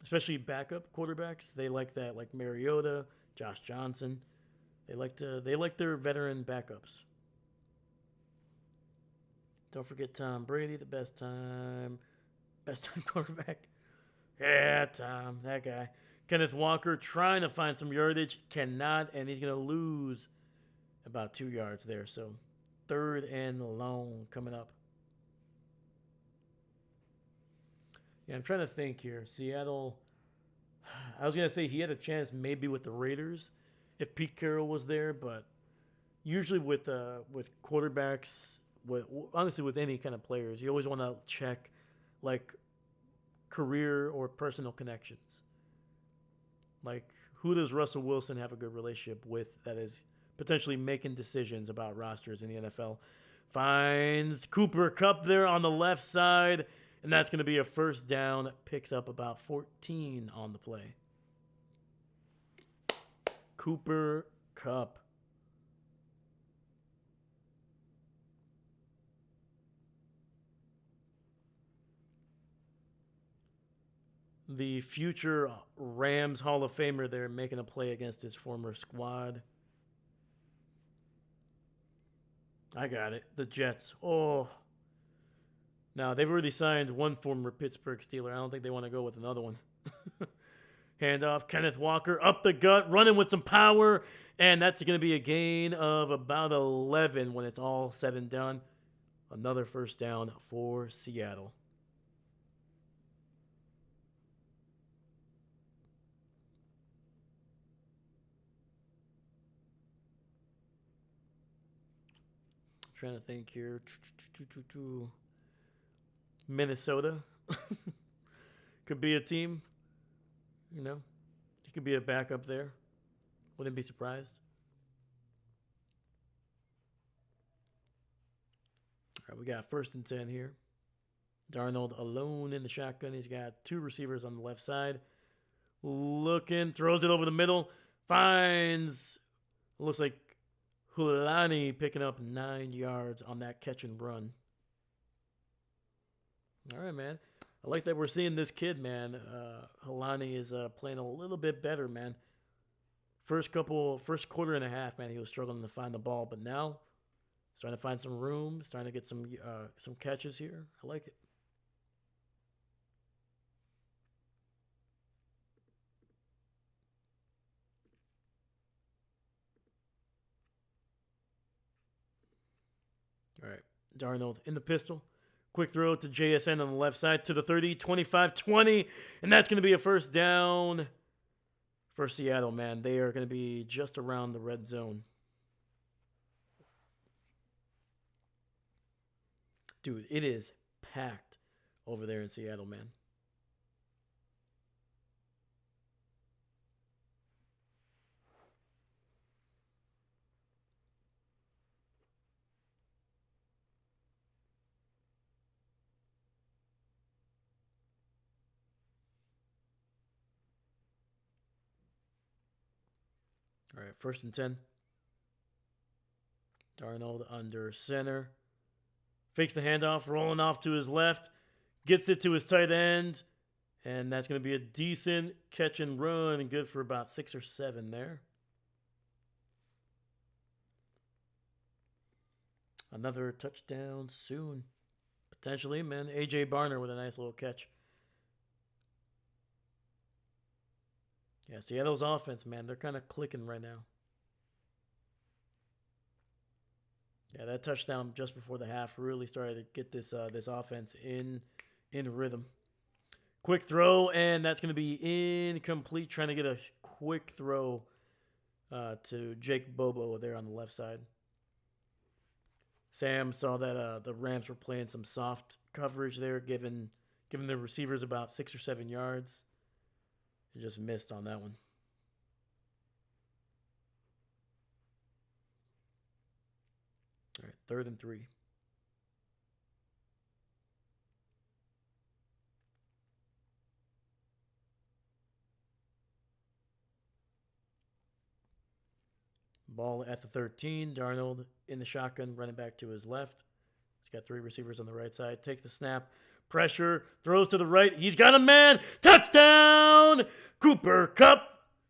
especially backup quarterbacks. They like that, like Mariota, Josh Johnson. They like their veteran backups. Don't forget Tom Brady, the best time quarterback. Yeah, Tom, that guy. Kenneth Walker trying to find some yardage, cannot, and he's going to lose about 2 yards there. So, 3rd and long coming up. Yeah, I'm trying to think here. Seattle, I was going to say he had a chance maybe with the Raiders if Pete Carroll was there, but usually with quarterbacks, honestly with any kind of players, you always want to check like career or personal connections. Like, who does Russell Wilson have a good relationship with that is potentially making decisions about rosters in the NFL? Finds Cooper Kupp there on the left side, and that's going to be a first down. Picks up about 14 on the play. Cooper Kupp. The future Rams Hall of Famer there making a play against his former squad. I got it. The Jets. Oh. Now, they've already signed one former Pittsburgh Steeler. I don't think they want to go with another one. Handoff. Kenneth Walker up the gut, running with some power. And that's going to be a gain of about 11 when it's all said and done. Another first down for Seattle. Trying to think here. Minnesota could be a team. He could be a backup there. Wouldn't be surprised. All right, we got 1st and 10 here. Darnold alone in the shotgun. He's got two receivers on the left side. Looking, throws it over the middle. Finds, looks like Hulani picking up 9 yards on that catch and run. All right, man. I like that we're seeing this kid, man. Hulani is playing a little bit better, man. First quarter and a half, man, he was struggling to find the ball, but now he's trying to find some room. He's trying to get some catches here. I like it. All right, Darnold in the pistol. Quick throw to JSN on the left side to the 30, 25-20, and that's going to be a first down for Seattle, man. They are going to be just around the red zone. Dude, it is packed over there in Seattle, man. All right, 1st and 10. Darnold under center. Fakes the handoff, rolling off to his left. Gets it to his tight end. And that's going to be a decent catch and run. And good for about 6 or 7 there. Another touchdown soon. Potentially, man. A.J. Barner with a nice little catch. Yeah, Seattle's offense, man, they're kind of clicking right now. Yeah, that touchdown just before the half really started to get this offense in rhythm. Quick throw, and that's going to be incomplete. Trying to get a quick throw to Jake Bobo there on the left side. Sam saw that the Rams were playing some soft coverage there, giving the receivers about 6 or 7 yards. He just missed on that one. All right, 3rd and 3. Ball at the 13. Darnold in the shotgun, running back to his left. He's got 3 receivers on the right side. Takes the snap. Pressure. Throws to the right. He's got a man. Touchdown! Cooper Kupp.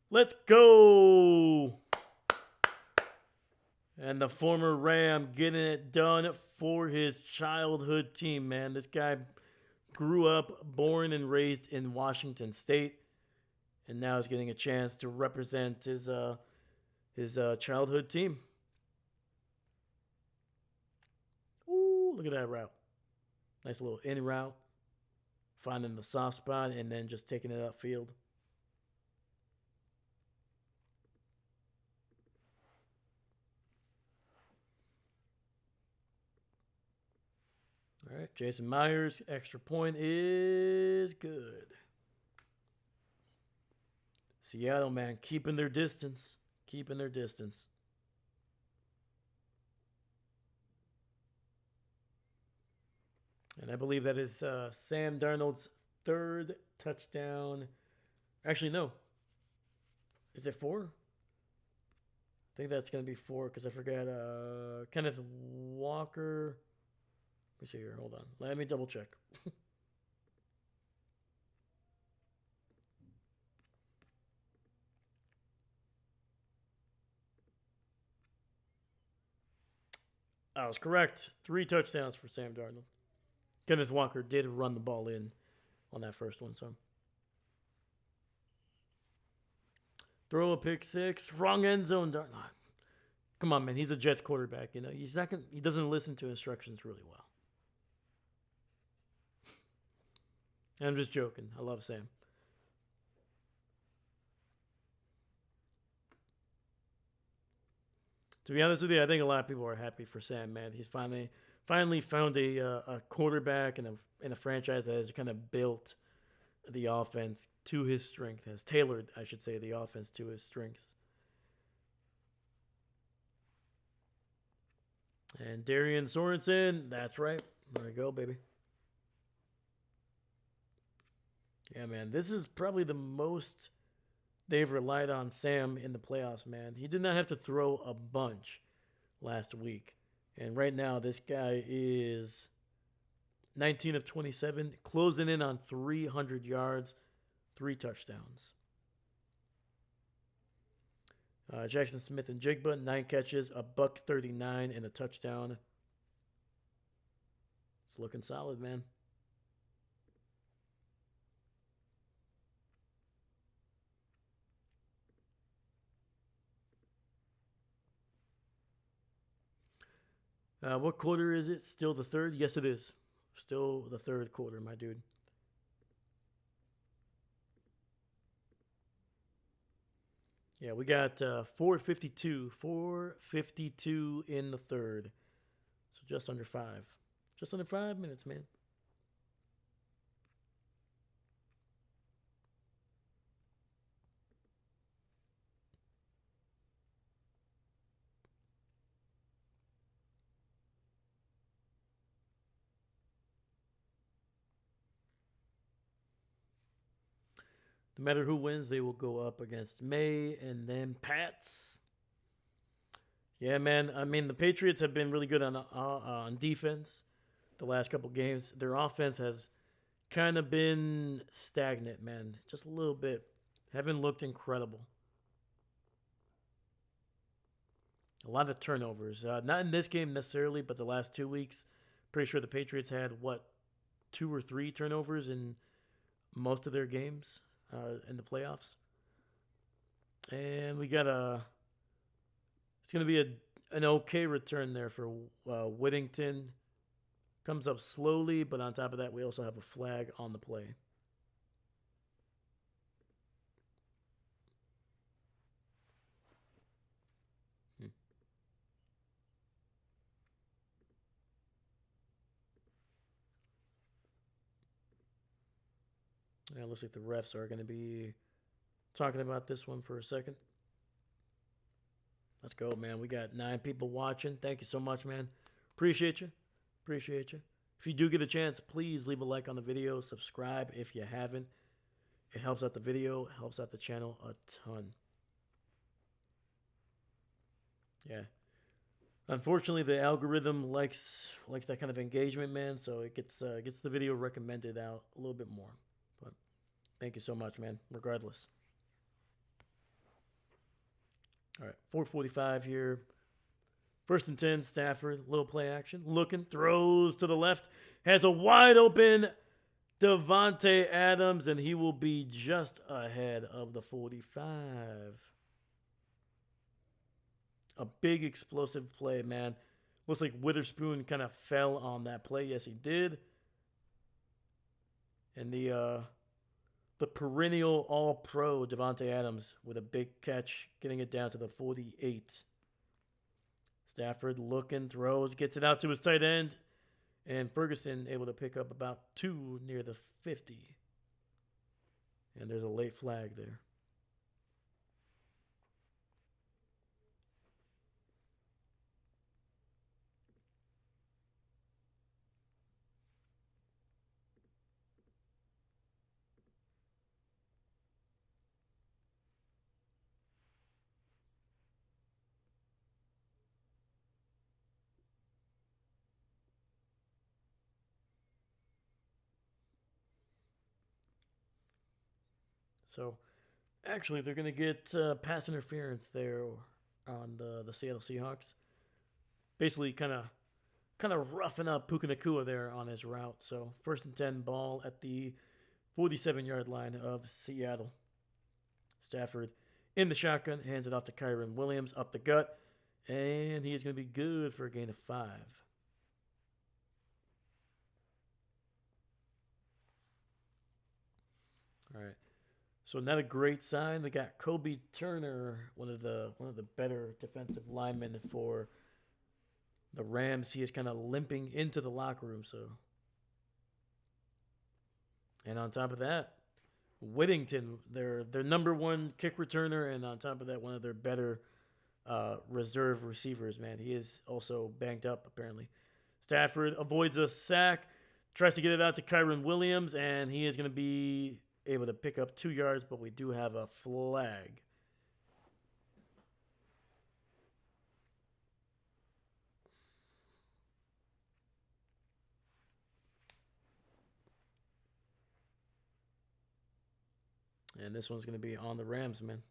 Let's go. And the former Ram getting it done for his childhood team, man. This guy grew up, born and raised in Washington State, and now is getting a chance to represent his childhood team. Ooh, look at that route. Nice little in route. Finding the soft spot and then just taking it upfield. All right, Jason Myers, extra point is good. Seattle, man, keeping their distance. Keeping their distance. And I believe that is Sam Darnold's 3rd touchdown. Actually, no. Is it 4? I think that's going to be 4 because I forgot Kenneth Walker. Let me see here. Hold on. Let me double check. I was correct. 3 touchdowns for Sam Darnold. Kenneth Walker did run the ball in on that first one, so. Throw a pick 6. Wrong end zone. Darnold. Come on, man. He's a Jets quarterback. You know, he doesn't listen to instructions really well. I'm just joking. I love Sam. To be honest with you, I think a lot of people are happy for Sam, man. He's finally found a quarterback and a franchise that has kind of built the offense to his strength, has tailored, I should say, the offense to his strengths. And Darian Sorensen, that's right. There we go, baby. Yeah, man. This is probably the most they've relied on Sam in the playoffs, man. He did not have to throw a bunch last week. And right now, this guy is 19 of 27, closing in on 300 yards, 3 touchdowns. Jackson Smith and Jigba, 9 catches, a buck 39, and a touchdown. It's looking solid, man. What quarter is it? Still the third? Yes, it is. Still the third quarter, my dude. Yeah, we got 4:52 in the third. So just under 5. Just under 5 minutes, man. No matter who wins, they will go up against May and then Pats. Yeah, man. I mean, the Patriots have been really good on defense the last couple games. Their offense has kind of been stagnant, man. Just a little bit. Haven't looked incredible. A lot of turnovers. Not in this game necessarily, but the last 2 weeks. Pretty sure the Patriots had, what, 2 or 3 turnovers in most of their games in the playoffs. And we got it's going to be an okay return there for Whittington. Comes up slowly, but on top of that, we also have a flag on the play. Yeah, it looks like the refs are going to be talking about this one for a second. Let's go, man. We got 9 people watching. Thank you so much, man. Appreciate you. Appreciate you. If you do get a chance, please leave a like on the video. Subscribe if you haven't. It helps out the video, helps out the channel a ton. Yeah. Unfortunately, the algorithm likes that kind of engagement, man. So it gets the video recommended out a little bit more. But thank you so much, man. Regardless. All right, 4:45 here. 1st and 10, Stafford, little play action. Looking, throws to the left. Has a wide open Davante Adams, and he will be just ahead of the 45. A big explosive play, man. Looks like Witherspoon kind of fell on that play. Yes, he did. And the perennial All-Pro Davante Adams with a big catch, getting it down to the 48. Stafford looking, throws, gets it out to his tight end. And Ferguson able to pick up about 2 near the 50. And there's a late flag there. So, actually, they're going to get pass interference there on the Seattle Seahawks. Basically, kind of roughing up Puka Nacua there on his route. So, 1st and 10, ball at the 47-yard line of Seattle. Stafford in the shotgun, hands it off to Kyren Williams up the gut, and he is going to be good for a gain of 5. All right. So not a great sign. They got Kobe Turner, one of the better defensive linemen for the Rams. He is kind of limping into the locker room. So, and on top of that, Whittington, their number 1 kick returner, and on top of that, one of their better reserve receivers. Man, he is also banged up apparently. Stafford avoids a sack, tries to get it out to Kyren Williams, and he is going to be able to pick up 2 yards, but we do have a flag. And this one's going to be on the Rams, man.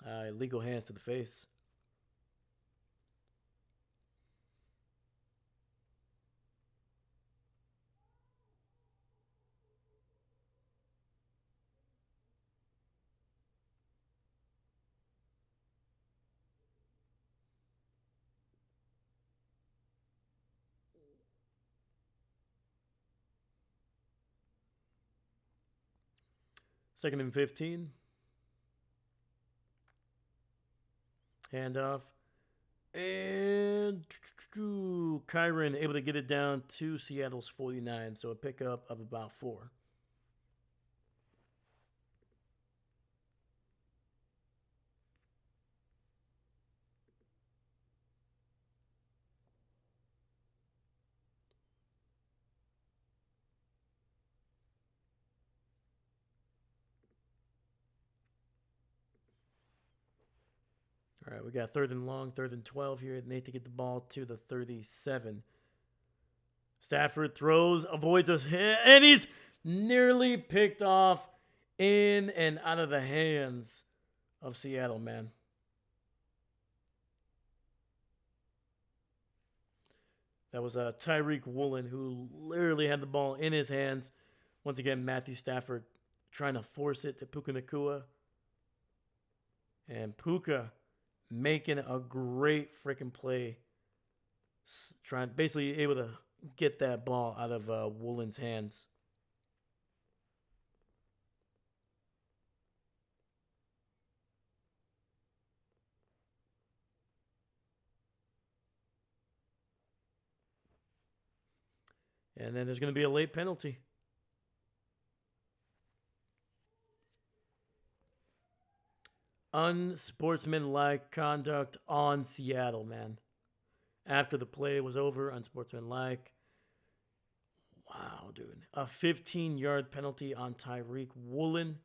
Illegal hands to the face. Second and 15. Handoff. And Kyron able to get it down to Seattle's 49. So a pickup of about 4. All right, we got 3rd and long, 3rd and 12 here. They need to get the ball to the 37. Stafford throws, avoids a hit, and he's nearly picked off in and out of the hands of Seattle, man. That was Tyreek Woolen, who literally had the ball in his hands. Once again, Matthew Stafford trying to force it to Puka Nacua. And Puka making a great freaking play. Basically able to get that ball out of Woolen's hands. And then there's going to be a late penalty. Unsportsmanlike conduct on Seattle, man. After the play was over, unsportsmanlike. Wow, dude. A 15-yard penalty on Tyreek Woolen.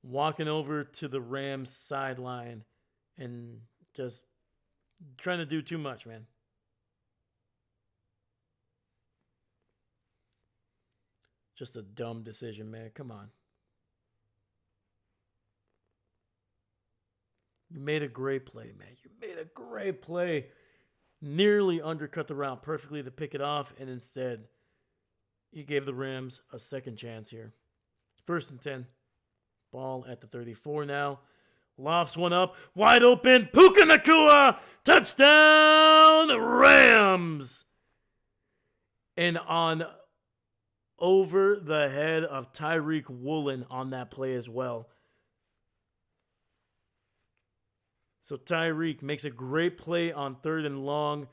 Walking over to the Rams sideline and just trying to do too much, man. Just a dumb decision, man. Come on. You made a great play, man. You made a great play. Nearly undercut the route perfectly to pick it off, and instead, you gave the Rams a second chance here. 1st and 10. Ball at the 34 now. Lofts one up. Wide open. Puka Nacua. Touchdown, Rams. And on over the head of Tyreek Woolen on that play as well. So Tyreek makes a great play on 3rd and long,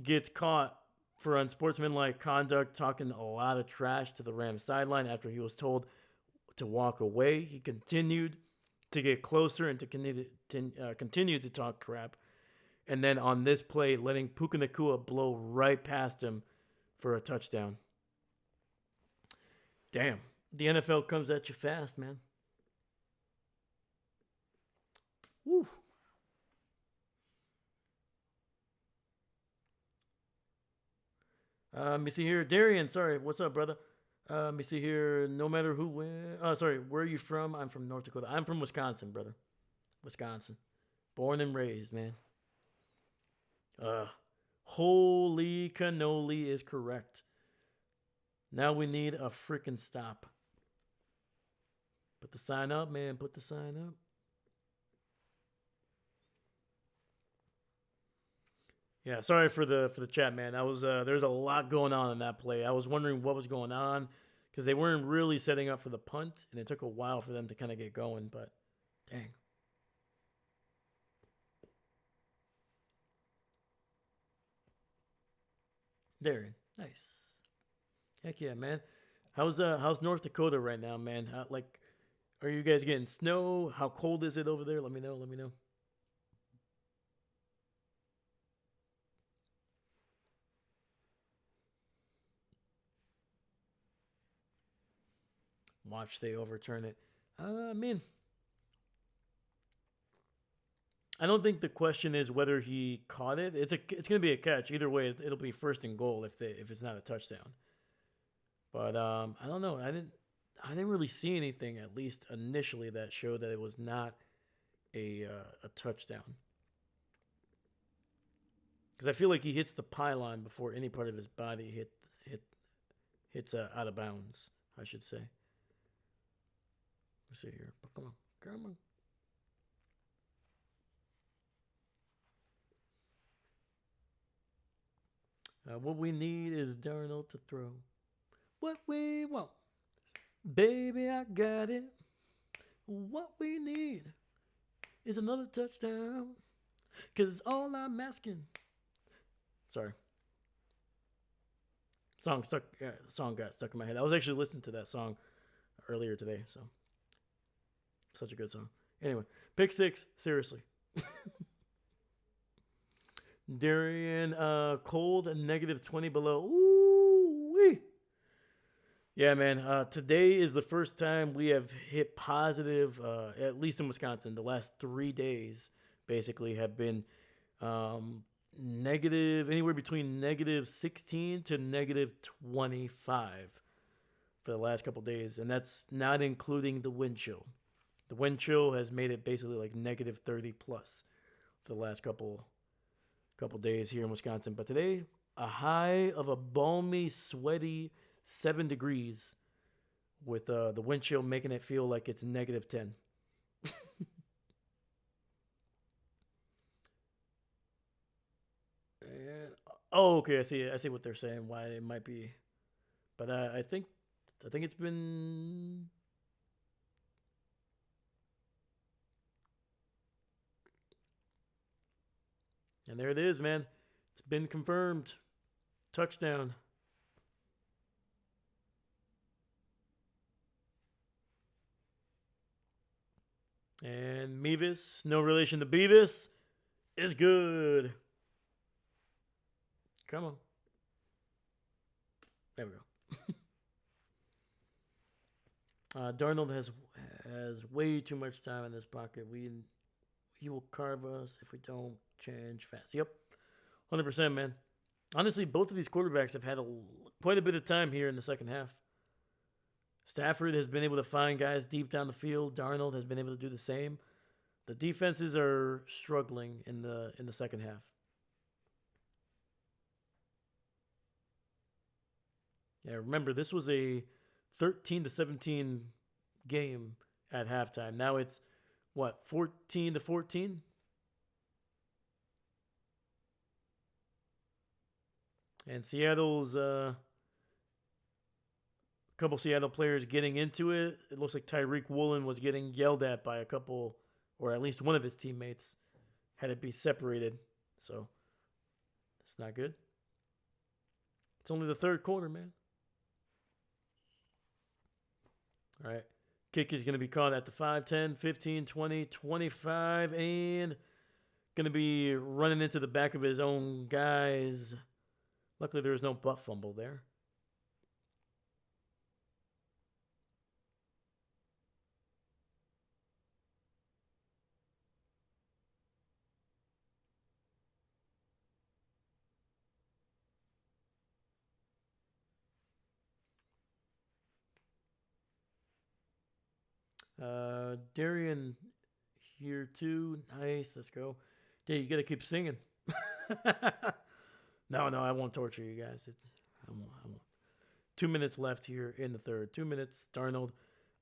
gets caught for unsportsmanlike conduct, talking a lot of trash to the Rams sideline after he was told to walk away. He continued to get closer and to continue to talk crap. And then on this play, letting Puka Nacua blow right past him for a touchdown. Damn, the NFL comes at you fast, man. Woo. Let me see here. Darian, sorry. What's up, brother? Let me see here. No matter who wins. Oh, sorry. Where are you from? I'm from North Dakota. I'm from Wisconsin, brother. Wisconsin. Born and raised, man. Holy cannoli is correct. Now we need a freaking stop. Put the sign up, man. Put the sign up. Yeah, sorry for the chat, man. That was there's a lot going on in that play. I was wondering what was going on because they weren't really setting up for the punt, and it took a while for them to kind of get going. But dang. Darian, nice. Heck yeah, man. How's North Dakota right now, man? Are you guys getting snow? How cold is it over there? Let me know. Let me know. Watch they overturn it. I mean, I don't think the question is whether he caught it. It's gonna be a catch either way. It'll be first and goal if it's not a touchdown. But I don't know. I didn't really see anything at least initially that showed that it was not a touchdown. Because I feel like he hits the pylon before any part of his body hits out of bounds. I should say. Let's see here. Come on, come on. What we need is Darnold to throw. What we want, baby, I got it. What we need is another touchdown. Cause all I'm asking. Sorry. Song got stuck in my head. I was actually listening to that song earlier today, so such a good song. Anyway, pick six, seriously. Darian, cold and negative 20 below. Ooh-wee. Yeah, man. Today is the first time we have hit positive, at least in Wisconsin. The last 3 days basically have been negative, anywhere between negative 16 to negative 25 for the last couple days. And that's not including the wind chill. The wind chill has made it basically like negative 30 plus for the last couple days here in Wisconsin. But today, a high of a balmy, sweaty 7 degrees with the wind chill making it feel like it's negative 10. And, oh, okay. I see what they're saying. Why it might be, but I think it's been. And there it is, man. It's been confirmed. Touchdown. And Mevis, no relation to Beavis, is good. Come on. There we go. Darnold has way too much time in his pocket. He will carve us if we don't change fast. Yep, 100%, man. Honestly, both of these quarterbacks have had quite a bit of time here in the second half. Stafford has been able to find guys deep down the field. Darnold has been able to do the same. The defenses are struggling in the second half. Yeah, remember this was a 13-17 game at halftime. Now it's what, 14-14? And Seattle's couple Seattle players getting into it. It looks like Tyreek Woolen was getting yelled at by a couple, or at least one of his teammates had it be separated. So it's not good. It's only the third quarter, man. All right. Kick is going to be caught at the 5, 10, 15, 20, 25, and going to be running into the back of his own guys. Luckily, there was no butt fumble there. Darian here too. Nice. Let's go. Yeah, you got to keep singing. No, I won't torture you guys. I won't. 2 minutes left here in the third. 2 minutes. Darnold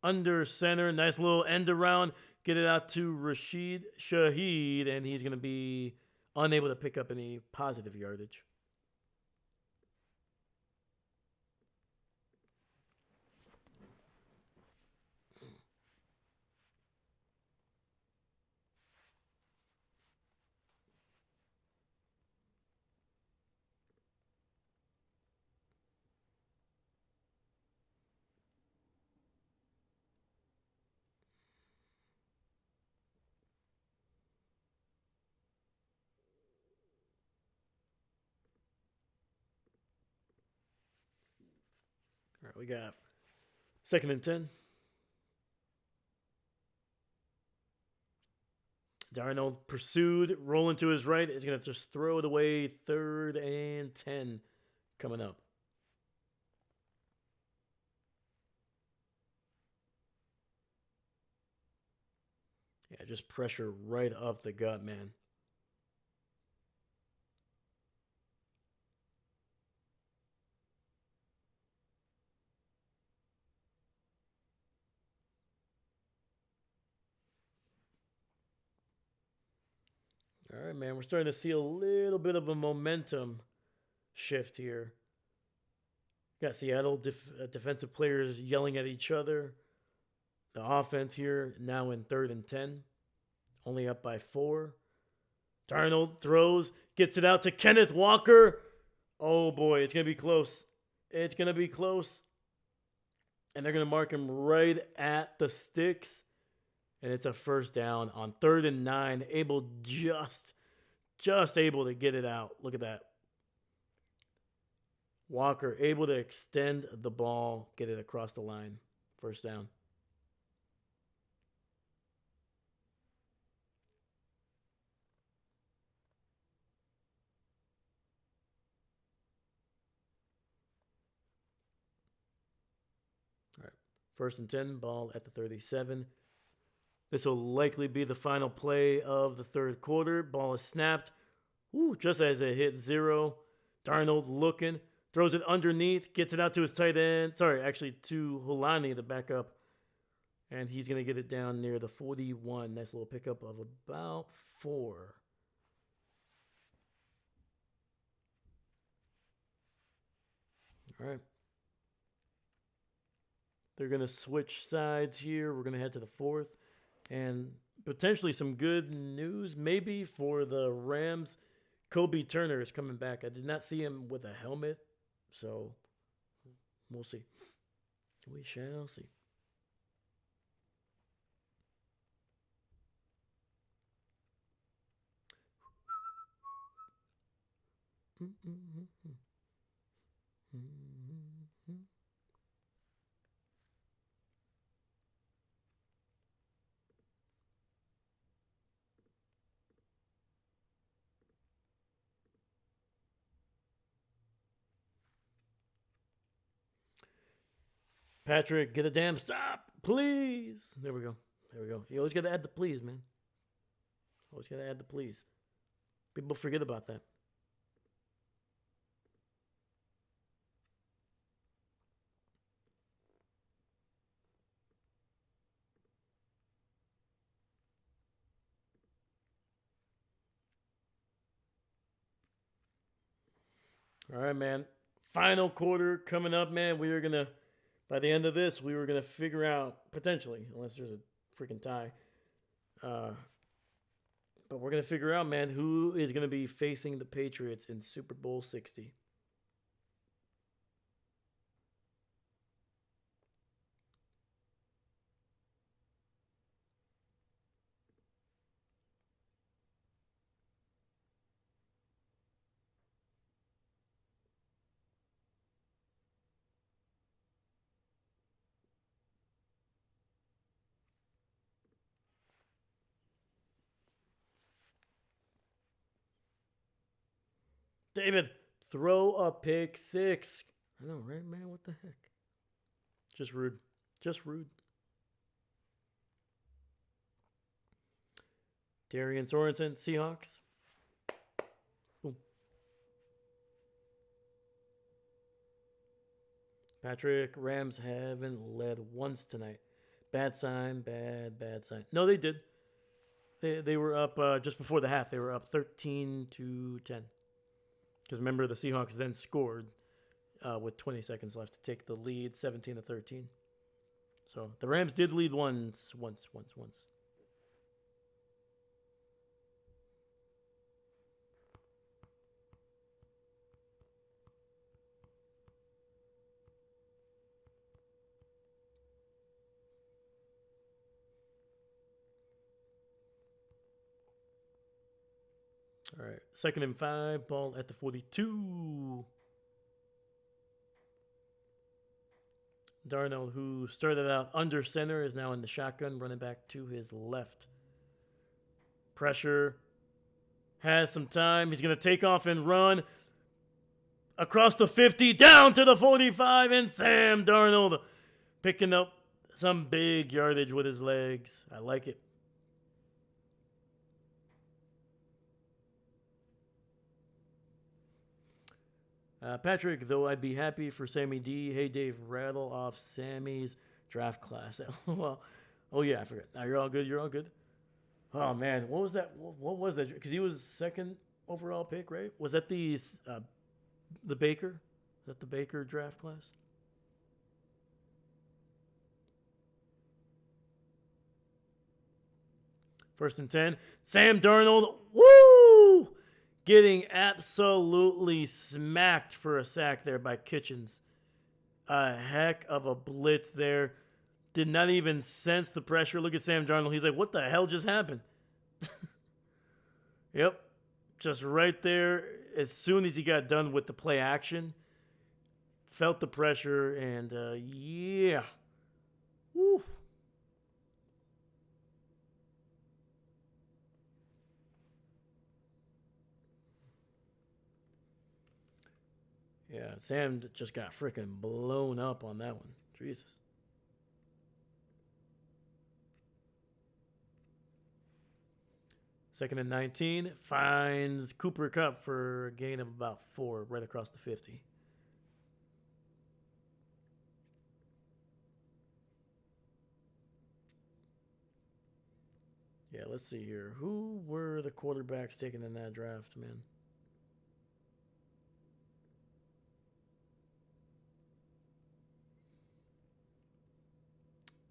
under center. Nice little end around. Get it out to Rashid Shaheed, and he's going to be unable to pick up any positive yardage. right, we got 2nd and 10. Darnold pursued, rolling to his right. Is going to just throw it away. 3rd and 10 coming up. Yeah, just pressure right up the gut, man. All right, man. We're starting to see a little bit of a momentum shift here. Got Seattle defensive players yelling at each other. The offense here now in 3rd and 10, only up by 4. Darnold throws, gets it out to Kenneth Walker. Oh boy, it's going to be close. It's going to be close. And they're going to mark him right at the sticks. And it's a 1st down on 3rd and 9. Able just able to get it out. Look at that. Walker able to extend the ball, get it across the line. 1st down. All right. 1st and 10, ball at the 37. This will likely be the final play of the 3rd quarter. Ball is snapped. Ooh, just as it hit 0. Darnold looking. Throws it underneath. Gets it out to his tight end. Sorry, actually to Holani, the backup. And he's going to get it down near the 41. Nice little pickup of about 4. All right. They're going to switch sides here. We're going to head to the 4th. And potentially some good news maybe for the Rams. Kobe Turner is coming back. I did not see him with a helmet, so we'll see. We shall see. Patrick, get a damn stop, please. There we go. There we go. You always got to add the please, man. Always got to add the please. People forget about that. All right, man. Final quarter coming up, man. We are going to, by the end of this, we were going to figure out, potentially, unless there's a freaking tie, but we're going to figure out, man, who is going to be facing the Patriots in Super Bowl 60. David, throw a pick 6. I know, right, man? What the heck? Just rude. Just rude. Darian Sorensen, Seahawks. Boom. Patrick, Rams haven't led once tonight. Bad sign, bad sign. No, they did. They were up just before the half. They were up 13-10. Because remember, the Seahawks then scored with 20 seconds left to take the lead, 17-13. So the Rams did lead once. All right, 2nd and 5, ball at the 42. Darnold, who started out under center, is now in the shotgun, running back to his left. Pressure. Has some time. He's going to take off and run across the 50, down to the 45, and Sam Darnold picking up some big yardage with his legs. I like it. Patrick, though I'd be happy for Sammy D. Hey, Dave, rattle off Sammy's draft class. Well, oh, yeah, I forgot. Now, you're all good. You're all good. Oh, man. What was that? What was that? Because he was second overall pick, right? Was that the Baker? Is that the Baker draft class? First and 10. Sam Darnold. Woo! Getting absolutely smacked for a sack there by Kitchens. A heck of a blitz there. Did not even sense the pressure. Look at Sam Darnold. He's like, what the hell just happened? Yep. Just right there. As soon as he got done with the play action, felt the pressure, and yeah. Woo. Yeah, Sam just got freaking blown up on that one. Jesus. Second and 19. Finds Cooper Kupp for a gain of about 4 right across the 50. Yeah, let's see here. Who were the quarterbacks taken in that draft, man?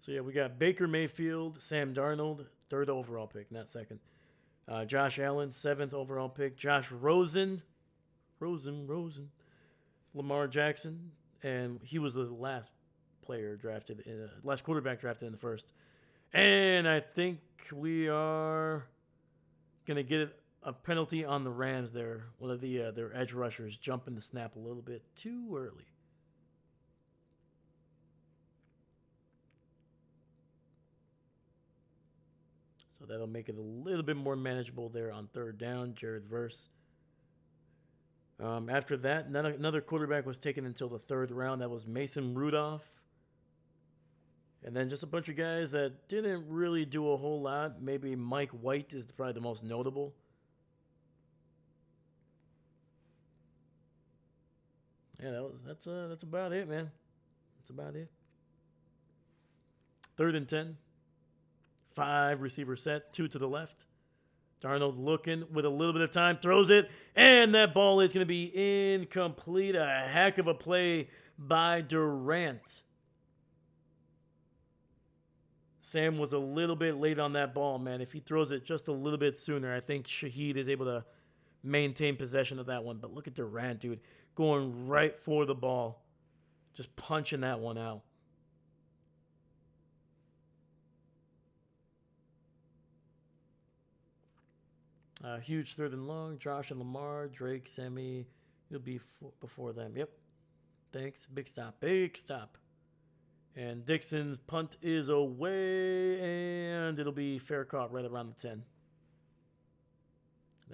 So, yeah, we got Baker Mayfield, Sam Darnold, 3rd overall pick, not 2nd. Josh Allen, 7th overall pick. Josh Rosen. Lamar Jackson. And he was the last player drafted, last quarterback drafted in the 1st. And I think we are going to get a penalty on the Rams there. One of their edge rushers jumping the snap a little bit too early. So that'll make it a little bit more manageable there on 3rd down. Jared Verse. After that, another quarterback was taken until the 3rd round. That was Mason Rudolph. And then just a bunch of guys that didn't really do a whole lot. Maybe Mike White is probably the most notable. Yeah, that's about it, man. That's about it. 3rd and 10. 5 receiver set, 2 to the left. Darnold looking with a little bit of time, throws it, and that ball is going to be incomplete. A heck of a play by Durant. Sam was a little bit late on that ball, man. If he throws it just a little bit sooner, I think Shaheed is able to maintain possession of that one. But look at Durant, dude, going right for the ball. Just punching that one out. Huge 3rd and long. Josh and Lamar. Drake, Sammy. He'll be before them. Yep. Thanks. Big stop. Big stop. And Dixon's punt is away. And it'll be fair caught right around the 10.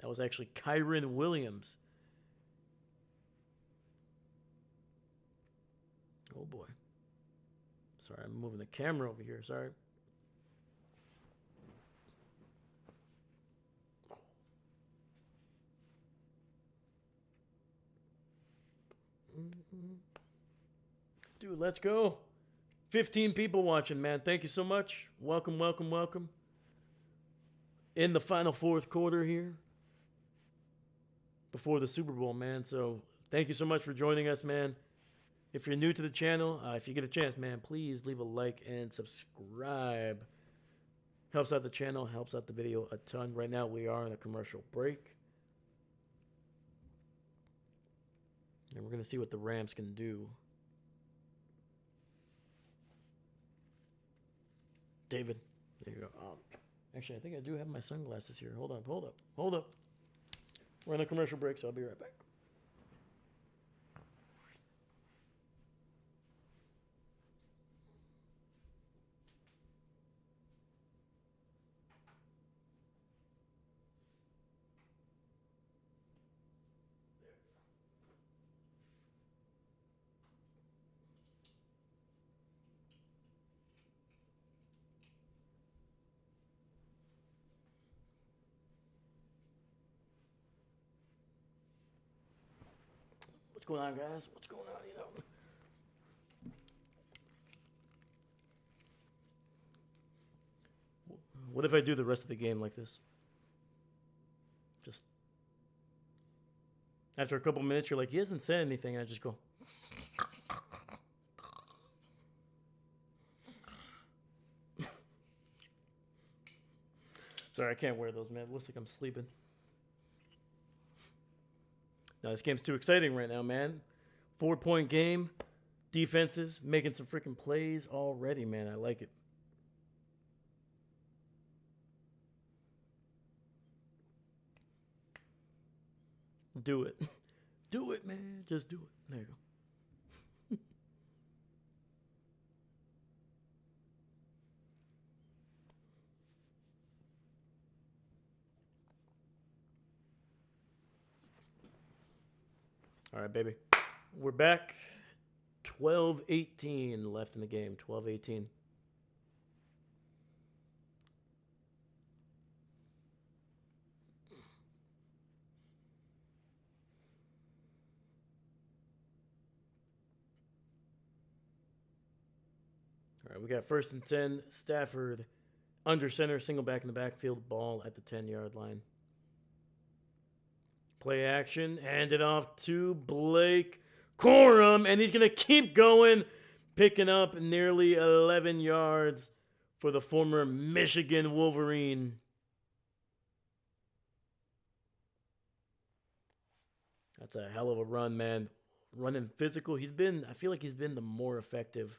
That was actually Kyron Williams. Oh, boy. Sorry, I'm moving the camera over here. Sorry. Dude, let's go. 15 people watching, man. Thank you so much. Welcome, welcome, welcome. In the final 4th quarter here. Before the Super Bowl, man. So thank you so much for joining us, man. If you're new to the channel, if you get a chance, man, please leave a like and subscribe. Helps out the channel, helps out the video a ton. Right now, we are in a commercial break. And we're going to see what the Rams can do. David, there you go. Actually, I think I do have my sunglasses here. Hold up. We're in a commercial break, so I'll be right back. going on, guys? What's going on, you know? What if I do the rest of the game like this? Just after a couple minutes, you're like, he hasn't said anything. And I just go. Sorry, I can't wear those, man. It looks like I'm sleeping. Now, this game's too exciting right now, man. 4-point game. Defenses making some freaking plays already, man. I like it. Do it. Do it, man. Just do it. There you go. All right, baby. We're back. 12-18 left in the game. 12-18. All right, we got 1st and 10. Stafford under center, single back in the backfield, ball at the 10-yard line. Play action, hand it off to Blake Corum, and he's going to keep going, picking up nearly 11 yards for the former Michigan Wolverine. That's a hell of a run, man. Running physical. I feel like he's been the more effective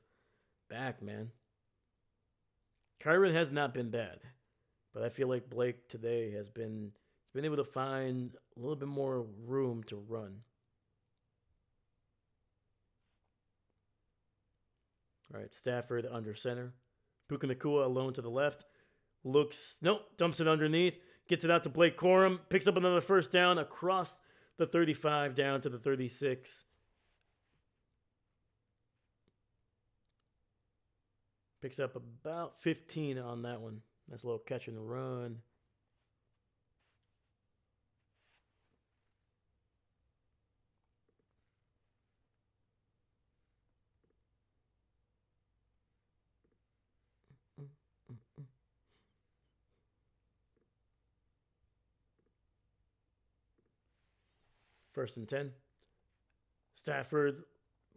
back, man. Kyron has not been bad, but I feel like Blake today has been able to find a little bit more room to run. All right, Stafford under center. Puka Nacua alone to the left. Dumps it underneath. Gets it out to Blake Corum. Picks up another 1st down across the 35 down to the 36. Picks up about 15 on that one. Nice little catch and run. First and 10. Stafford,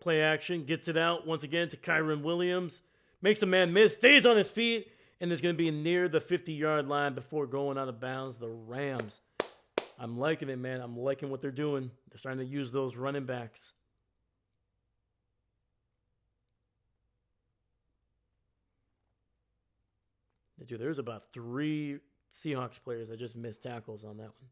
play action, gets it out once again to Kyron Williams. Makes a man miss, stays on his feet, and is going to be near the 50-yard line before going out of bounds. The Rams. I'm liking it, man. I'm liking what they're doing. They're starting to use those running backs. Dude, there's about 3 Seahawks players that just missed tackles on that one.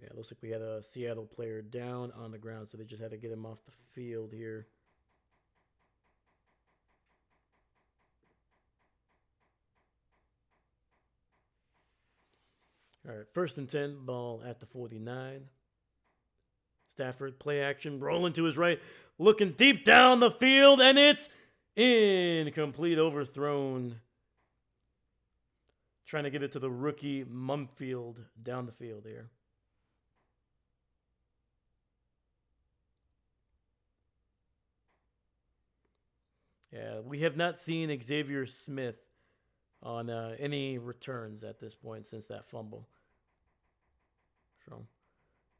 Yeah, it looks like we had a Seattle player down on the ground, so they just had to get him off the field here. All right, 1st and 10, ball at the 49. Stafford, play action, rolling to his right, looking deep down the field, and it's incomplete, overthrown. Trying to get it to the rookie Mumfield down the field here. Yeah, we have not seen Xavier Smith on any returns at this point since that fumble. So,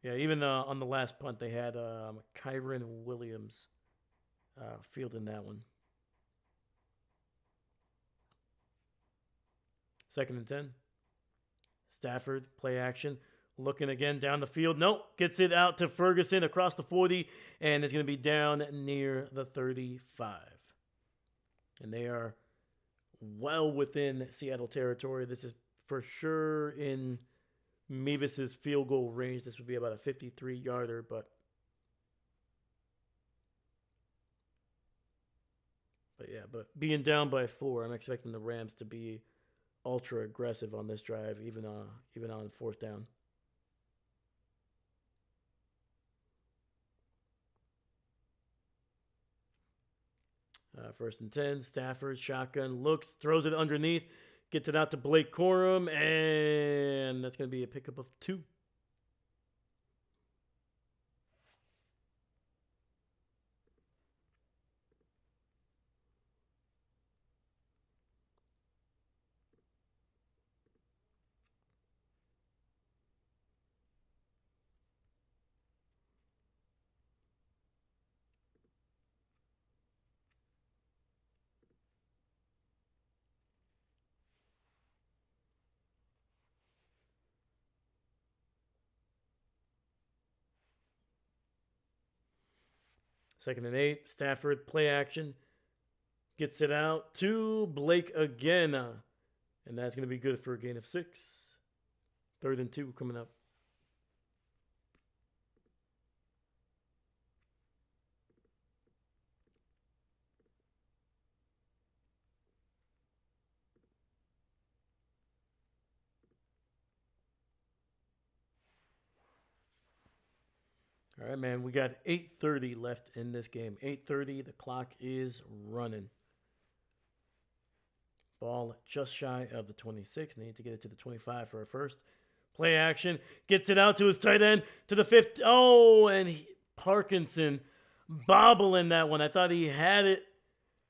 yeah, even on the last punt, they had Kyron Williams fielding that one. 2nd and 10. Stafford, play action. Looking again down the field. Nope. Gets it out to Ferguson across the 40, and it's going to be down near the 35. And they are well within Seattle territory. This is for sure in Mevis's field goal range. This would be about a 53-yarder, but yeah, but being down by 4, I'm expecting the Rams to be ultra aggressive on this drive, even on fourth down. First and 10, Stafford, shotgun, looks, throws it underneath, gets it out to Blake Corum, and that's going to be a pickup of 2. Second and 8, Stafford, play action, gets it out to Blake again, and that's going to be good for a gain of 6. Third and 2 coming up. All right, man. We got 8:30 left in this game. 8:30. The clock is running. Ball just shy of the 26. Need to get it to the 25 for a first. Play action. Gets it out to his tight end to the 50. Oh, and Parkinson bobbling that one. I thought he had it,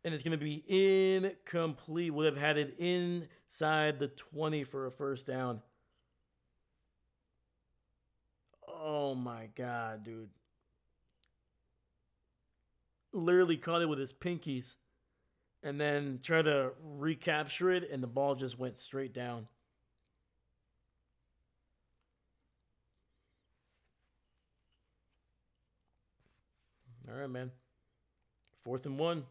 and it's going to be incomplete. Would have had it inside the 20 for a first down. Oh my God, dude. Literally caught it with his pinkies and then tried to recapture it, and the ball just went straight down. All right, man. 4th and 1.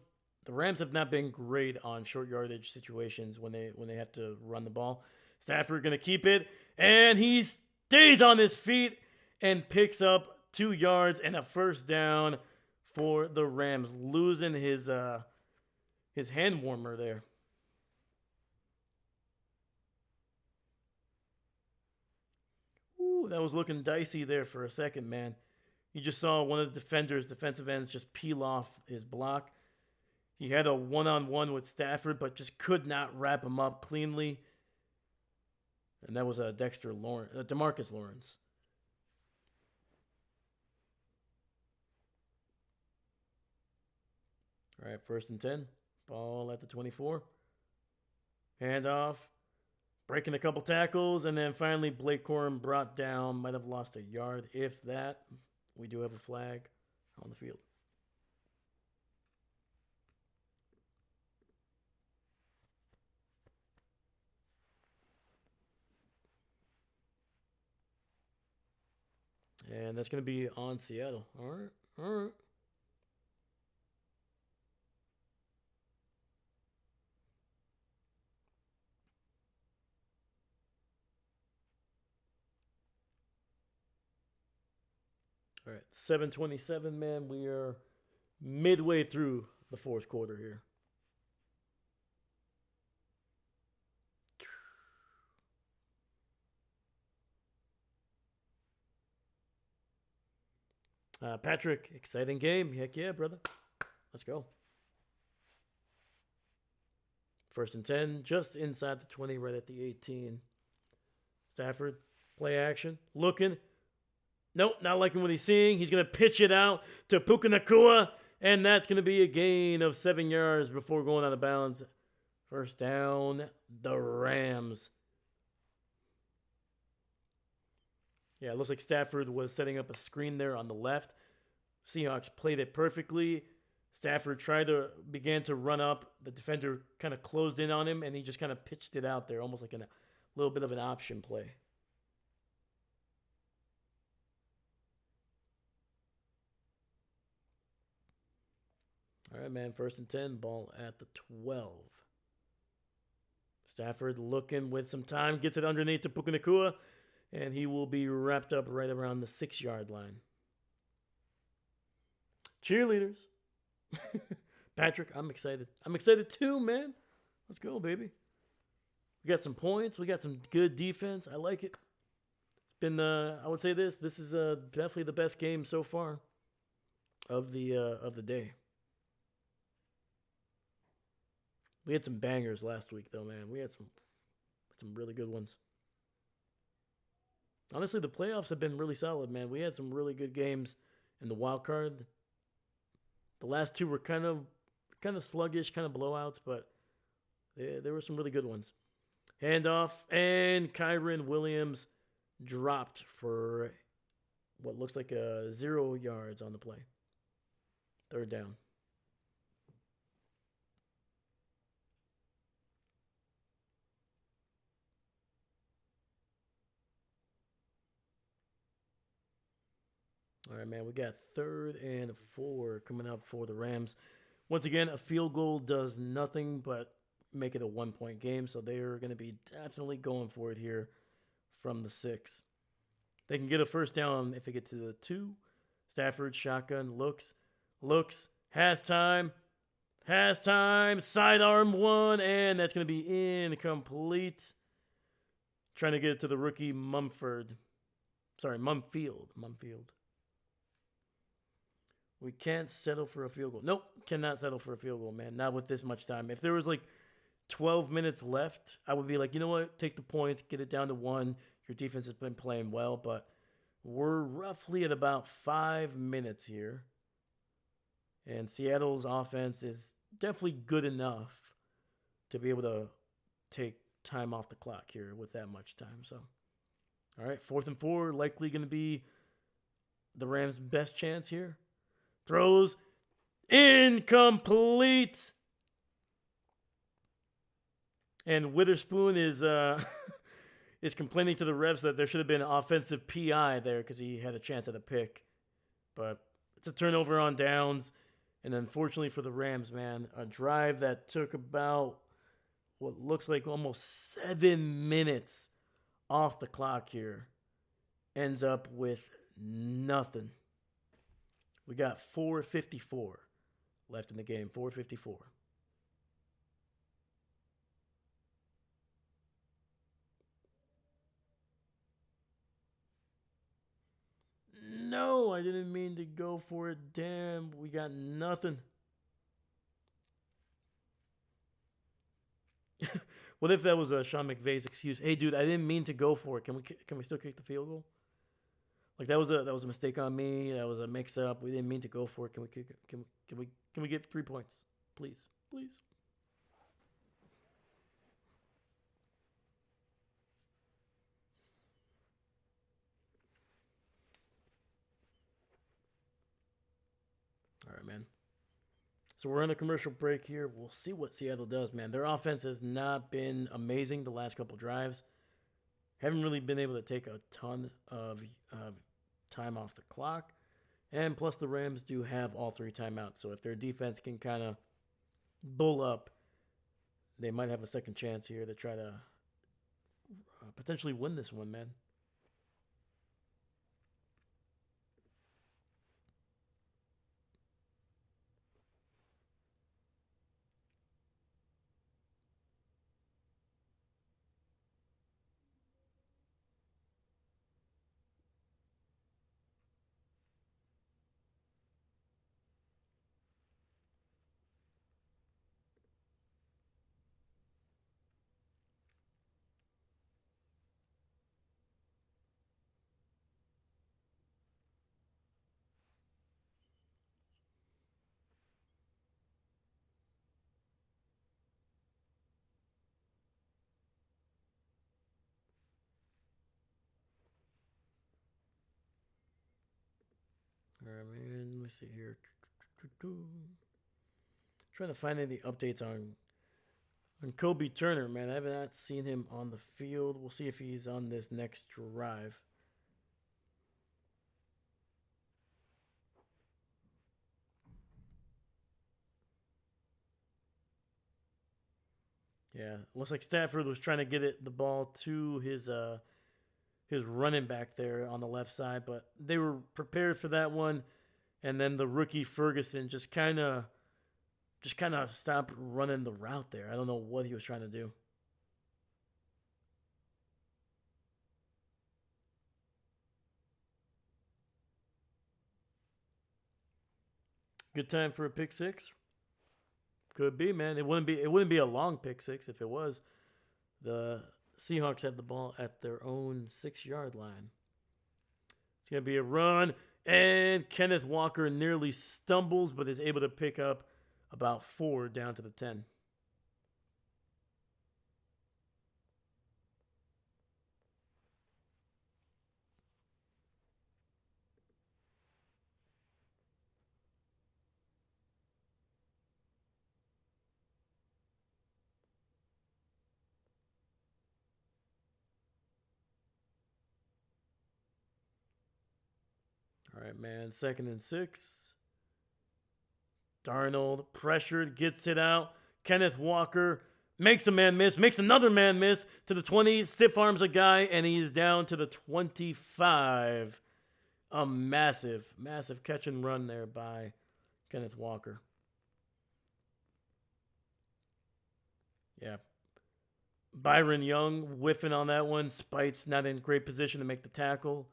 The Rams have not been great on short yardage situations when they have to run the ball. Stafford going to keep it, and he stays on his feet and picks up 2 yards and a first down for the Rams, losing his hand warmer there. Ooh, that was looking dicey there for a second, man. You just saw one of the defensive ends, just peel off his block. He had a one-on-one with Stafford, but just could not wrap him up cleanly. And that was DeMarcus Lawrence. All right, 1st and 10. Ball at the 24. Handoff. Breaking a couple tackles, and then finally Blake Corum brought down. Might have lost a yard, if that. We do have a flag on the field. And that's going to be on Seattle. All right. All right. All right, 7:27, man. We are midway through the 4th quarter here. Patrick, exciting game. Heck yeah, brother. Let's go. 1st and 10, just inside the 20, right at the 18. Stafford, play action, looking. Nope, not liking what he's seeing. He's going to pitch it out to Puka Nacua, and that's going to be a gain of 7 yards before going out of bounds. First down, the Rams. Yeah, it looks like Stafford was setting up a screen there on the left. Seahawks played it perfectly. Stafford began to run up. The defender kind of closed in on him, and he just kind of pitched it out there, almost like a little bit of an option play. All right, man, 1st and 10, ball at the 12. Stafford looking with some time, gets it underneath to Puka Nacua, and he will be wrapped up right around the 6-yard line. Cheerleaders. Patrick, I'm excited. I'm excited too, man. Let's go, baby. We got some points. We got some good defense. I like it. It's been I would say this is definitely the best game so far of the day. We had some bangers last week though, man. We had some really good ones. Honestly, the playoffs have been really solid, man. We had some really good games in the wild card. The last two were kind of sluggish, kind of blowouts, but there were some really good ones. Handoff, and Kyron Williams dropped for what looks like 0 yards on the play. Third down. All right, man. We got 3rd and 4 coming up for the Rams. Once again, a field goal does nothing but make it a 1-point game, so they're going to be definitely going for it here from the 6. They can get a first down if they get to the 2. Stafford shotgun looks, has time, sidearm one, and that's going to be incomplete. Trying to get it to the rookie Mumfield. We can't settle for a field goal. Nope, cannot settle for a field goal, man. Not with this much time. If there was like 12 minutes left, I would be like, you know what? Take the points, get it down to 1. Your defense has been playing well, but we're roughly at about 5 minutes here. And Seattle's offense is definitely good enough to be able to take time off the clock here with that much time. So, all right, 4th and 4, likely going to be the Rams' best chance here. Throws incomplete. And Witherspoon is is complaining to the refs that there should have been an offensive PI there because he had a chance at a pick. But it's a turnover on downs. And unfortunately for the Rams, man, a drive that took about what looks like almost 7 minutes off the clock here ends up with nothing. We got 4:54 left in the game. 4:54. No, I didn't mean to go for it. Damn, we got nothing. What if that was Sean McVay's excuse? Hey, dude, I didn't mean to go for it. Can we still kick the field goal? Like that was a mistake on me. That was a mix up. We didn't mean to go for it. Can we kick it? Can we get 3 points, please? All right, man. So we're on a commercial break here. We'll see what Seattle does, man. Their offense has not been amazing the last couple drives. Haven't really been able to take a ton of time off the clock. And plus the Rams do have all 3 timeouts. So if their defense can kind of bull up, they might have a second chance here to try to potentially win this one, man. All right, man. Let me see here. Trying to find any updates on Kobe Turner, man. I have not seen him on the field. We'll see if he's on this next drive. Yeah, looks like Stafford was trying to get the ball to his running back there on the left side, but they were prepared for that one. And then the rookie Ferguson just kind of stopped running the route there. I don't know what he was trying to do. Good time for a pick six. Could be, man. It wouldn't be a long pick six if it was. The Seahawks had the ball at their own 6-yard line. It's gonna be a run, and Kenneth Walker nearly stumbles, but is able to pick up about 4 down to the 10. All right, man. 2nd and 6. Darnold pressured, gets it out. Kenneth Walker makes a man miss, makes another man miss to the 20, stiff arms a guy, and he's down to the 25. A massive, massive catch and run there by Kenneth Walker. Yeah. Byron Young whiffing on that one. Spite's not in great position to make the tackle.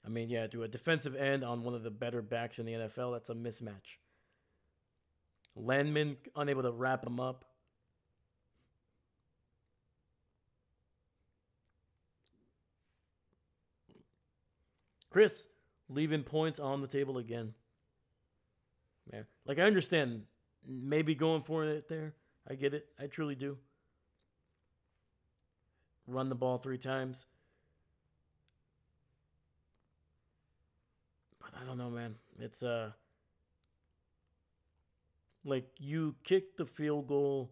I mean, yeah, to a defensive end on one of the better backs in the NFL, that's a mismatch. Landman unable to wrap him up. Chris leaving points on the table again. Man, like I understand maybe going for it there. I get it. I truly do. Run the ball 3 times. But I don't know, man. It's like you kick the field goal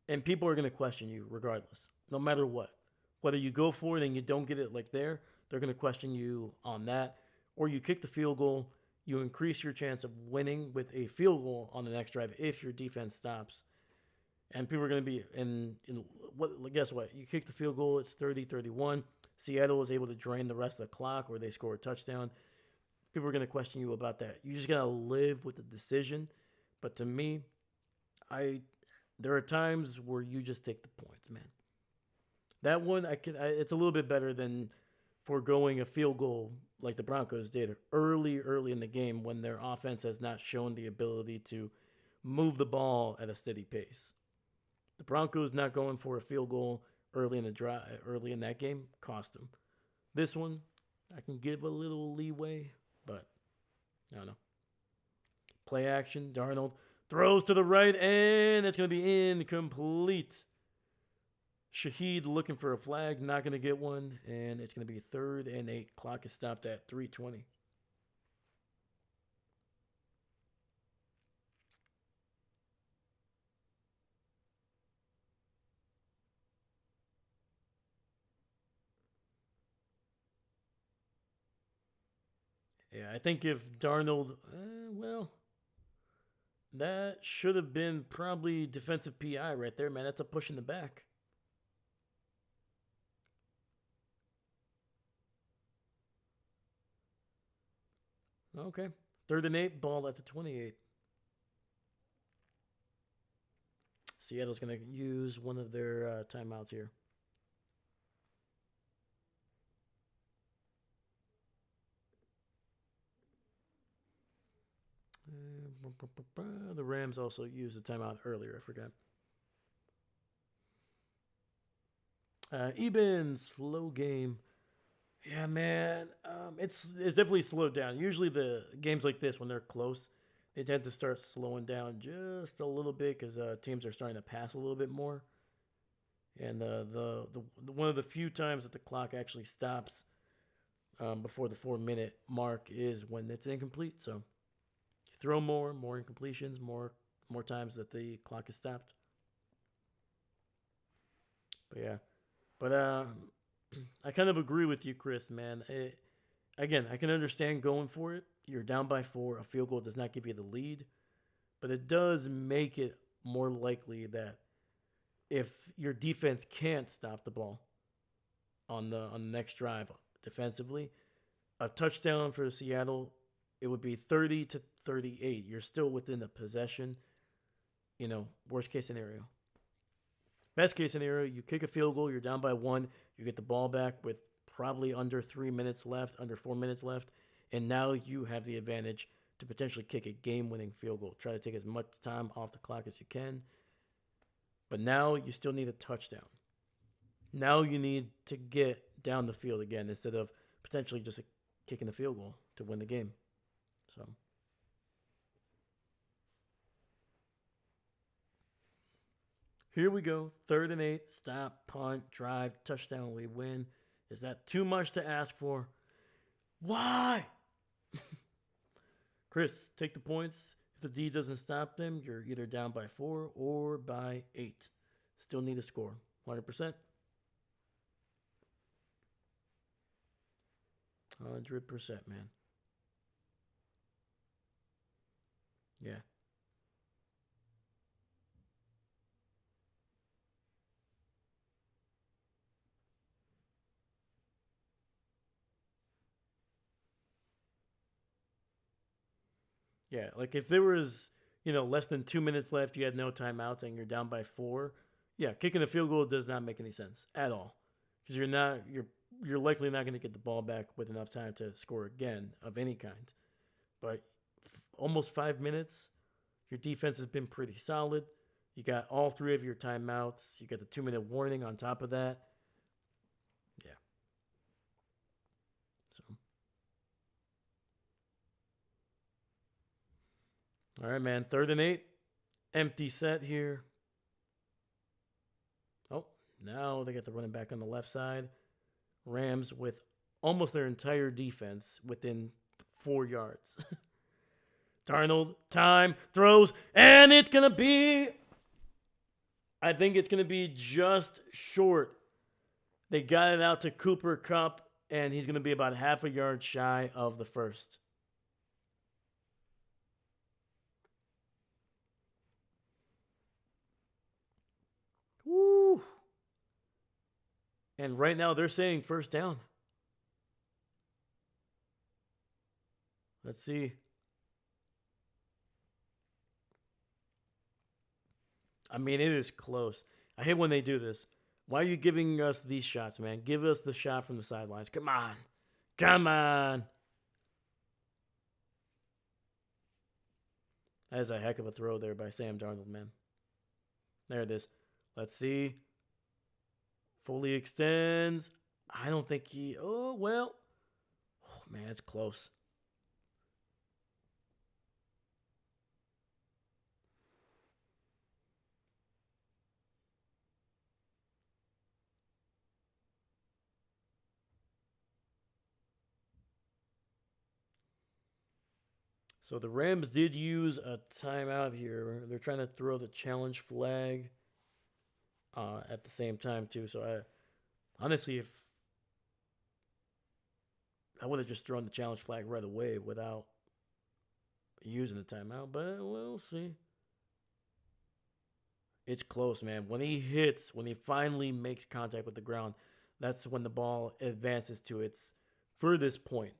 and people are going to question you regardless, no matter what. Whether you go for it and you don't get it like there, they're going to question you on that. Or you kick the field goal, you increase your chance of winning with a field goal on the next drive if your defense stops. And people are going to be what? Guess what? You kick the field goal, it's 30-31. Seattle is able to drain the rest of the clock, or they score a touchdown. People are going to question you about that. You just got to live with the decision. But to me, there are times where you just take the points, man. That one, it's a little bit better than foregoing a field goal like the Broncos did early in the game when their offense has not shown the ability to move the ball at a steady pace. The Broncos not going for a field goal early in that game cost them. This one, I can give a little leeway, but I don't know. Play action, Darnold throws to the right, and it's going to be incomplete. Shaheed looking for a flag, not going to get one, and it's going to be 3rd and 8. Clock is stopped at 3:20. Yeah, I think if Darnold, that should have been probably defensive PI right there, man. That's a push in the back. Okay. 3rd and 8, ball at the 28. Seattle's going to use one of their timeouts here. The Rams also used a timeout earlier. I forgot. Eben, slow game. Yeah, man. It's definitely slowed down. Usually the games like this, when they're close, they tend to start slowing down just a little bit because teams are starting to pass a little bit more. And the one of the few times that the clock actually stops before the 4-minute mark is when it's incomplete. So you throw more incompletions, more times that the clock is stopped. But yeah, but I kind of agree with you, Chris, man. Again, I can understand going for it. You're down by 4. A field goal does not give you the lead, but it does make it more likely that if your defense can't stop the ball on the next drive defensively, a touchdown for Seattle, it would be 30-38. You're still within the possession. Worst case scenario. Best case scenario, you kick a field goal, you're down by 1, you get the ball back with probably under 3 minutes left, under 4 minutes left, and now you have the advantage to potentially kick a game-winning field goal. Try to take as much time off the clock as you can. But now you still need a touchdown. Now you need to get down the field again instead of potentially just kicking the field goal to win the game. So here we go. 3rd and 8. Stop, punt, drive, touchdown, we win. Is that too much to ask for? Why? Chris, take the points. If the D doesn't stop them, you're either down by 4 or by 8. Still need a score. 100%. 100%, man. Yeah. Yeah, like if there was, less than 2 minutes left, you had no timeouts, and you're down by 4. Yeah, kicking a field goal does not make any sense at all, because you're likely not going to get the ball back with enough time to score again of any kind. But almost 5 minutes, your defense has been pretty solid. You got all 3 of your timeouts. You got the 2-minute warning on top of that. Yeah. So. All right, man. 3rd and 8. Empty set here. Oh, now they got the running back on the left side. Rams with almost their entire defense within 4 yards. Darnold, time, throws, and it's going to be... I think it's going to be just short. They got it out to Cooper Kupp, and he's going to be about half a yard shy of the first. Woo! And right now they're saying first down. Let's see. I mean, it is close. I hate when they do this. Why are you giving us these shots, man? Give us the shot from the sidelines. Come on. Come on. That is a heck of a throw there by Sam Darnold, man. There it is. Let's see. Fully extends. I don't think he... Oh, well. Oh, man, it's close. So the Rams did use a timeout here. They're trying to throw the challenge flag at the same time, too. So, honestly, if I would have just thrown the challenge flag right away without using the timeout, but we'll see. It's close, man. When he finally makes contact with the ground, that's when the ball advances to its furthest point.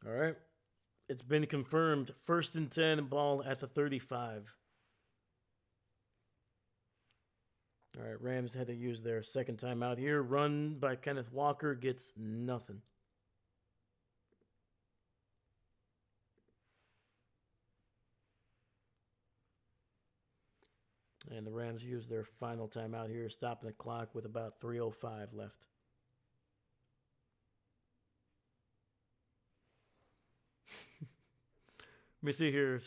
All right. It's been confirmed. 1st and 10, ball at the 35. All right, Rams had to use their second timeout here. Run by Kenneth Walker gets nothing. And the Rams use their final timeout here, stopping the clock with about 3:05 left. Let me see here.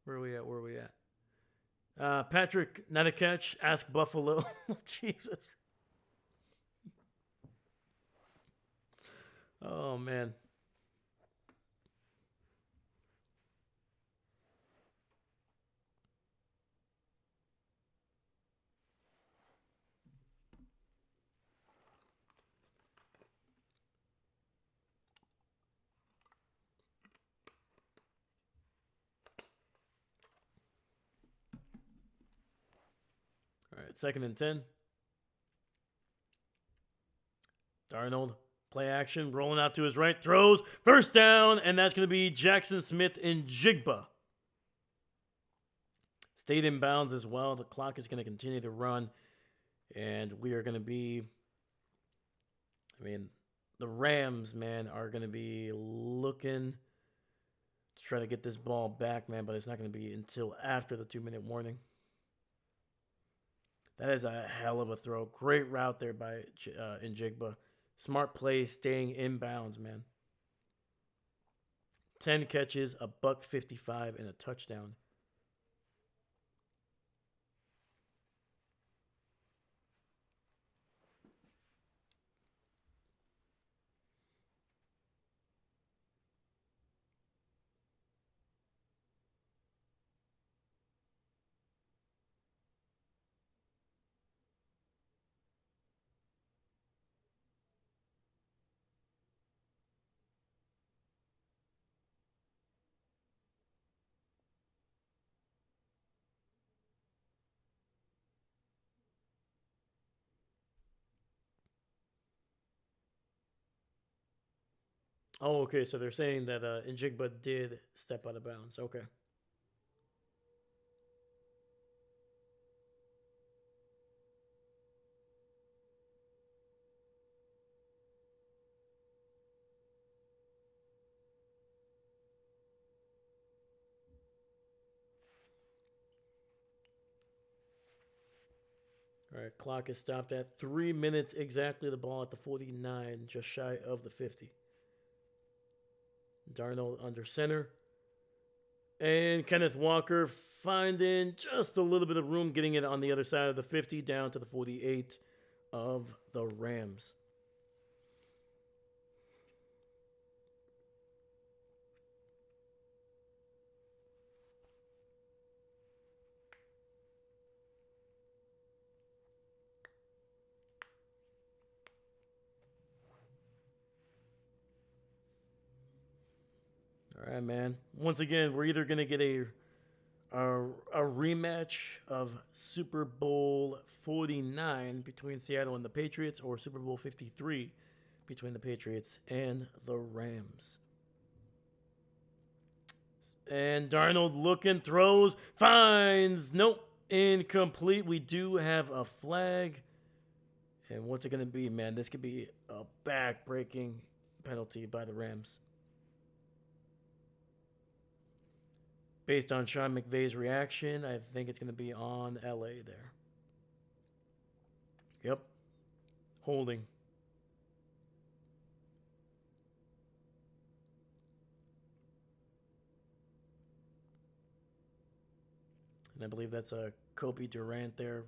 Where are we at? Patrick, not a catch. Ask Buffalo. Jesus. Oh, man. All right, 2nd and 10. Darnold, play action, rolling out to his right, throws, first down, and that's going to be Jackson Smith and Jigba. stayed in bounds as well. The clock is going to continue to run, and we are going to be. I mean, the Rams, man, are going to be looking to try to get this ball back, man, but it's not going to be until after the 2-minute warning. That is a hell of a throw. Great route there by Njigba. Smart play, staying in bounds, man. 10 catches, a $155, and a touchdown. Oh, okay. So they're saying that Njigba did step out of bounds. Okay. All right. Clock is stopped at 3 minutes exactly. The ball at the 49, just shy of the 50. Darnold under center. And Kenneth Walker finding just a little bit of room, getting it on the other side of the 50 down to the 48 of the Rams. All right, man. Once again, we're either going to get a rematch of Super Bowl 49 between Seattle and the Patriots, or Super Bowl 53 between the Patriots and the Rams. And Darnold looking, throws, finds, nope, incomplete. We do have a flag. And what's it going to be, man? This could be a back-breaking penalty by the Rams. Based on Sean McVay's reaction, I think it's going to be on LA there. Yep. Holding. And I believe that's a Kobe Durant there.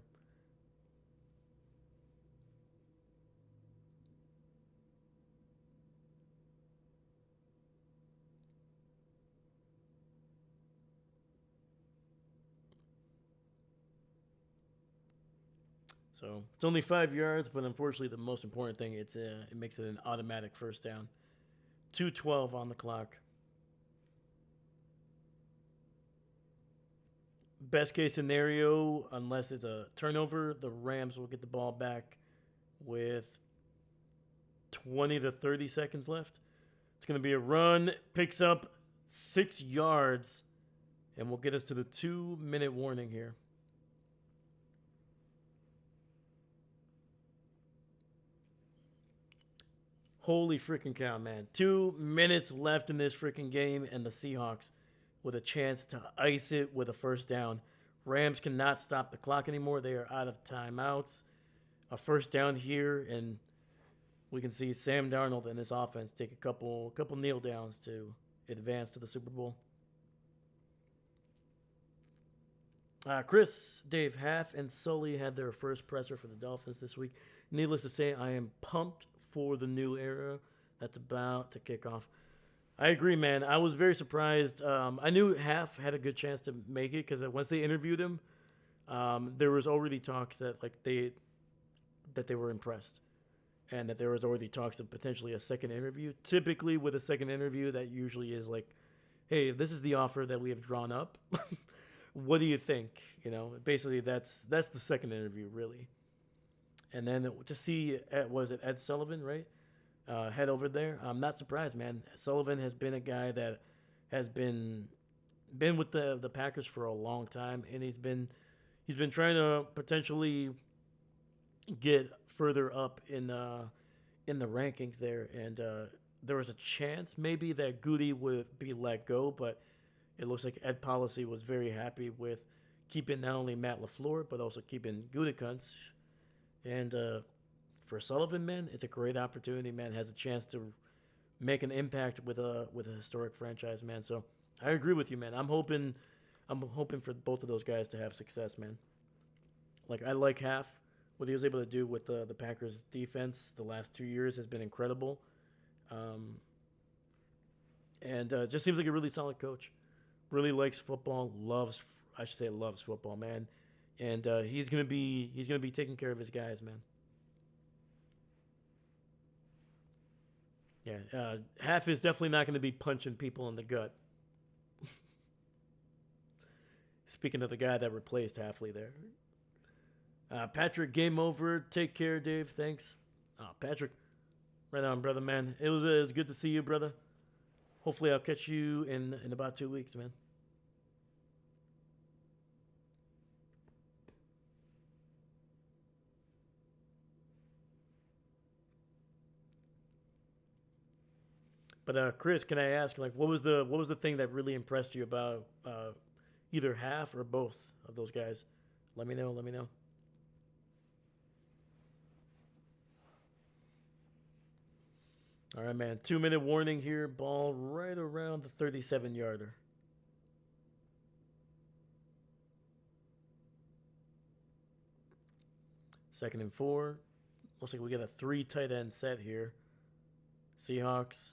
So it's only 5 yards, but unfortunately, the most important thing, it makes it an automatic first down. 2:12 on the clock. Best case scenario, unless it's a turnover, the Rams will get the ball back with 20 to 30 seconds left. It's going to be a run, picks up 6 yards, and will get us to the 2-minute warning here. Holy freaking cow, man. 2 minutes left in this freaking game, and the Seahawks with a chance to ice it with a first down. Rams cannot stop the clock anymore. They are out of timeouts. A first down here, and we can see Sam Darnold and this offense take a couple kneel downs to advance to the Super Bowl. Chris, Dave, Half, and Sully had their first presser for the Dolphins this week. Needless to say, I am pumped for the new era that's about to kick off. I agree, man. I was very surprised. I knew Half had a good chance to make it because once they interviewed him, there was already talks that they were impressed, and that there was already talks of potentially a second interview. Typically, with a second interview, that usually is like, "Hey, this is the offer that we have drawn up. What do you think?" You know, basically that's the second interview, really. And then to see, was it Ed Sullivan, right? Head over there. I'm not surprised, man. Sullivan has been a guy that has been been with the Packers for a long time, and he's been trying to potentially get further up in the rankings there, and there was a chance maybe that Goody would be let go, but it looks like Ed Policy was very happy with keeping not only Matt LaFleur but also keeping Gutekunst. And for Sullivan, man, it's a great opportunity. Man, has a chance to make an impact with a historic franchise, man. So I agree with you, man. I'm hoping for both of those guys to have success, man. Like I like half what he was able to do with the Packers defense the last 2 years has been incredible, um, and just seems like a really solid coach. Really likes football, loves I should say loves football, man. And he's gonna be taking care of his guys, man. Yeah, half is definitely not going to be punching people in the gut. Speaking of the guy that replaced Halfley there, Patrick, game over. Take care, Dave. Thanks. Patrick, right on, brother, man. It was good to see you, brother. Hopefully, I'll catch you in about 2 weeks, man. But Chris, can I ask, like, what was the thing that really impressed you about either half or both of those guys? Let me know. Let me know. All right, man. 2 minute warning here. Ball right around the 37 yarder. Second and 4. Looks like we got a three tight end set here. Seahawks.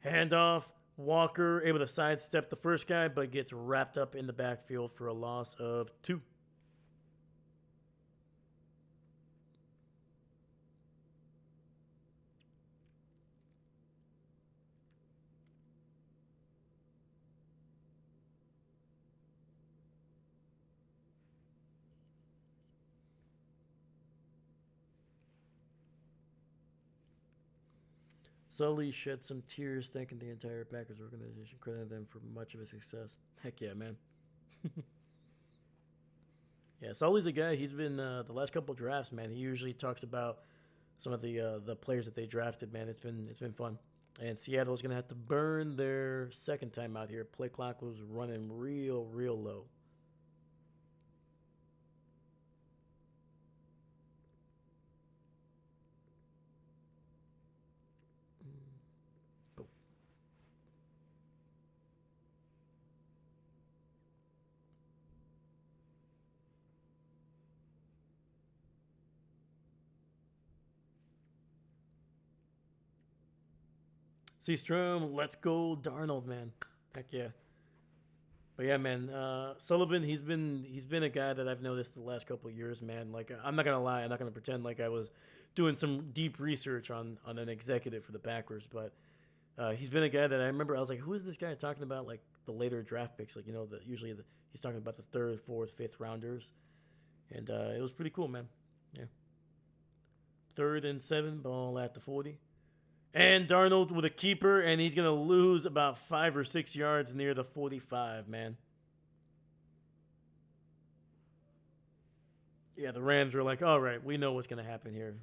Handoff. Walker able to sidestep the first guy, but gets wrapped up in the backfield for a loss of 2. Sully shed some tears thanking the entire Packers organization, crediting them for much of his success. Heck yeah, man. Yeah, Sully's a guy. He's been the last couple drafts, man. He usually talks about some of the players that they drafted, man. It's been fun. And Seattle's gonna have to burn their second time out here. Play clock was running real low. Seastrom, let's go, Darnold, man. Heck yeah. But yeah, man, Sullivan, he's been a guy that I've noticed the last couple of years, man. Like I'm not gonna lie, I'm not gonna pretend like I was doing some deep research on an executive for the Packers, but he's been a guy that I remember. I was like, who is this guy talking about? Like the later draft picks, like he's talking about the third, fourth, fifth rounders, and it was pretty cool, man. Yeah, 3rd and 7, ball at the 40. And Darnold with a keeper, and he's going to lose about 5 or 6 yards near the 45, man. Yeah, the Rams were like, all right, we know what's going to happen here.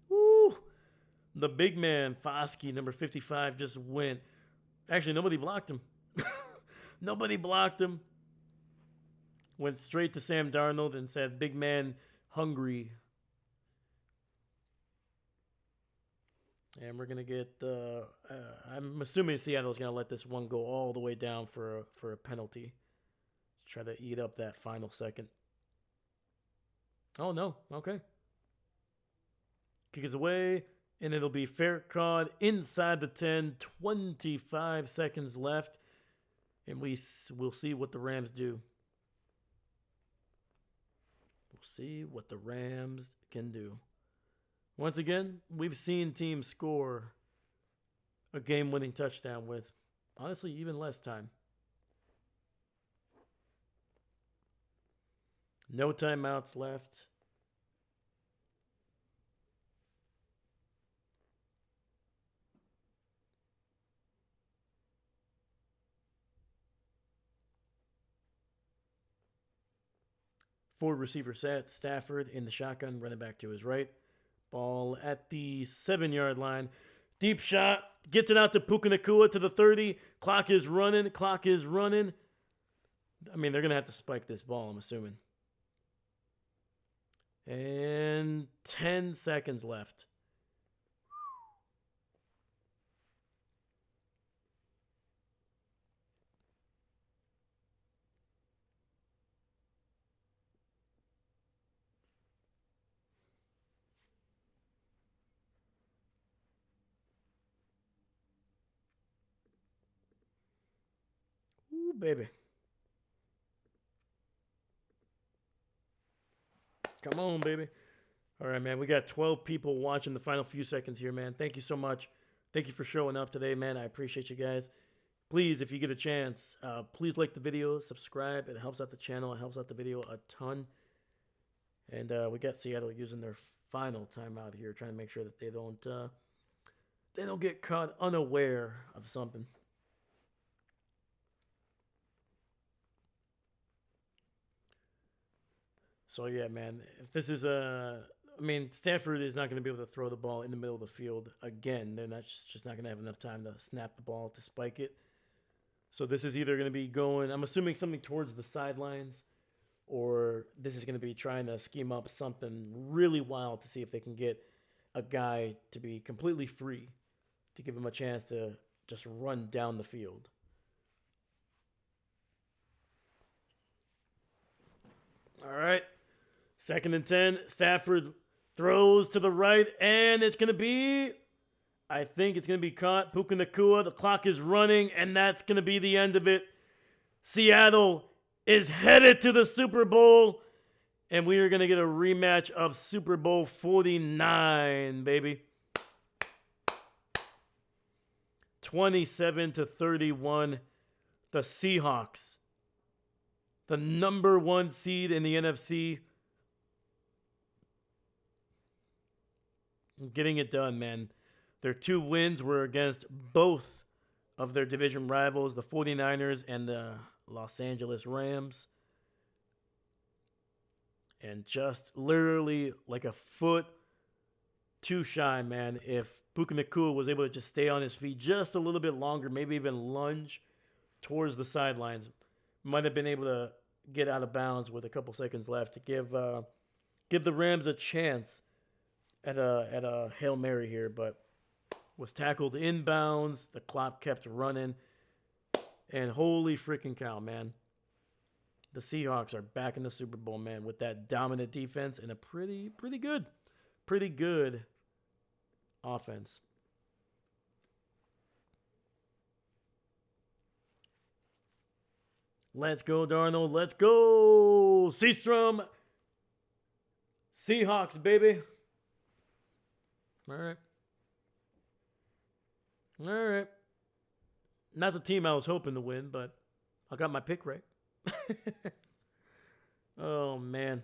Woo! The big man, Foskey, number 55, just went. Actually, nobody blocked him. Nobody blocked him. Went straight to Sam Darnold and said, big man, hungry. And we're gonna get the. I'm assuming Seattle's gonna let this one go all the way down for a penalty. Try to eat up that final second. Oh no! Okay. Kick is away, and it'll be fair caught inside the 10. 25 seconds left, and we'll see what the Rams do. We'll see what the Rams can do. Once again, we've seen teams score a game-winning touchdown with, honestly, even less time. No timeouts left. 4 receiver set. Stafford in the shotgun, running back to his right. Ball at the 7-yard line. Deep shot. Gets it out to Puka Nacua to the 30. Clock is running. Clock is running. I mean, they're going to have to spike this ball, I'm assuming. And 10 seconds left. Ooh, baby. Come on, baby. All right, man. We got 12 people watching the final few seconds here, man. Thank you so much. Thank you for showing up today, man. I appreciate you guys. Please, if you get a chance, please like the video, subscribe. It helps out the channel. It helps out the video a ton. And we got Seattle using their final timeout here, trying to make sure that they don't get caught unaware of something. So yeah, man, if this is I mean, Stanford is not going to be able to throw the ball in the middle of the field again. They're not just not going to have enough time to snap the ball to spike it. So this is either going to be going, I'm assuming, something towards the sidelines, or this is going to be trying to scheme up something really wild to see if they can get a guy to be completely free, to give him a chance to just run down the field. All right. 2nd and 10. Stafford throws to the right, and it's going to be, I think it's going to be caught. Puka Nacua. The clock is running, and that's going to be the end of it. Seattle is headed to the Super Bowl, and we are going to get a rematch of Super Bowl 49, baby. 27-31. The Seahawks, the number 1 seed in the NFC, getting it done, man. Their 2 wins were against both of their division rivals, the 49ers and the Los Angeles Rams. And just literally like a foot too shy, man. If Puka Nacua was able to just stay on his feet just a little bit longer, maybe even lunge towards the sidelines, might have been able to get out of bounds with a couple seconds left to give the Rams a chance at a Hail Mary here, but was tackled inbounds. The clock kept running, and holy freaking cow, man. The Seahawks are back in the Super Bowl, man, with that dominant defense and a pretty good offense. Let's go, Darnold. Let's go. Seastrom. Seahawks, baby. All right. All right. Not the team I was hoping to win, but I got my pick right. Oh, man.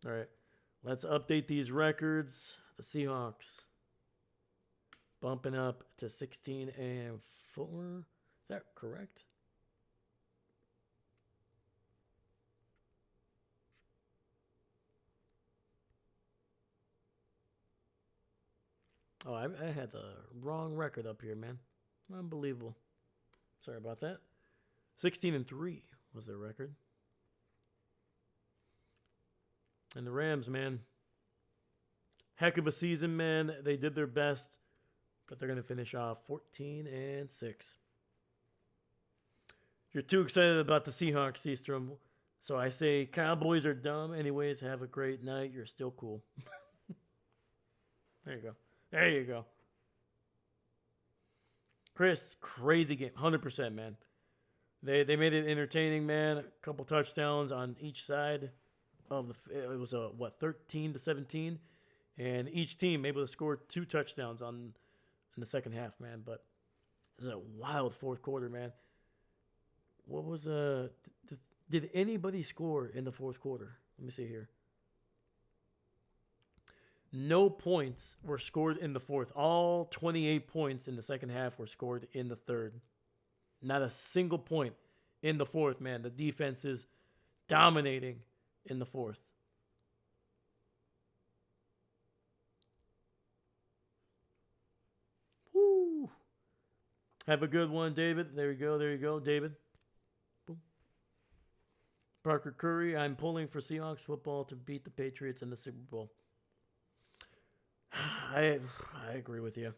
All right. Let's update these records. The Seahawks bumping up to 16-4. Is that correct? Oh, I had the wrong record up here, man. Unbelievable. Sorry about that. 16-3 was their record. And the Rams, man. Heck of a season, man. They did their best, but they're going to finish off 14-6. You're too excited about the Seahawks, Seastrom. So I say Cowboys are dumb. Anyways, have a great night. You're still cool. There you go. There you go. Chris, crazy game. 100%, man. They made it entertaining, man. A couple touchdowns on each side of the. It was a 13-17, and each team able to score 2 touchdowns in the second half, man. But it was a wild fourth quarter, man. What was did anybody score in the fourth quarter? Let me see here. No points were scored in the fourth. All 28 points in the second half were scored in the third. Not a single point in the fourth, man. The defense is dominating in the fourth. Woo! Have a good one, David. There you go. There you go, David. Boom. Parker Curry. I'm pulling for Seahawks football to beat the Patriots in the Super Bowl. I agree with you.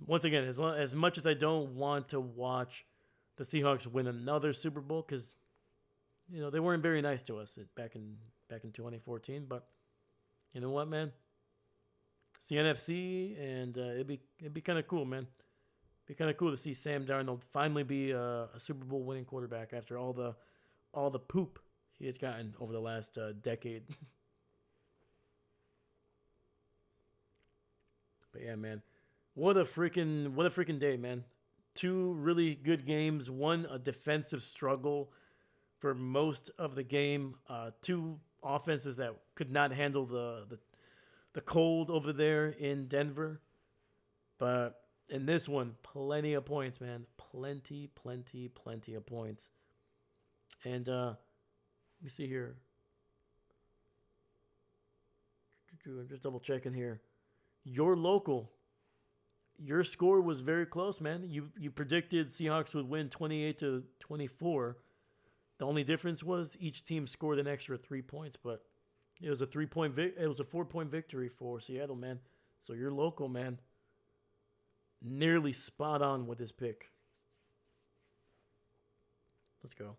Once again, as much as I don't want to watch the Seahawks win another Super Bowl, because they weren't very nice to us back in 2014. But you know what, man? It's the NFC, and it'd be kind of cool, man. It'd be kind of cool to see Sam Darnold finally be a Super Bowl winning quarterback after all the poop he has gotten over the last decade. But yeah, man, what a freaking day, man. Two really good games. One a defensive struggle for most of the game. Two offenses that could not handle the cold over there in Denver. But in this one, plenty of points, man. Plenty of points. And let me see here. I'm just double checking here. Your score was very close, man. You predicted Seahawks would win 28-24. The only difference was each team scored an extra 3 points, but it was a 4-point victory for Seattle, man. So your local, man, nearly spot on with his pick. Let's go.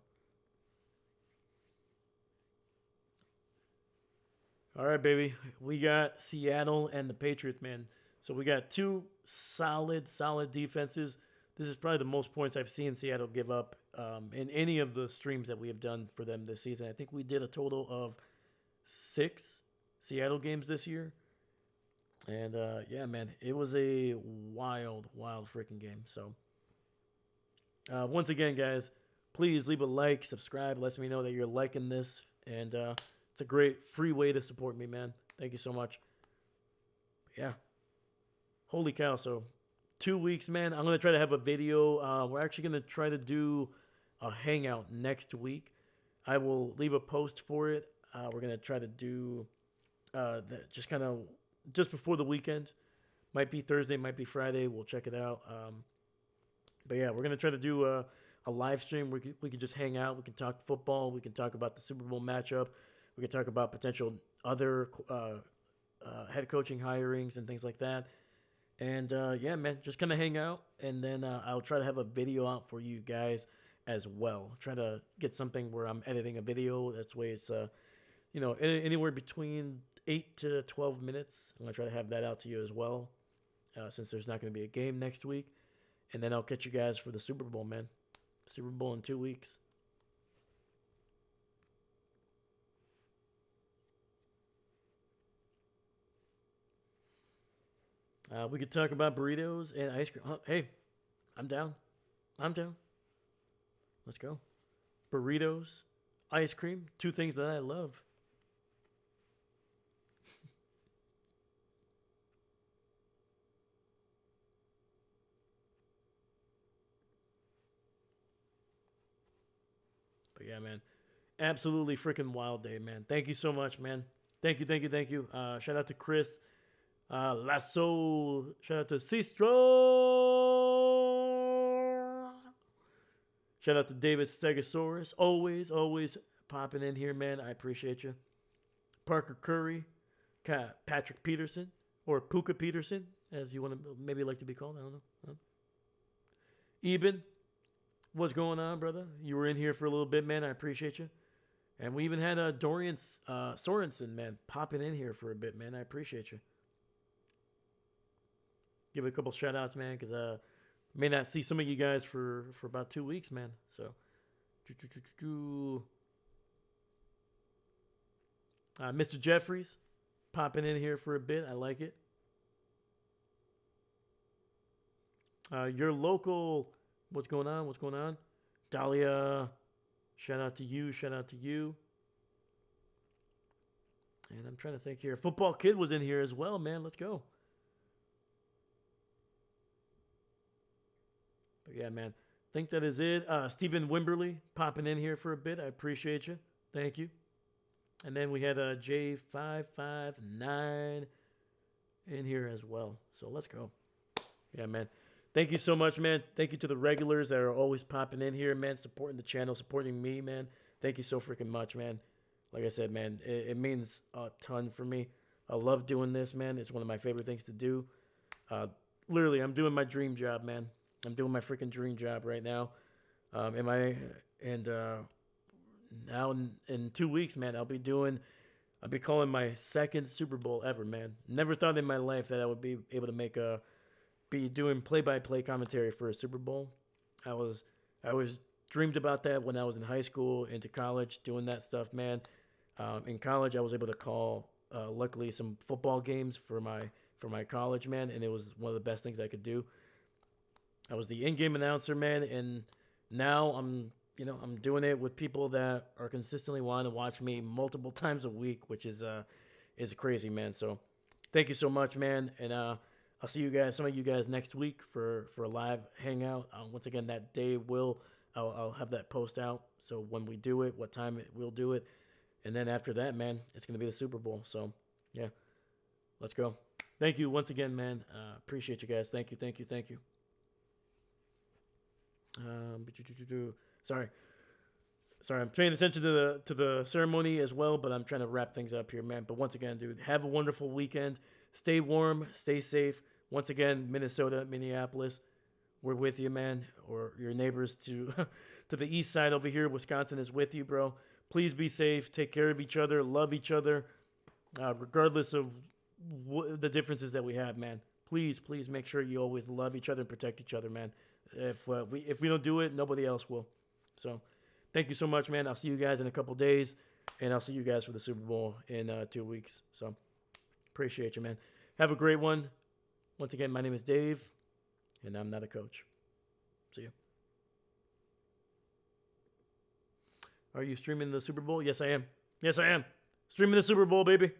All right, baby. We got Seattle and the Patriots, man. So we got two solid defenses. This is probably the most points I've seen Seattle give up in any of the streams that we have done for them this season. I think we did a total of 6 Seattle games this year. And, yeah, man, it was a wild freaking game. So, once again, guys, please leave a like, subscribe. Lets me know that you're liking this. And it's a great free way to support me, man. Thank you so much. Yeah. Holy cow. So 2 weeks, man. I'm going to try to have a video. We're actually going to try to do a hangout next week. I will leave a post for it. We're going to try to do just before the weekend. Might be Thursday, might be Friday. We'll check it out. But yeah, we're going to try to do a live stream. We could just hang out. We can talk football. We can talk about the Super Bowl matchup. We can talk about potential other head coaching hirings and things like that. And yeah, man, just kind of hang out. And then I'll try to have a video out for you guys as well. Try to get something where I'm editing a video. That's way it's anywhere between 8 to 12 minutes. I'm gonna try to have that out to you as well, since there's not gonna be a game next week. And then I'll catch you guys for the Super Bowl, man. Super Bowl in 2 weeks. We could talk about burritos and ice cream. Oh, hey, I'm down. Let's go. Burritos, ice cream, 2 things that I love. But yeah, man, absolutely freaking wild day, man. Thank you so much, man. Thank you. Shout out to Chris. Lasso. Shout out to Sistro. Shout out to David Stegosaurus. Always popping in here, man. I appreciate you. Parker Curry. Patrick Peterson. Or Puka Peterson, as you want to maybe like to be called. I don't know. Eben. What's going on, brother? You were in here for a little bit, man. I appreciate you. And we even had Dorian Sorensen, man, popping in here for a bit, man. I appreciate you. Give a couple shout outs, man, because may not see some of you guys for about 2 weeks, man. So, Mr. Jeffries popping in here for a bit. I like it. Your local, what's going on? Dahlia, shout out to you. And I'm trying to think here. Football Kid was in here as well, man. Let's go. But yeah, man, think that is it. Stephen Wimberly popping in here for a bit. I appreciate you. Thank you. And then we had a J559 in here as well. So let's go. Yeah, man. Thank you so much, man. Thank you to the regulars that are always popping in here, man, supporting the channel, supporting me, man. Thank you so freaking much, man. Like I said, man, it means a ton for me. I love doing this, man. It's one of my favorite things to do. Uh, Literally, I'm doing my dream job, man. I'm doing my freaking dream job right now. Am I? And now in 2 weeks, man, I'll be calling my second Super Bowl ever, man. Never thought in my life that I would be able to be doing play-by-play commentary for a Super Bowl. I was dreamed about that when I was in high school, into college, doing that stuff, man. In college, I was able to call, luckily, some football games for my college, man, and it was one of the best things I could do. I was the in-game announcer, man, and now I'm doing it with people that are consistently wanting to watch me multiple times a week, which is crazy, man. So thank you so much, man, and I'll see you guys, some of you guys, next week for a live hangout. Once again, that day I'll have that post out. So when we do it, what time we'll do it, and then after that, man, it's gonna be the Super Bowl. So yeah, let's go. Thank you once again, man. Appreciate you guys. Thank you, thank you, thank you. Sorry, I'm paying attention to the ceremony as well, but I'm trying to wrap things up here, man. But once again, dude, have a wonderful weekend. Stay warm, stay safe. Once again, Minnesota, Minneapolis, we're with you, man. Or your neighbors to to the east side over here, Wisconsin is with you, bro. Please be safe. Take care of each other. Love each other, regardless of the differences that we have, man. Please make sure you always love each other and protect each other, man. If we don't do it, nobody else will. So, thank you so much, man. I'll see you guys in a couple days, and I'll see you guys for the Super Bowl in 2 weeks. So, appreciate you, man. Have a great one. Once again, my name is Dave, and I'm not a coach. See you. Are you streaming the Super Bowl? Yes, I am. Yes, I am. Streaming the Super Bowl, baby.